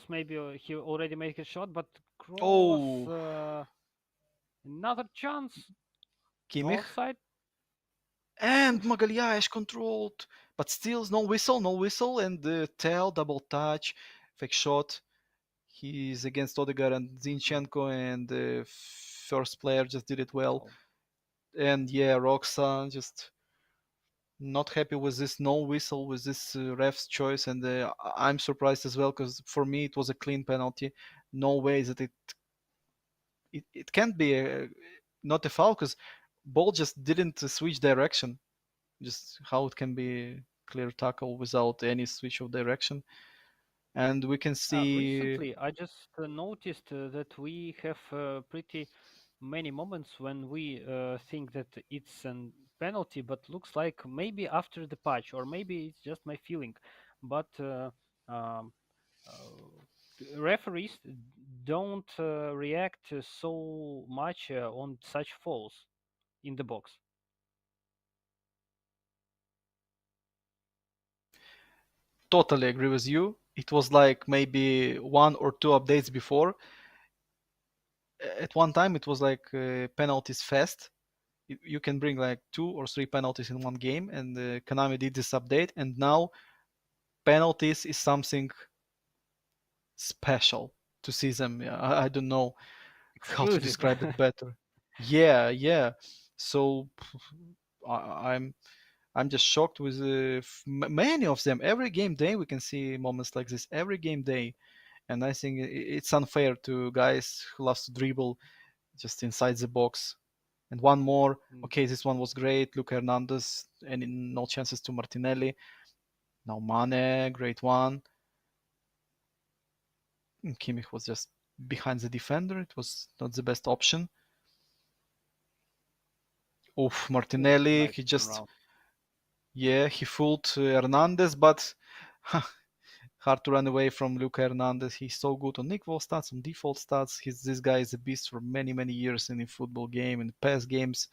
maybe he already made a shot, but cross, Oh, another chance. No Kimmich offside. and Oof. Magalhaes controlled, but still no whistle, and the tail double touch, fake shot. He's against Odegaard and Zinchenko, and the first player just did it well. Wow. And yeah, Roxanne just not happy with this no whistle, with this ref's choice, and I'm surprised as well because for me it was a clean penalty. No way that it can't be not a foul because ball just didn't switch direction. Just how it can be clear tackle without any switch of direction. And we can see, Recently, I just noticed that we have pretty many moments when we think that it's a penalty, but looks like maybe after the patch, or maybe it's just my feeling. But um, referees don't react so much on such falls in the box. totally agree with you. It was like maybe one or two updates before. At one time, it was like penalties fast. You can bring like two or three penalties in one game, and Konami did this update. And now penalties is something special to see them. Yeah, I don't know how to Exclusive. describe it better. Yeah, yeah. So I'm just shocked with many of them. Every game day we can see moments like this. Every game day, and I think it's unfair to guys who loves to dribble just inside the box And one more. Mm, Okay, this one was great. Luke Hernandez, and no chances to Martinelli. Now Mane, great one. Kimmich was just behind the defender. It was not the best option. Oof, ooh, Martinelli, nice he just, turnaround. yeah, he fooled Hernandez, but hard to run away from Luke Hernandez. He's so good on equal stats, on default stats. This guy is a beast for many, many years in the football game, in past games.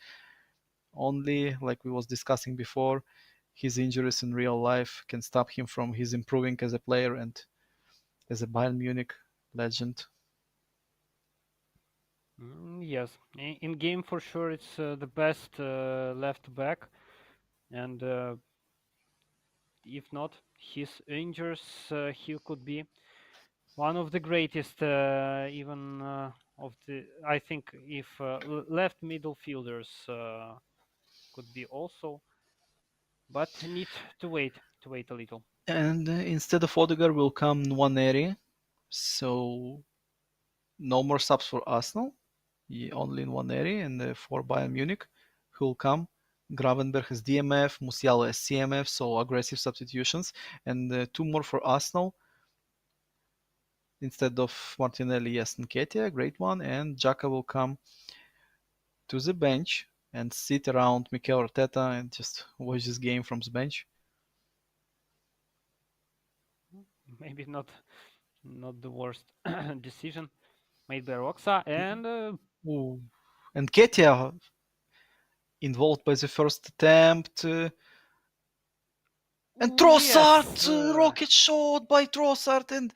Only, like we was discussing before, his injuries in real life can stop him from his improving as a player and as a Bayern Munich legend. Yes, in game for sure, it's the best left back, and if not his injuries, he could be one of the greatest, even of the. I think if left middle fielders could be also, but need to wait a little. And instead of Odegaard will come Nwaneri. So no more subs for Arsenal. Only in one area, and for Bayern Munich, who will come. Gravenberg has DMF, Musiala has CMF, so aggressive substitutions, and two more for Arsenal instead of Martinelli. Yes, Nketiah, great one, and Xhaka will come to the bench and sit around Mikel Arteta and just watch this game from the bench. Maybe not the worst decision made by Roxa, and Ooh. And Nketiah involved by the first attempt, and yes, Trossard, rocket shot by Trossard, and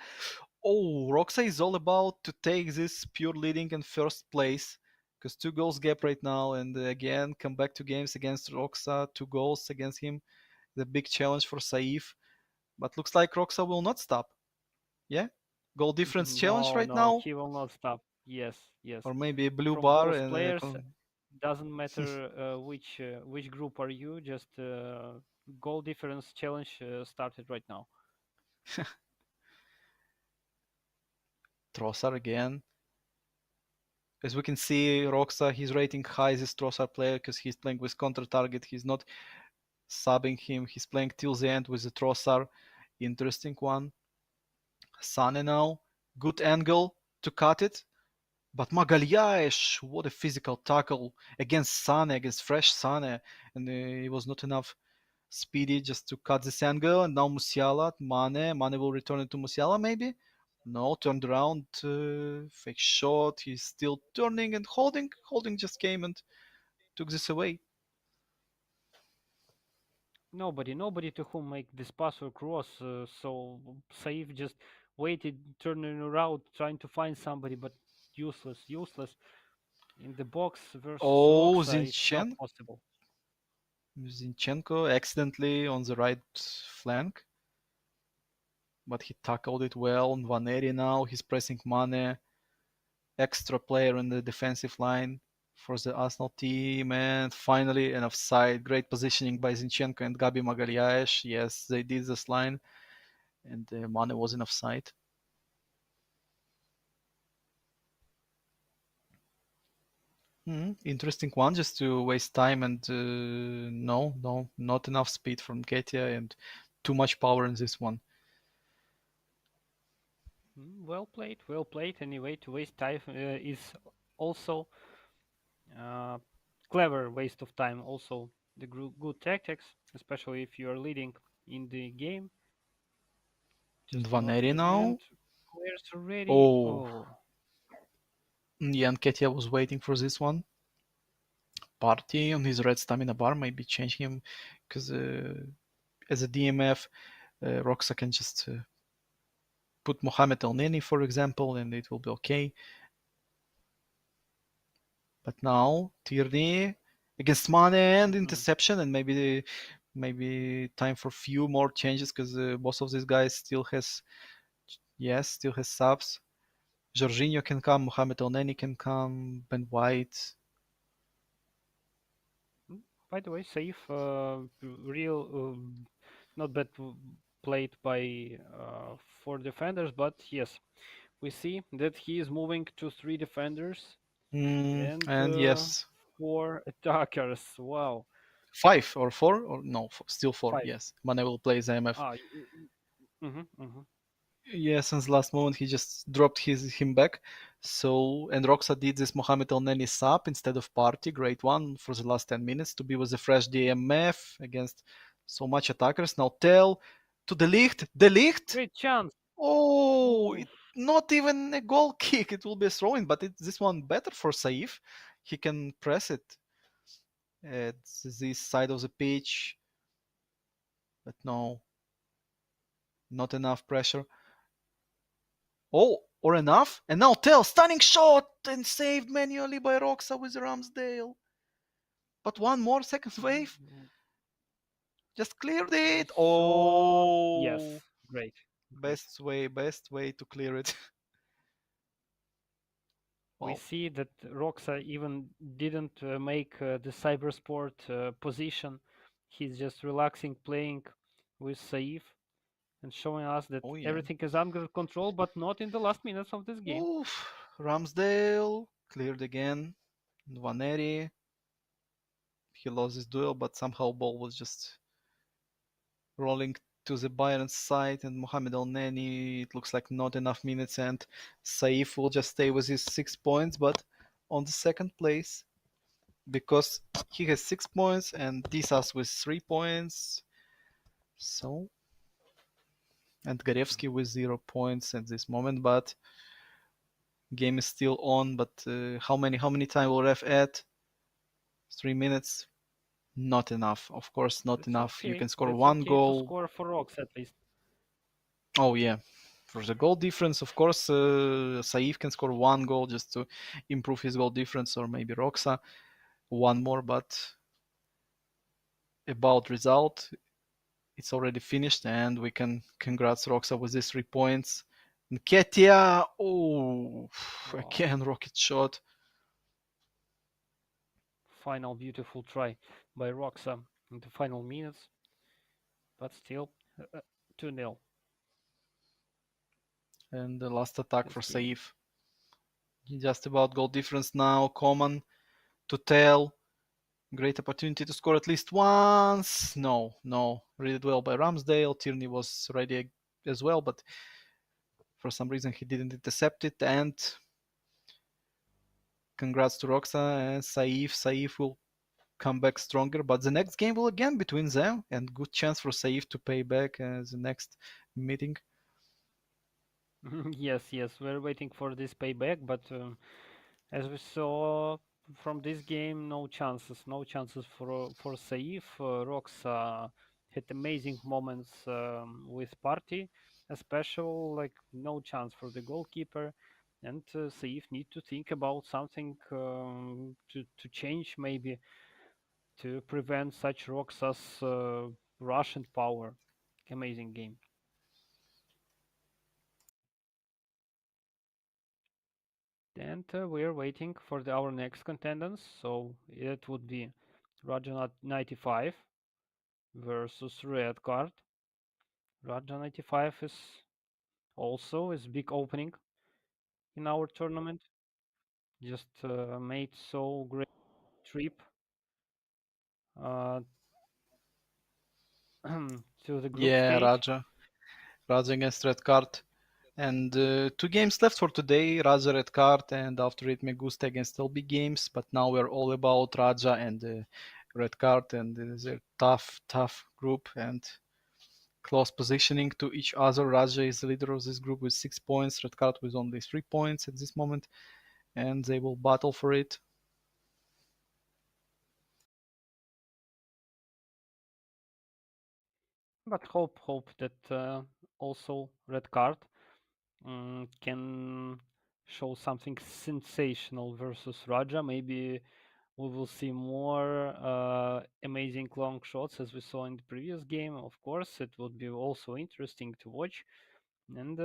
oh, Roxa is all about to take this pure leading in first place because 2 goals gap right now, and again come back to games against Roxa, 2 goals against him, the big challenge for Saif. But looks like Roxa will not stop. Yeah, goal difference challenge no, right no, now, he will not stop. Yes, yes. or maybe a blue From bar both and players, doesn't matter which group are you. Just goal difference challenge started right now. Trossard again. As we can see, Roxa, he's rating high this Trossard player because he's playing with counter target. He's not subbing him. He's playing till the end with the Trossard. Interesting one. Sane now. Good angle to cut it. But Magalhaes, what a physical tackle against Sane, against fresh Sane. And it was not enough speedy just to cut this angle. And now Musiala, Mane. Mane will return it to Musiala maybe? No, turned around. Fake shot. He's still turning and holding. Holding just came and took this away. Nobody to whom make this pass or cross. So Saif just waited, turning around, trying to find somebody, but useless. In the box versus Oh, Roxa, it's not possible. Zinchenko accidentally on the right flank, but he tackled it well. Vaneri now, he's pressing Mane, extra player on the defensive line for the Arsenal team, and finally an offside. Great positioning by Zinchenko and Gabi Magalhaes. Yes, they did this line, and Mane was in offside. Interesting one, just to waste time and no, not enough speed from Ketia and too much power in this one. Well played, well played. Anyway, to waste time is also uh, clever waste of time. Also, the good tactics, especially if you are leading in the game, And just do not Vaneri use. And now. players are ready. Oh, Oh, Jan Ketia was waiting for this one. Party on his red stamina bar, maybe change him because as a DMF, Roxa can just put Mohamed El Neni, for example, and it will be okay. But now Tierney against Mane and mhm. interception, and maybe time for few more changes because most of these guys still has subs. Jorginho can come, Mohamed El Neni can come, Ben White. By the way, safe, real, not bad played by four defenders, but yes, we see that he is moving to three defenders, and And yes. four attackers. Wow, Five or four or no, still four. five. Yes, Manuel plays IMF. Ah, mm-hmm, mm-hmm. Yeah, since last moment he just dropped him back. So and Roxa did this Mohamed El Neni sub instead of party, great one for the last 10 minutes to be with a fresh DMF against so much attackers. Now tell to the licht. Great chance. Oh, Oh, not even a goal kick. It will be a throw-in, but it's this one better for Saif. He can press it at this side of the pitch, but no, not enough pressure. Oh, or enough? And now Tell, stunning shot and saved manually by Roxa with Ramsdale. But one more second wave, mm, just cleared we it. saw. Yes, Oh, great, great. best way to clear it. We Well, see that Roxa even didn't make the cybersport position. He's just relaxing, playing with Saif, and showing us that oh yeah. everything is under control, but not in the last minutes of this game. Oof, Ramsdale cleared again. 180. He lost his duel, but somehow ball was just rolling to the Bayern side, and Mohamed El Neni, it looks like not enough minutes, and Saif will just stay with his 6 points, but on the second place because he has 6 points and Disas with 3 points. So and Garevsky with 0 points at this moment, but game is still on. But how many time will ref add? 3 minutes. Not enough. Of course, not That's enough. You okay. can score That's one okay to goal. score for Rox at least. Oh yeah, for the goal difference, of course, Saif can score one goal just to improve his goal difference, or maybe Roxa one more. But about result, it's already finished, and we can congrats Roxa with these 3 points. And Ketia, oh, Wow. again rocket shot. Final beautiful try by Roxa in the final minutes, but still 2-0 And the last attack this for game. Saif. Just about goal difference now. Common to tell. Great opportunity to score at least once. No, no. Read it well by Ramsdale. Tierney was ready as well, but for some reason he didn't intercept it. And congrats to Roxa and Saif. Saif will come back stronger, but the next game will again between them, and good chance for Saif to pay back the next meeting. Yes, yes, we're waiting for this payback, but as we saw from this game, no chances, no chances for Saif. Roxa had amazing moments with Party, especially like no chance for the goalkeeper, and Saif need to think about something to change maybe to prevent such Roxa's Russian power. Amazing game. And we are waiting for our next contenders. So it would be Raja 95 versus Red Card. Raja 95 is also is big opening in our tournament. Just made so great trip uh, to the group Yeah, stage. Raja against red card. And 2 games left for today, Raja red card, and after it Megusta against LB games. But now we're all about Raja and red card, and it's a tough group and close positioning to each other. Raja is the leader of this group with 6 points, red card with only 3 points at this moment, and they will battle for it. But hope that also Red Card can show something sensational versus Raja. Maybe we will see more amazing long shots as we saw in the previous game. Of course, it would be also interesting to watch. And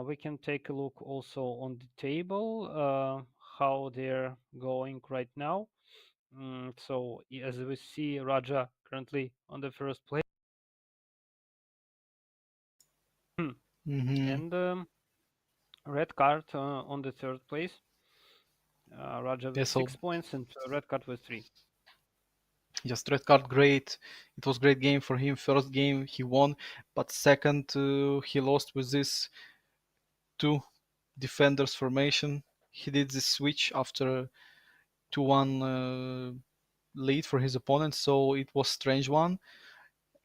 we can take a look also on the table, how they're going right now. So as we see, Raja currently on the first place, Mm-hmm. and Red Card on the third place. Raja Yeah, with so 6 points and red card with three. just red card, great. It was great game for him. First game he won, but second he lost with this two defenders formation. He did this switch after 2-1 lead for his opponent, so it was strange one.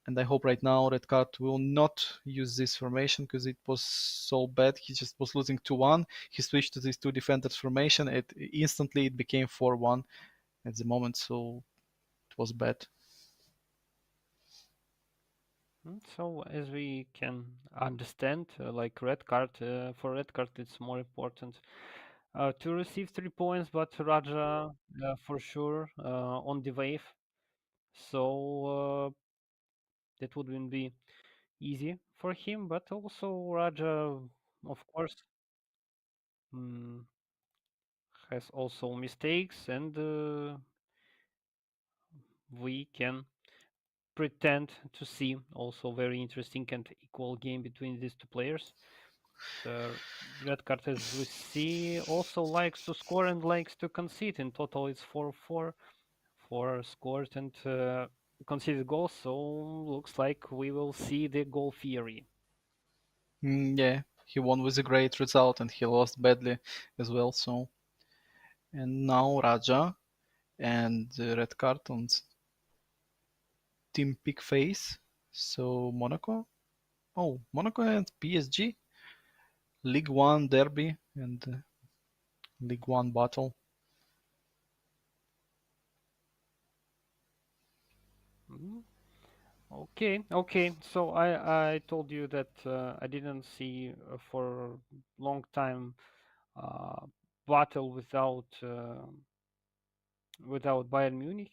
And I hope right now Red Card will not use this formation because it was so bad. He just was losing 2-1. He switched to this two defenders formation. Instantly it became 4-1 at the moment, so it was bad. So as we can understand, like red card, for red card it's more important to receive 3 points, but Raja for sure on the wave. So that wouldn't be easy for him, but also Raja, of course, mm, has also mistakes, and we can pretend to see also very interesting and equal game between these two players. The red card, as we see, also likes to score and likes to concede. In total, it's 4-4, four scored and conceded goals. So looks like we will see the goal theory. Yeah, he won with a great result and he lost badly as well. So and now Raja and Red Card on team pick phase. So Monaco. Oh, Monaco and PSG. League One derby and League One battle. Mm, okay, okay. So I told you that I didn't see for long time uh, battle without Bayern Munich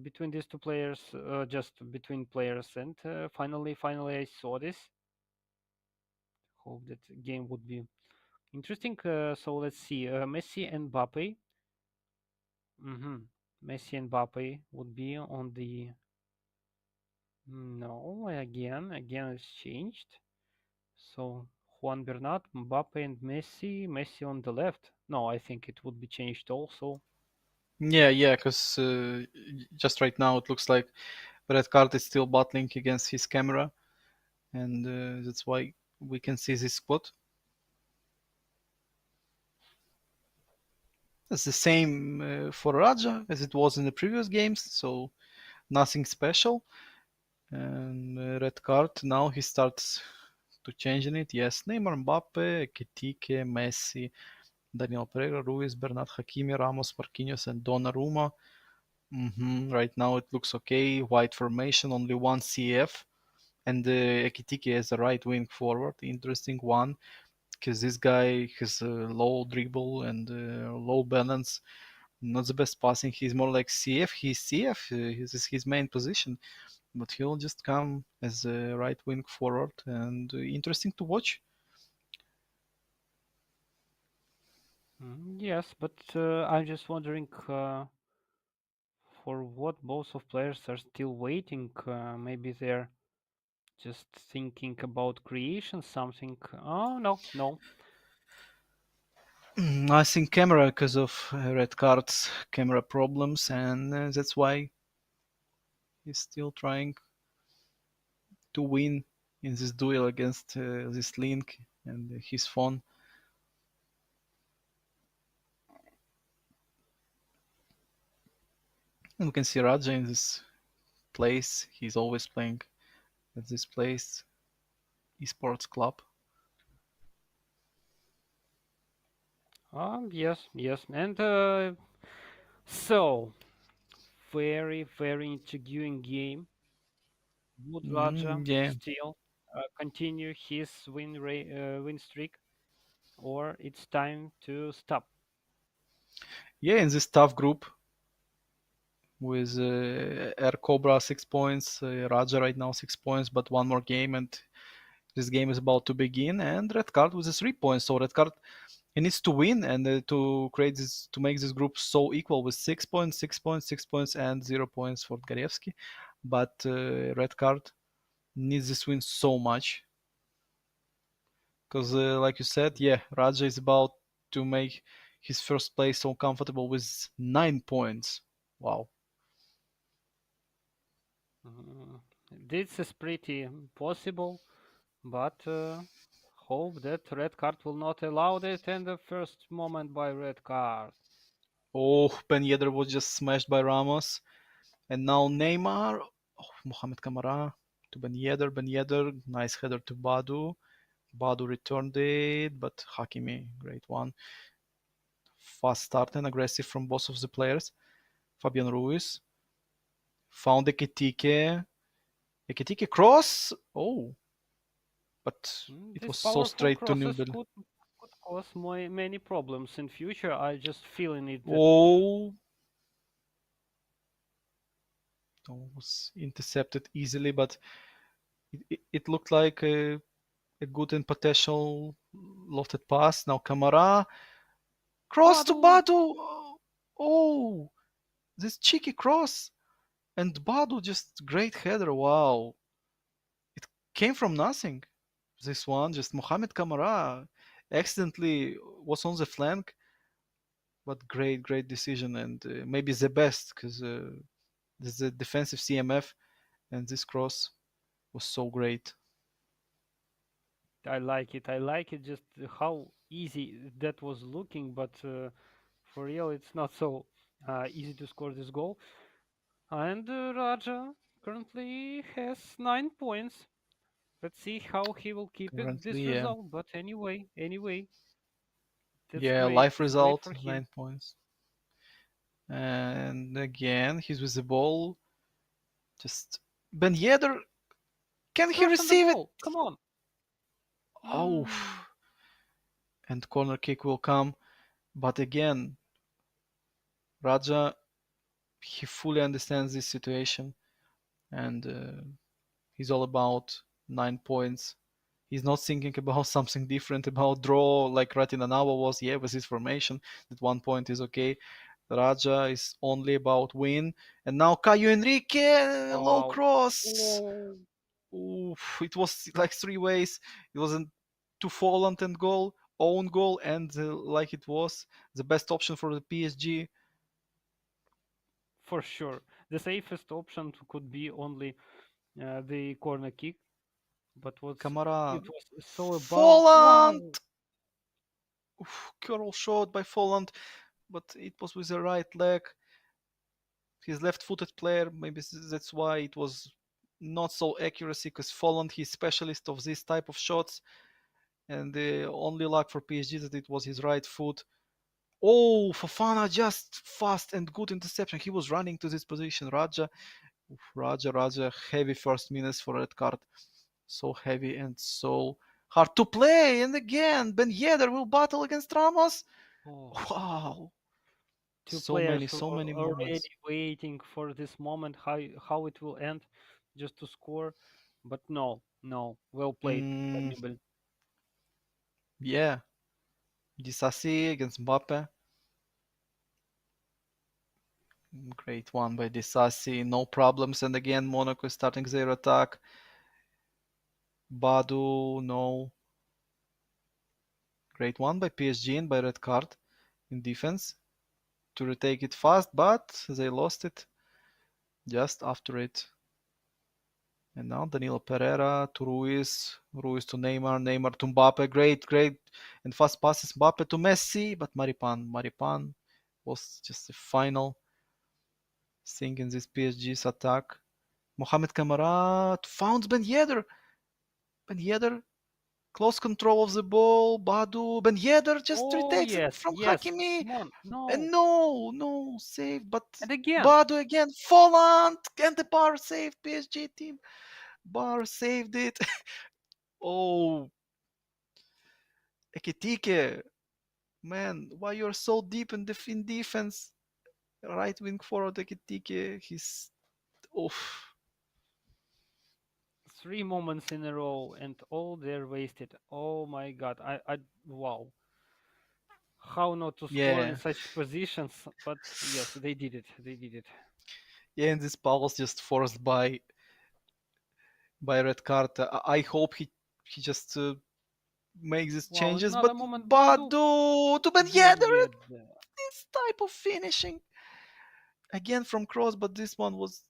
between these two players, just between players, and finally I saw this. Hope that game would be interesting. So let's see, Messi and Mbappe. hmm Messi and Mbappe would be on the no again it's changed. So Juan Bernat, Mbappe, and Messi. Messi on the left. No, I think it would be changed also. Yeah, because just right now it looks like Red Card is still battling against his camera, and that's why we can see this squad. It's the same for Raja as it was in the previous games, so nothing special. And Red Card now he starts to changing it. Yes, Neymar, Mbappe, Ketike, Messi, Daniel Pereira, Ruiz, Bernat Hakimi, Ramos, Marquinhos, and Donnarumma. Right now it looks okay. White formation, only one CF, and Ekitike as a right wing forward. Interesting one because this guy has a low dribble and low balance. Not the best passing. He's more like CF. He's CF. This is his main position, but he'll just come as a right wing forward and interesting to watch. Yes, but I'm just wondering for what both of players are still waiting. Maybe they're just thinking about creation something. Oh no, no. I think camera because of red cards, camera problems, and that's why he's still trying to win in this duel against this Link and his phone. And we can see Raja in this place. He's always playing at this place, esports club. Yes, yes, and so very intriguing game. Would Raja Yeah, still continue his win streak, or it's time to stop? yeah. In this tough group with Air Cobra 6 points, Raja right now 6 points, but one more game and this game is about to begin. And Red Card with the 3 points. So Red Card he needs to win and to create this to make this group so equal with 6 points, 6 points, 6 points, and 0 points for Garevsky. But Red Card needs this win so much because, like you said, yeah, Raja is about to make his first place so comfortable with 9 points. Wow. Mm, this is pretty possible, but hope that red card will not allow it in the first moment by red card. Oh, Ben Yedder was just smashed by Ramos. And now Neymar. Oh, Mohamed Kamara to Ben Yedder. Ben Yedder, nice header to Badu. Badu returned it, but Hakimi, great one. Fast start and aggressive from both of the players. Fabian Ruiz found Ekitike. Ekitike cross. Oh, but it These was so powerful straight to crosses Nubel. could cause many problems in future. I just feeling it that Oh, was intercepted easily, but it looked like a good and potential lofted pass. Now Kamara cross to Badu. Badu. Oh, this cheeky cross and Badu just great header. Wow, it came from nothing. This one just Mohamed Kamara accidentally was on the flank, but great decision and maybe the best because this is a defensive CMF and this cross was so great. I like it. I like it. Just how easy that was looking, but for real, it's not so easy to score this goal. And Raja currently has 9 points. Let's see how he will keep it Currently, this yeah. result. But anyway, that's Yeah, great. life It's great result, for him. 9 points. And again, he's with the ball. Just Ben Yedder, can he Cross on the receive it? ball. Come on. Oh, Mm, and corner kick will come. But again, Raja, he fully understands this situation and he's all about 9 points. He's not thinking about something different, about draw like Ratinanawa was, yeah, with his formation, that 1 point is okay. Raja is only about win. And now Caio Henrique, low wow. cross. Oh, Oof, it was like three ways. It wasn't to Folland and goal, own goal, and like it was the best option for the PSG. for sure. The safest option could be only the corner kick, but Camara, it was so about Folland, wow. curl shot by Folland, but it was with the right leg. His left-footed player, maybe that's why it was not so accuracy because Folland he's specialist of this type of shots, and the only luck for PSG that it was his right foot. Oh, Fofana just fast and good interception. He was running to this position. Raja, heavy first minutes for red card. So heavy and so hard to play. And again, Ben Yedder will battle against Ramos. Oh, Wow, two players who so are many already moments. waiting for this moment, how it will end, just to score. But no, well played by Mm, Nibel. yeah, Disasi against Mbappe. Great one by Disasi. No problems. And again, Monaco is starting their attack. Badu, no. Great one by PSG and by red card in defense to retake it fast, but they lost it just after it. And now Danilo Pereira to Ruiz, Ruiz to Neymar, Neymar to Mbappe. Great, and fast passes Mbappe to Messi, but Maripan was just the final thing in this PSG's attack. Mohamed Kamara found Ben Yedder. Ben Yedder, close control of the ball. Badu, Ben Yedder just Oh retakes it yes, from yes. Hakimi. Come on, And no. no, save. But And again, Badu again, Folland, and the bar saved PSG team. Bar saved it. Oh, Ekitike, man, why you're so deep in defense? Right wing forward Ekitike, he's oof. 3 moments in a row, and all they're wasted. Oh my God, wow. How not to score in Yeah, such positions? But yes, they did it. They did it. yeah, and this ball was just forced by red card. I hope he just make these Wow, changes, another but moment, Badu. Badu to Ben Ben Yedder, Yedder. this type of finishing again from cross, but this one was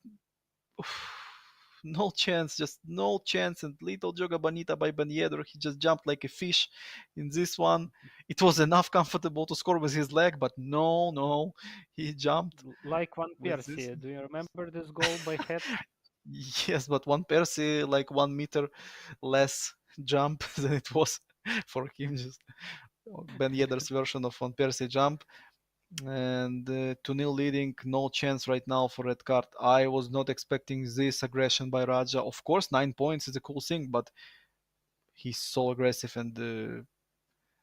no chance, just no chance. And little Joga Bonita by Ben Yedder, he just jumped like a fish in this one. It was enough comfortable to score with his leg, but no, no, he jumped Like Van with this. Persie. Do you remember this goal by head? Yes, but one Percy like 1 meter less jump than it was for him. Just Ben Yedder's version of Van Persie jump. And 2-0 leading, no chance right now for red card. I was not expecting this aggression by Raja. Of course, 9 points is a cool thing, but he's so aggressive and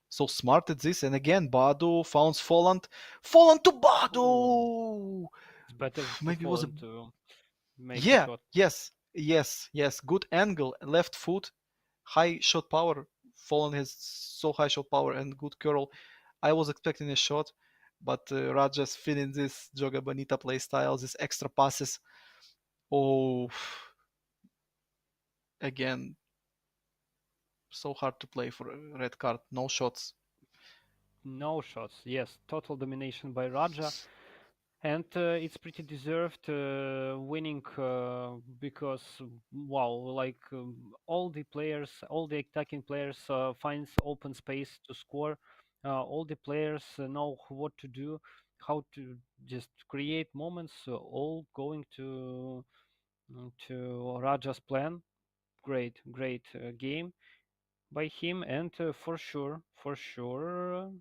so smart at this. And again, Badu founds Folland. Folland to Oh, Badu! it's better to Maybe it fall was a. and to make a Yeah, shot. yes, yes, yes. Good angle, left foot, high shot power. Folland has so high shot power and good curl. I was expecting a shot, but Raja's feeling this Joga Bonita play style, these extra passes. Oh, again, so hard to play for a red card. No shots. No shots. Yes, total domination by Raja. And it's pretty deserved winning because wow, like all the players, all the attacking players finds open space to score. All the players know what to do, how to just create moments. All going to Raja's plan. Great, great game by him, and for sure,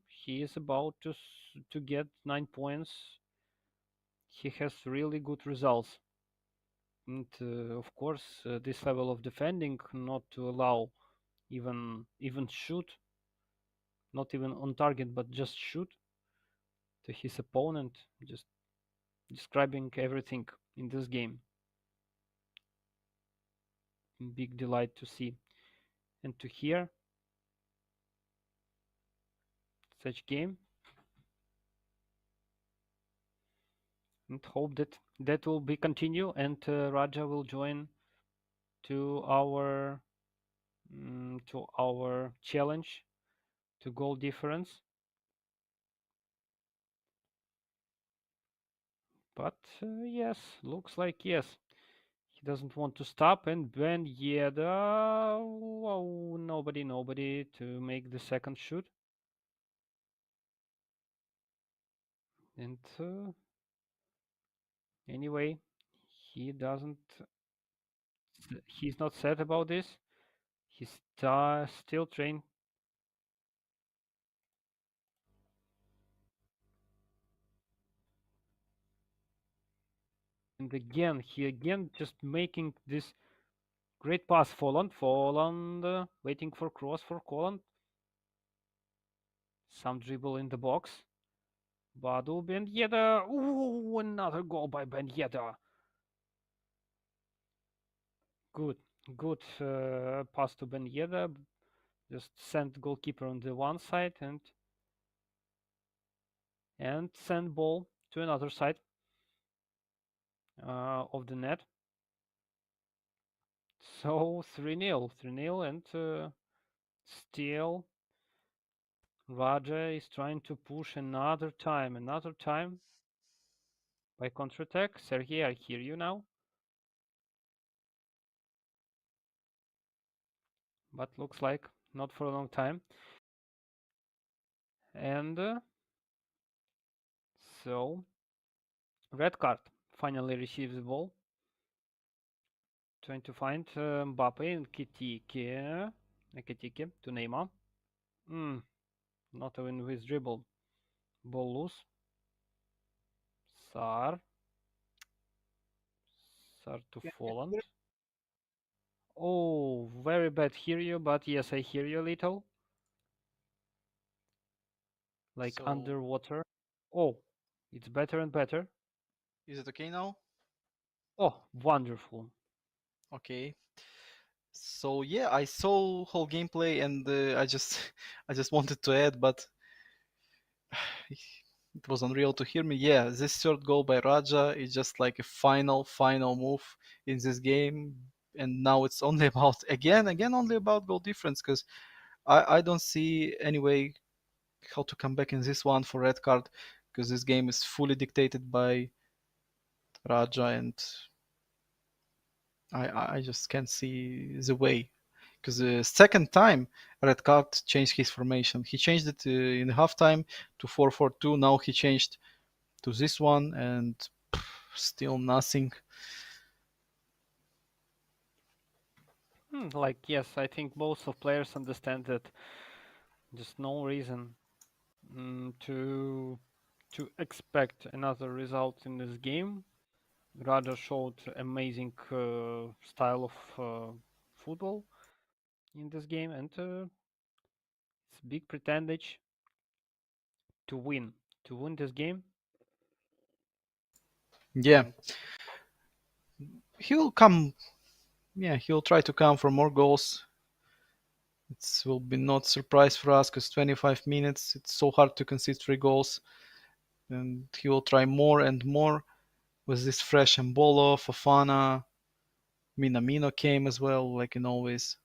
he is about to get 9 points. He has really good results, and of course, this level of defending, not to allow even shoot, not even on target, but just shoot to his opponent, just describing everything in this game. Big delight to see and to hear such game, and hope that that will be continue, and Raja will join to our challenge to goal difference. But yes, looks like yes. He doesn't want to stop, and Ben Yeda, oh, nobody to make the second shoot. And anyway, he doesn't. He's not sad about this. He's still trained. And again, he again just making this great pass. Folland, waiting for cross for Colland. Some dribble in the box. Badu Ben Yedder. Ooh, another goal by Ben Yedder. Good, good pass to Ben Yedder. Just send goalkeeper on the one side and send ball to another side of the net. So 3-0, 3-0, and still Raja is trying to push another time by counter-attack. Sergey, I hear you now, but looks like not for a long time. And so red card finally receives the ball, trying to find Mbappe and Ekitike to Neymar. Mm, not even with dribble. Ball loose. Sar. Sar to Folland. Oh, very bad hear you, but yes, I hear you a little. Like So, underwater. Oh, it's better and better. is it okay now? Oh, wonderful. Okay. So yeah, I saw whole gameplay and I just I just wanted to add, but it was unreal to hear me. Yeah, this third goal by Raja is just like a final move in this game, and now it's only about again only about goal difference because I don't see any way how to come back in this one for red card, because this game is fully dictated by Raja, and I just can't see the way. Because the second time red card changed his formation. He changed it in halftime to 4-4-2. Now he changed to this one, and still nothing. Like yes, I think both of players understand that there's no reason to expect another result in this game. Radja showed amazing style of football in this game, and it's big percentage to win this game. Yeah, And he'll come. Yeah, he'll try to come for more goals. It will be not surprise for us because 25 minutes. It's so hard to concede 3 goals, and he will try more and more with this fresh Embolo, Fofana, Minamino came as well, like in always.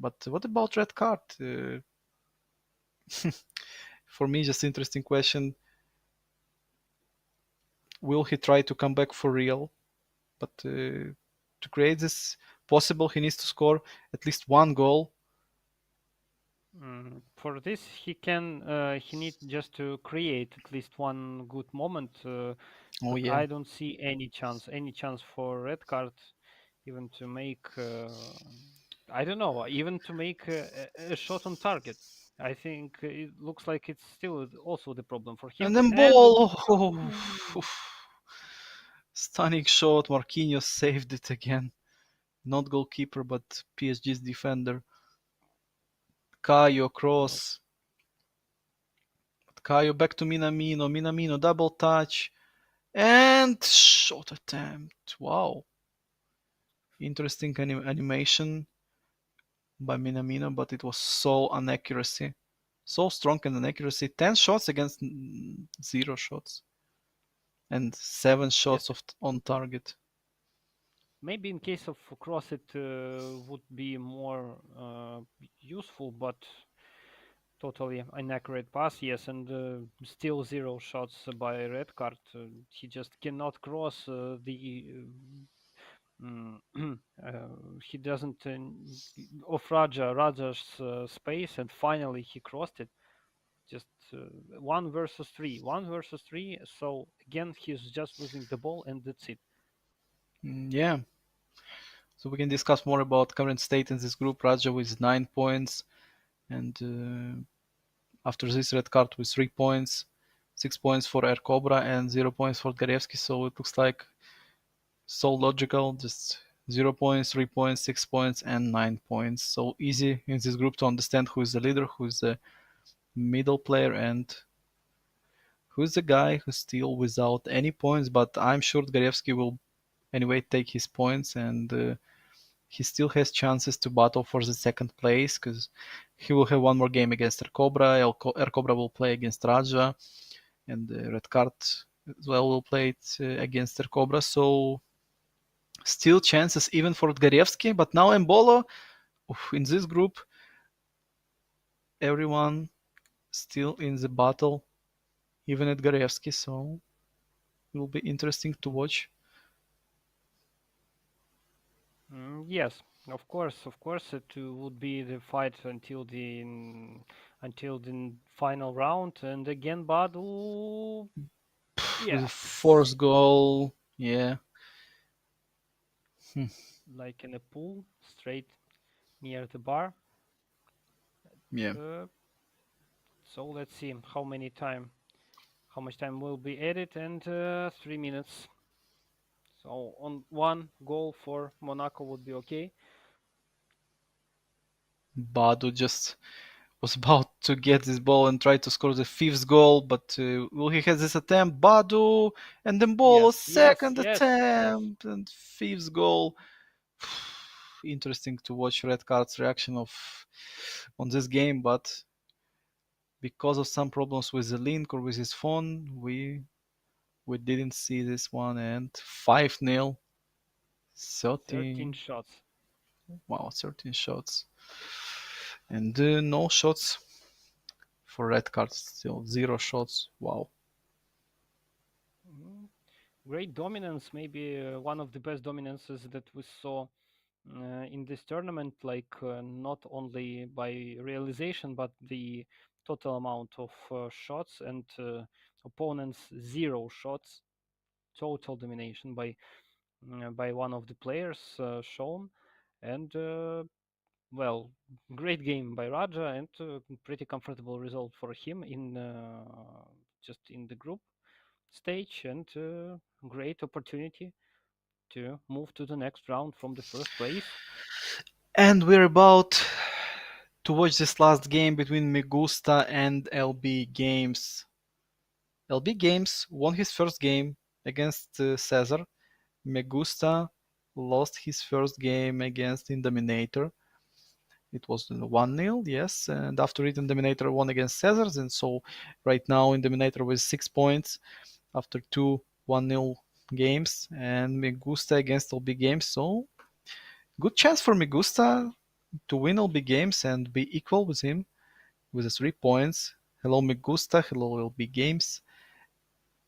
But what about red card? For me, just interesting question. Will he try to come back for real? But to create this possible, he needs to score at least 1 goal. for this, he need just to create at least one good moment. Oh But yeah, I don't see any chance for red card, even to make. I don't know, even to make a shot on target. I think it looks like it's still also the problem for him. and then And ball. Oh, ooh, stunning shot. Marquinhos saved it again. Not goalkeeper, but PSG's defender. Caio no, cross. Caio back to Minamino. Minamino double touch. And shot attempt. Wow. Interesting animation by Minamino, but it was so inaccuracy. So strong and inaccuracy. 10 shots against 0 shots. And 7 yes, shots on target. maybe in case of cross it would be more useful, but totally inaccurate pass, yes, and still zero shots by red card. He just cannot cross he doesn't of Raja's space, and finally he crossed it. Just one versus three. So again, he's just losing the ball, and that's it. Yeah. So we can discuss more about current state in this group. Raja with 9 points, and after this red card with 3 points, 6 points for Air Cobra, and 0 points for Garevsky. So it looks like so logical. Just 0 points, 3 points, 6 points, and 9 points. So easy in this group to understand who is the leader, who is the middle player, and who is the guy who's still without any points. But I'm sure Garevsky will anyway take his points, and he still has chances to battle for the second place because he will have one more game against Air Cobra. Air Cobra will play against Raja, and Red Card as well will play it against Air Cobra. So still chances even for Dgarievsky, but now Embolo in this group, everyone still in the battle, even at Garevsky. So it will be interesting to watch. Yes, of course, it would be the fight until the final round, and again, Badu, With the yes, fourth goal, yeah, like in a pool, straight near the bar. yeah. Uh, so let's see how much time will be added, and 3 minutes. So on one goal for Monaco would be okay. Badu just was about to get this ball and try to score the fifth goal, but will he have this attempt? Badu and then ball Yes, yes, second yes, yes. attempt and fifth goal. Interesting to watch Red Card's reaction of on this game, but because of some problems with the link or with his phone, we didn't see this one, and 5-0, 13 13. shots. Wow, 13 shots. And no shots for red cards, still zero shots. Wow. Mm, Great dominance, maybe one of the best dominances that we saw in this tournament, like not only by realization, but the total amount of shots and opponents zero shots, total domination by one of the players shown, and well, great game by Raja and pretty comfortable result for him in just in the group stage and great opportunity to move to the next round from the first place. And we're about to watch this last game between Megusta and LB Games. LB Games won his first game against Cesar. Megusta lost his first game against Indominator. It was 1-0, yes, and after it, Indominator won against Caesars, and so right now Indominator with 6 points after two 1-0 games, and Megusta against LB Games. So good chance for Megusta to win LB Games and be equal with him with the 3 points. Hello Megusta, hello LB Games,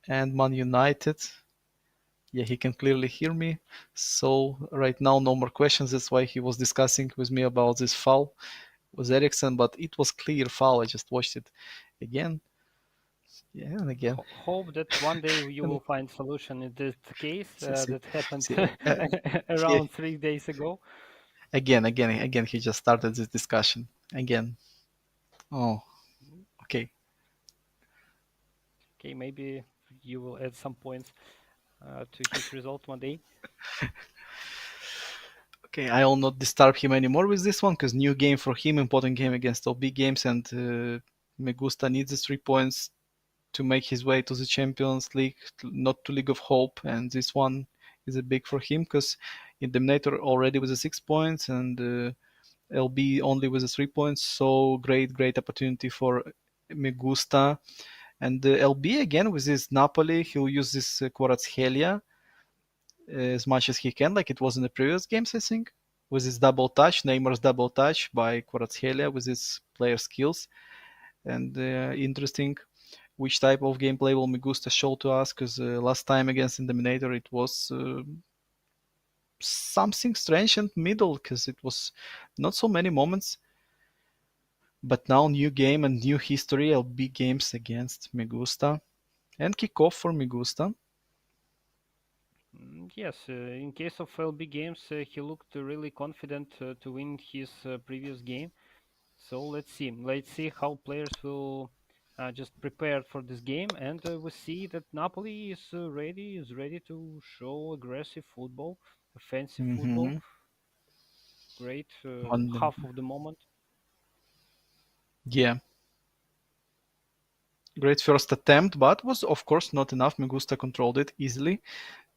and Man United. Yeah, he can clearly hear me. So right now, no more questions. That's why he was discussing with me about this foul with Ericsson, but it was clear foul. I just watched it again, yeah, and again. Hope that one day you And will find solution in this case see, that happened see, he, around 3 days ago. again. He just started this discussion again. Oh, okay, Okay, maybe you will add some points to his result one day. okay. I will not disturb him anymore with this one because new game for him, important game against all big games, and Megusta needs the 3 points to make his way to the Champions League, not to League of Hope, and this one is a big for him because Indemnator already with the 6 points and LB only with the 3 points. So great opportunity for Megusta and LB again with this Napoli. He'll use this Kvaratskhelia as much as he can, like it was in the previous games, I think, with his double touch, Neymar's double touch by Kvaratskhelia with his player skills. And interesting which type of gameplay will Megusta show to us, because last time against Indominator it was something strange and middle, because it was not so many moments. But now new game and new history, LB games against Megusta and kickoff for Megusta. Yes, in case of LB Games, he looked really confident to win his previous game. So let's see. Let's see how players will just prepare for this game, and we see that Napoli is ready to show aggressive football, offensive football. Mm-hmm. Great On half of the moment. yeah, great first attempt, but was of course not enough. Megusta controlled it easily.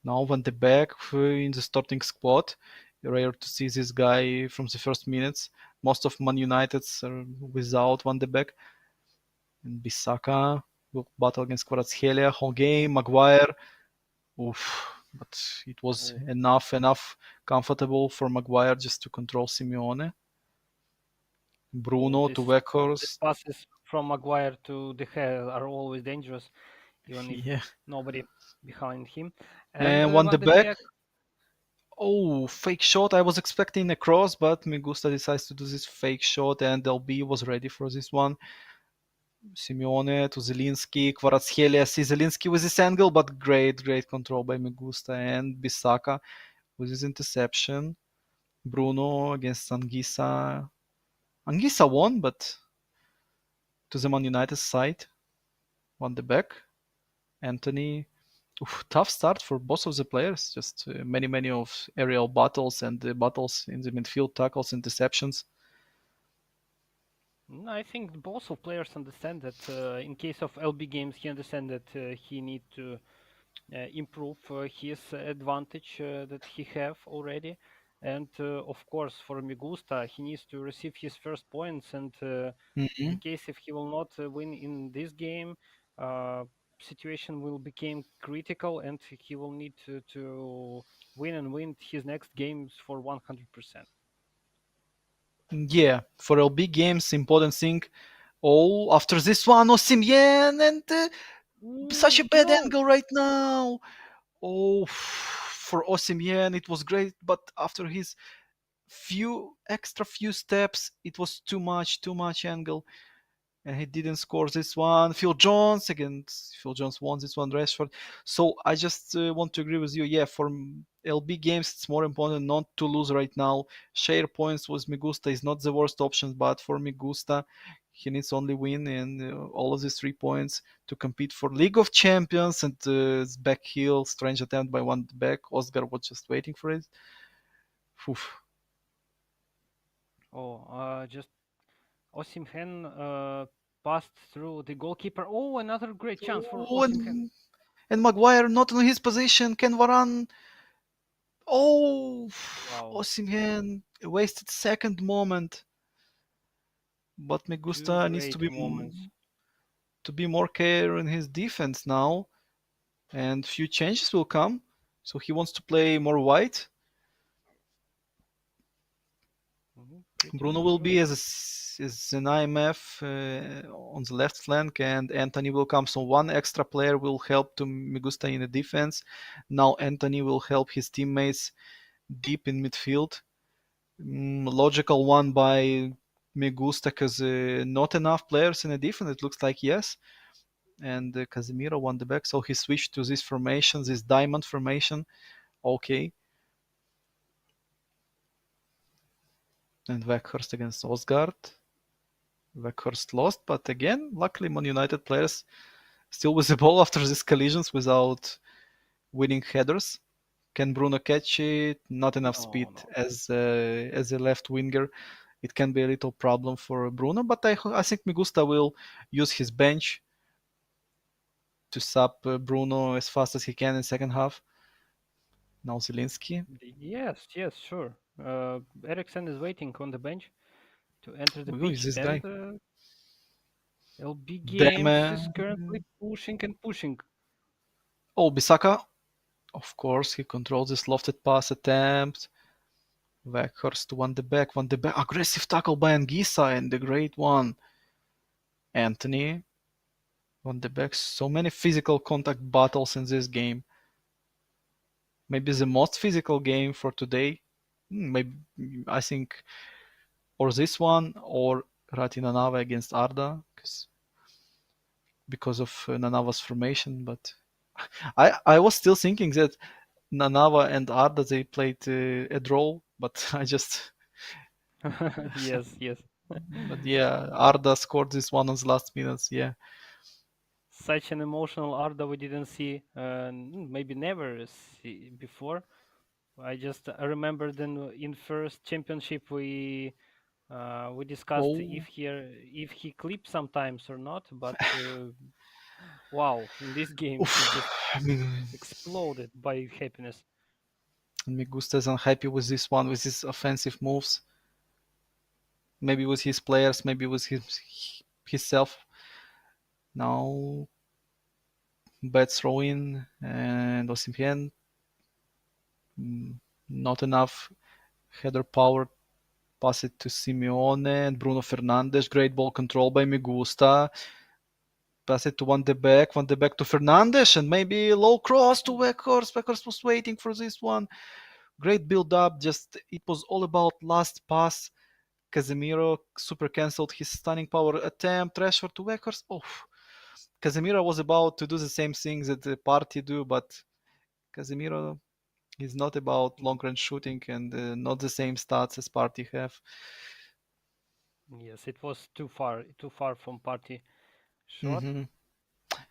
Now Van de Beek in the starting squad. Rare to see this guy from the first minutes. Most of Man United's are without Van de Beek. And Bissaka will battle against Kvaratskhelia. Whole game, Maguire. Oof. But it was Oh, enough comfortable for Maguire just to control Simeone. oh, Bruno to these Weghorst. passes from Maguire to De Gea are always dangerous, even if Yeah. nobody behind him. And And Van de Van de Beek. Beek. Oh, fake shot. I was expecting a cross, but Migusta decides to do this fake shot, and LB was ready for this one. Simeone to Zelinski. Kvaratskhelia sees Zelinski with this angle, but great control by Migusta and Bissaka with his interception. Bruno against Anguissa. Anguissa won, but to the Man United side. Van de Beek. Anthony. Oof, tough start for both of the players. Just many of aerial battles and battles in the midfield, tackles, interceptions. I think both of players understand that in case of LB games, he understand that he need to improve his advantage that he have already. And of course, for Migusta, he needs to receive his first points. And in Mhm. case if he will not win in this game, uh, situation will become critical, and he will need to win and win his next games for 100%. Yeah, for LB games, important thing. Oh, after this one, Osimhen and such a Ooh, bad Jones. angle right now. Oh, for Osimhen, it was great, but after his few steps, it was too much angle, and he didn't score this one. Phil Jones again. Phil Jones won this one. Rashford. So I just want to agree with you. Yeah, for LB games, it's more important not to lose right now. Share points with Migusta is not the worst option, but for Migusta, he needs only win and all of these 3 points to compete for League of Champions and back heel strange attempt by one back. Oscar was just waiting for it. Oof. Oh, just Osimhen passed through the goalkeeper. Oh, another great chance for Oh, Osimhen. and Maguire not on his position. Can Varane. Oh, Wow, Osimhen wasted second moment, but two Megusta needs great moments. to be more care in his defense now, and few changes will come. So he wants to play more wide. Pretty Bruno much will right. be as an IMF on the left flank, and Anthony will come. So one extra player will help to Megusta in the defense. Now Anthony will help his teammates deep in midfield. Logical one by Megusta because not enough players in the defense. It looks like yes, and Casemiro won the back, so he switched to this formation, this diamond formation. Okay, and Weghorst against Osgard. Weghorst lost, but again, luckily, Man United players still with the ball after these collisions without winning headers. Can Bruno catch it? Not enough speed No, no. as a left winger. It can be a little problem for Bruno, but I think Migusta will use his bench to sub Bruno as fast as he can in second half. Now Zielinski. Yes, yes, sure. Eriksen is waiting on the bench to enter the Who is pitch, this and guy? LB Damn. Games is currently pushing and pushing. Oh, Bisaka. Of course, he controls this lofted pass attempt. Weghorst won the back, won the back. Aggressive tackle by Anguissa and the great one. Anthony won the back. So many physical contact battles in this game. Maybe the most physical game for today. Maybe I think or this one or Ratinanava against Arda because of Nanava's formation. But I was still thinking that Nanava and Arda they played a draw, but I just Yes, yes. but yeah, Arda scored this one on the last minutes. Yeah. Such an emotional Arda we didn't see, maybe never see before. I remember then in first championship we discussed Oh, if he clips sometimes or not, but wow, in this game he oof. just I mean, exploded by happiness. Migusta is unhappy with this one, with his offensive moves. Maybe with his players, maybe with himself. Now, bad throw in and Osimhen, mm, not enough header power. Pass it to Simeone and Bruno Fernandes. Great ball control by Migusta. Pass it to Van de Beek to Fernandes, and maybe low cross to Weghorst. Weghorst was waiting for this one. Great build up. Just it was all about last pass. Casemiro super cancelled his stunning power attempt. Rashford to Weghorst. Oh, Casemiro was about to do the same thing that the party do, but Casemiro is not about long range shooting and not the same stats as party have. Yes, it was too far from party shot, Hmm.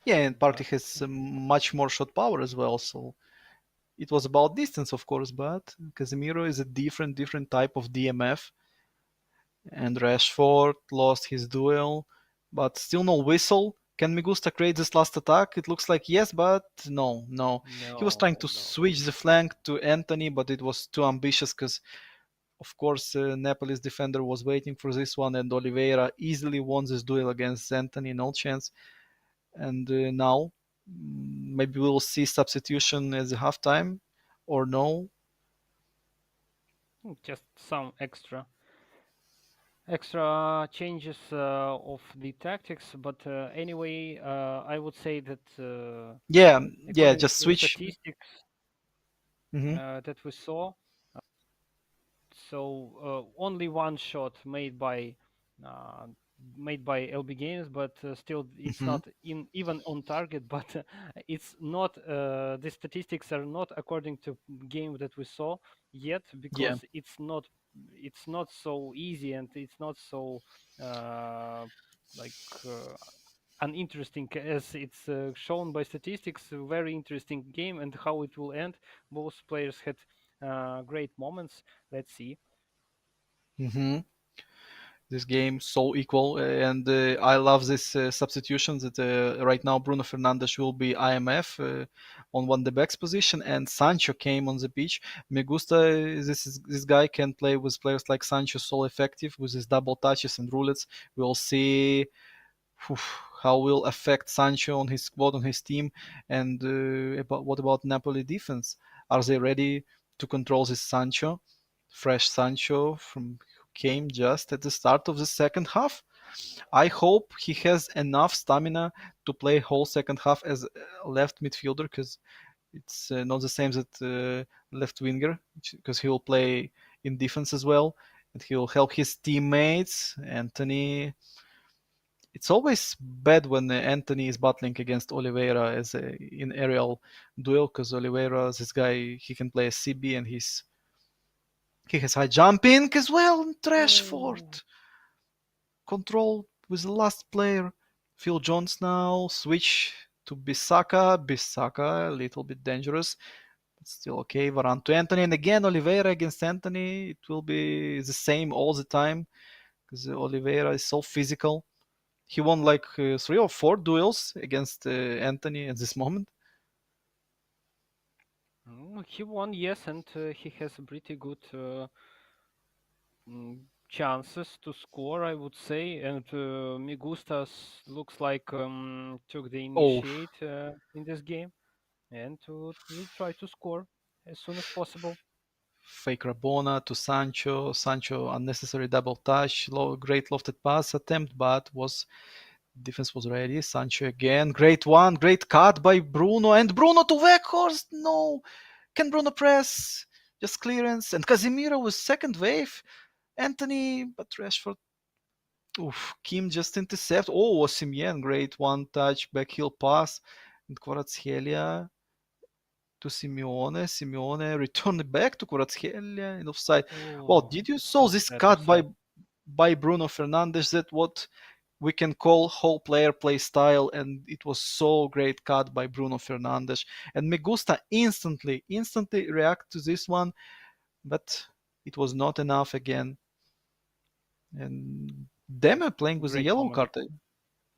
Yeah, and party but has much more shot power as well. So it was about distance, of course, but Casemiro is a different type of DMF. And Rashford lost his duel, but still no whistle. Can Migusta create this last attack? It looks like yes, but no, no. He was trying to no, no. switch the flank to Anthony, but it was too ambitious because, of course, Napoli's defender was waiting for this one, and Oliveira easily won this duel against Anthony, no chance. And now, maybe we'll see substitution as a halftime, or no. Just some extra. extra changes of the tactics, but anyway, I would say that Yeah, yeah, according just to the switch. statistics Hmm. that we saw, so only one shot uh, made by LB Games, but still it's Hmm. not in even on target. But it's not the statistics are not according to game that we saw yet Yeah. because it's not so easy and it's not so uh, like uh, uninteresting as it's shown by statistics. A very interesting game and how it will end. Both players had great moments. Let's see. Hmm. This game so equal, and I love this substitution that right now Bruno Fernandes will be IMF on one the backs position, and Sancho came on the pitch. Me gusta this guy can play with players like Sancho so effective with his double touches and roulettes. We'll see how will affect Sancho on his squad on his team, and about what about Napoli defense? Are they ready to control this Sancho, fresh Sancho from who came just at the start of the second half? I hope he has enough stamina to play whole second half as a left midfielder because it's not the same as left winger because he will play in defense as well and he will help his teammates. Anthony, it's always bad when Anthony is battling against Oliveira as in aerial duel because Oliveira, this guy, he can play a CB and he has high jumping as well. And Oh, Rashford control with the last player. Phil Jones now switch to Bissaka. Bissaka a little bit dangerous, but still okay. Varane to Anthony and again Oliveira against Anthony. It will be the same all the time because Oliveira is so physical. He won like 3 or 4 duels against Anthony at this moment. he won, yes, and he has a pretty good chances to score, I would say. And Migustas looks like took the Oh, initiate in this game and will try to score as soon as possible. fake Rabona to Sancho. Sancho unnecessary double touch. Great lofted pass attempt, but was defense was ready. Sancho again. Great one. Great cut by Bruno and Bruno to Weghorst. No, can Bruno press? Just clearance and Casemiro was second wave. Anthony, but Rashford. Oof, Kim just intercept. Oh, Osimhen, great one touch, back heel pass. And Kvaratskhelia to Simeone. Simeone returned it back to Kvaratskhelia in offside. Well, Oh, did you saw this that cut offside. by Bruno Fernandes? That what we can call whole player play style, and it was so great cut by Bruno Fernandes. And Megusta instantly react to this one, but it was not enough again. And Deme playing with the Great yellow moment. card.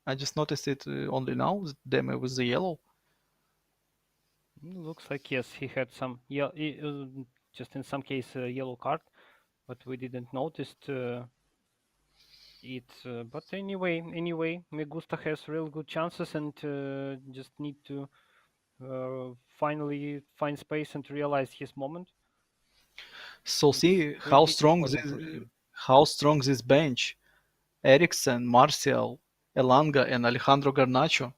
I just noticed it only now. Deme with the yellow. Looks like yes, he had some yeah, just in some case yellow card, but we didn't notice it. But anyway, Megusta has real good chances and just need to finally find space and realize his moment. So It's see pretty important for him. how strong this bench. Eriksen, Martial, Elanga, and Alejandro Garnacho.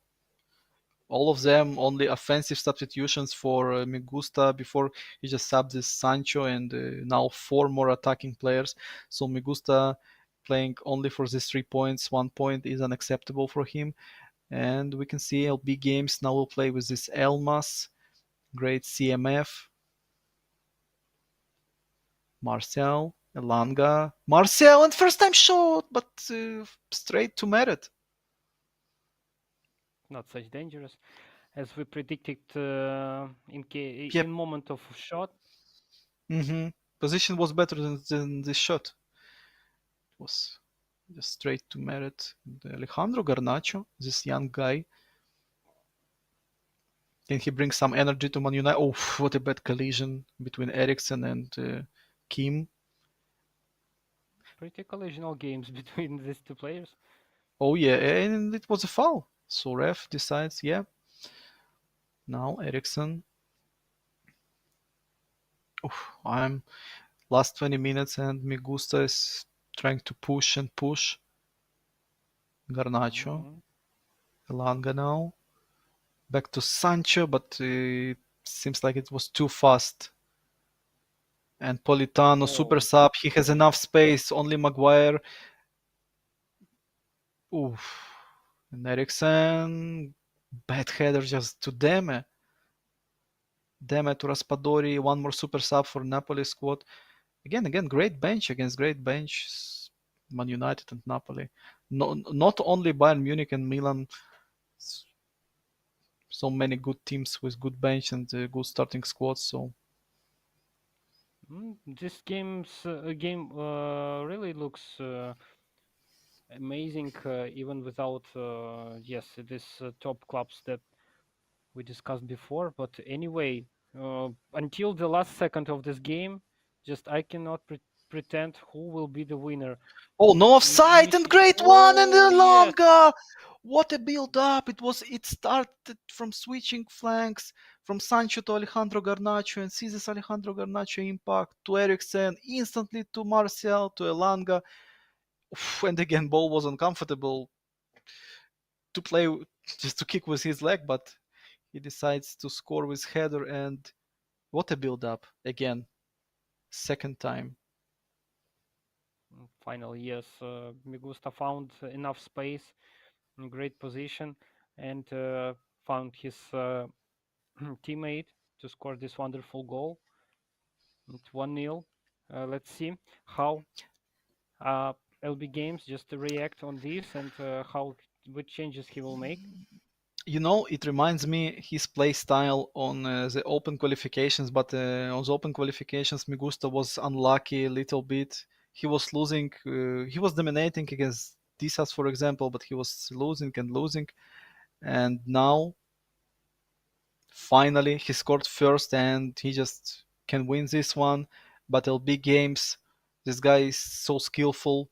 All of them only offensive substitutions for Migusta before he just subbed this Sancho and now 4 more attacking players. So Migusta playing only for these 3 points, 1 point is unacceptable for him. And we can see LB games now will play with this Elmas, great CMF, Martial, Elanga, Martial, and first time shot, but straight to merit. Not such dangerous as we predicted Yep. in moment of shot. Hmm. Position was better than this shot. It was just straight to merit. And Alejandro Garnacho, this young guy, can he bring some energy to Man United? Oh, what a bad collision between Eriksen and Kim. Pretty collisional games between these two players. Oh yeah, and it was a foul. So ref decides, yeah, now Eriksen. Oof, I'm last 20 minutes and Migusta is trying to push and push. Garnacho, Mhm. Elanga now. Back to Sancho, but it seems like it was too fast. And Politano, super Oh, sub. He has enough space. Only Maguire. Oof. And Eriksen. Bad header just to Deme. Deme to Raspadori. One more super sub for Napoli squad. Again, great bench against great bench. Man United and Napoli. No, not only Bayern Munich and Milan. So many good teams with good bench and good starting squads. So this game really looks amazing, even without yes, this top clubs that we discussed before. But anyway, until the last second of this game, just I cannot pretend who will be the winner. oh, no offside and great one and Oh yes, Elanga. What a build up! It started from switching flanks from Sancho to Alejandro Garnacho and seizes Alejandro Garnacho impact to Eriksen, instantly to Martial to Elanga. Oof, and again, ball was uncomfortable to play, just to kick with his leg, but he decides to score with header and what a build up again, second time. finally yes. Migusta found enough space, in great position, and found his teammate to score this wonderful goal. It's 1-0. Let's see how uh, LB Games just to react on this and how which changes he will make. You know, it reminds me his play style on the open qualifications, but on the open qualifications, Migusta was unlucky a little bit. He was losing, he was dominating against Disas, for example, but he was losing and losing. And now, finally, he scored first and he just can win this one. But LB Games, this guy is so skillful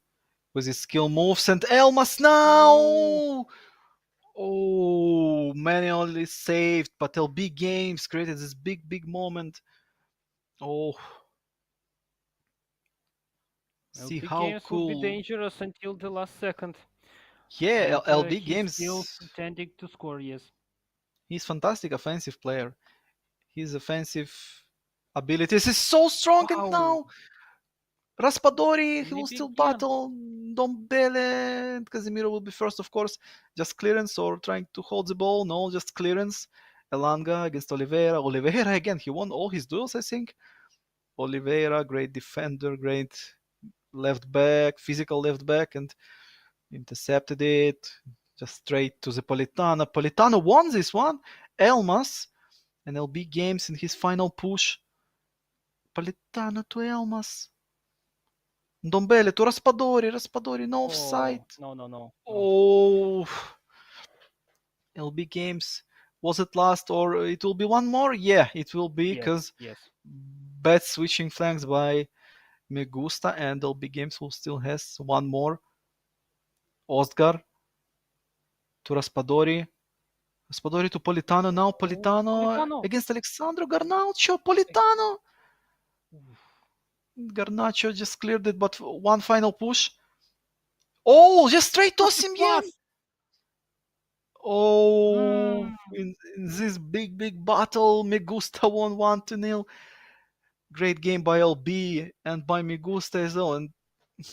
with his skill moves. And Elmas Oh, now! Oh, manually saved, but LB Games created this big moment. Oh, see LB how Games would be cool. dangerous until the last second, Yeah, and LB he's still Games, pretending to score. Yes. he's fantastic offensive player. His offensive abilities is so strong, and Wow, now Raspadori, he will maybe still again. battle Dombele, and Casemiro will be first, of course. Just clearance or trying to hold the ball. No, just clearance. Elanga against Oliveira. Oliveira again, he won all his duels, I think. Oliveira, great defender, great left back, physical left back, and intercepted it just straight to the Politano. Politano won this one. Elmas and LB Games in his final push. Politano to Elmas. Ndombele to Raspadori. Raspadori, no offside. Oh no no no no. Oh, LB Games. Was it last or it will be one more? Yeah, it will be Yes because yes. bad switching flanks by Megusta and LB Games will still has one more. Oscar to Raspadori. Raspadori to Politano now. Oh, Politano Politano. against Alexandro Garnacho. Politano. Oof. Garnacho just cleared it, but one final push. Oh, just straight to What a Osimhen. pass! Oh, Mm, in this big battle, Megusta won 1-0. Great game by LB and by Megusta as well. And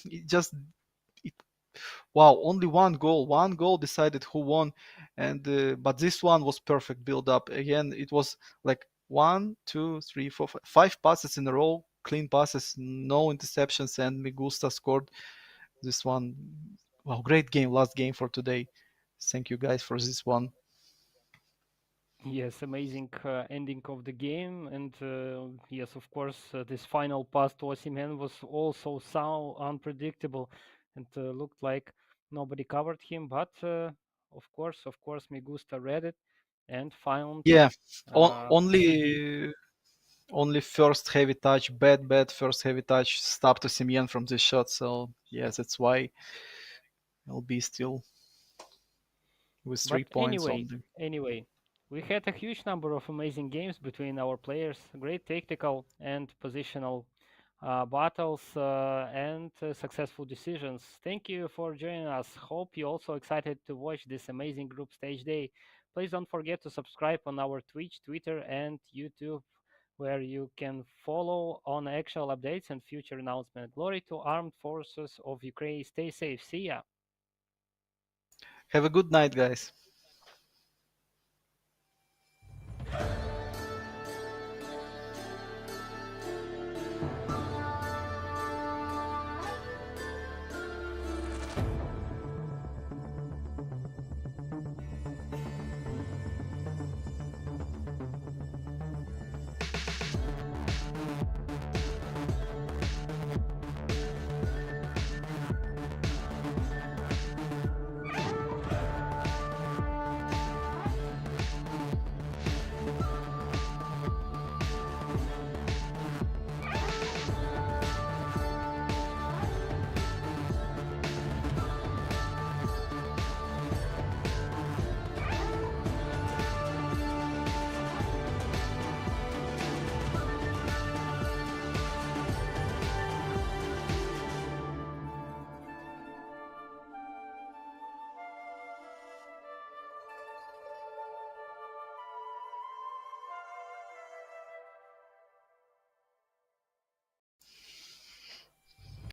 it just it, wow, only one goal decided who won. And but this one was perfect build up. Again, it was like one, two, three, four, five passes in a row, clean passes, no interceptions, and Megusta scored this one. Wow, great game, last game for today. Thank you guys for this one. yes, amazing ending of the game, and yes, of course, this final pass to Osimhen was also so unpredictable, and looked like nobody covered him. But of course, Migusta read it and found Yeah, CB. only first heavy touch, bad first heavy touch stopped Osimhen from this shot. So yes, that's why he'll be still with three But points only. anyway, we had a huge number of amazing games between our players. Great tactical and positional battles and successful decisions. Thank you for joining us. Hope you also excited to watch this amazing group stage day. Please don't forget to subscribe on our Twitch, Twitter, and YouTube, where you can follow on actual updates and future announcements. Glory to Armed Forces of Ukraine. Stay safe. See ya. Have a good night, guys.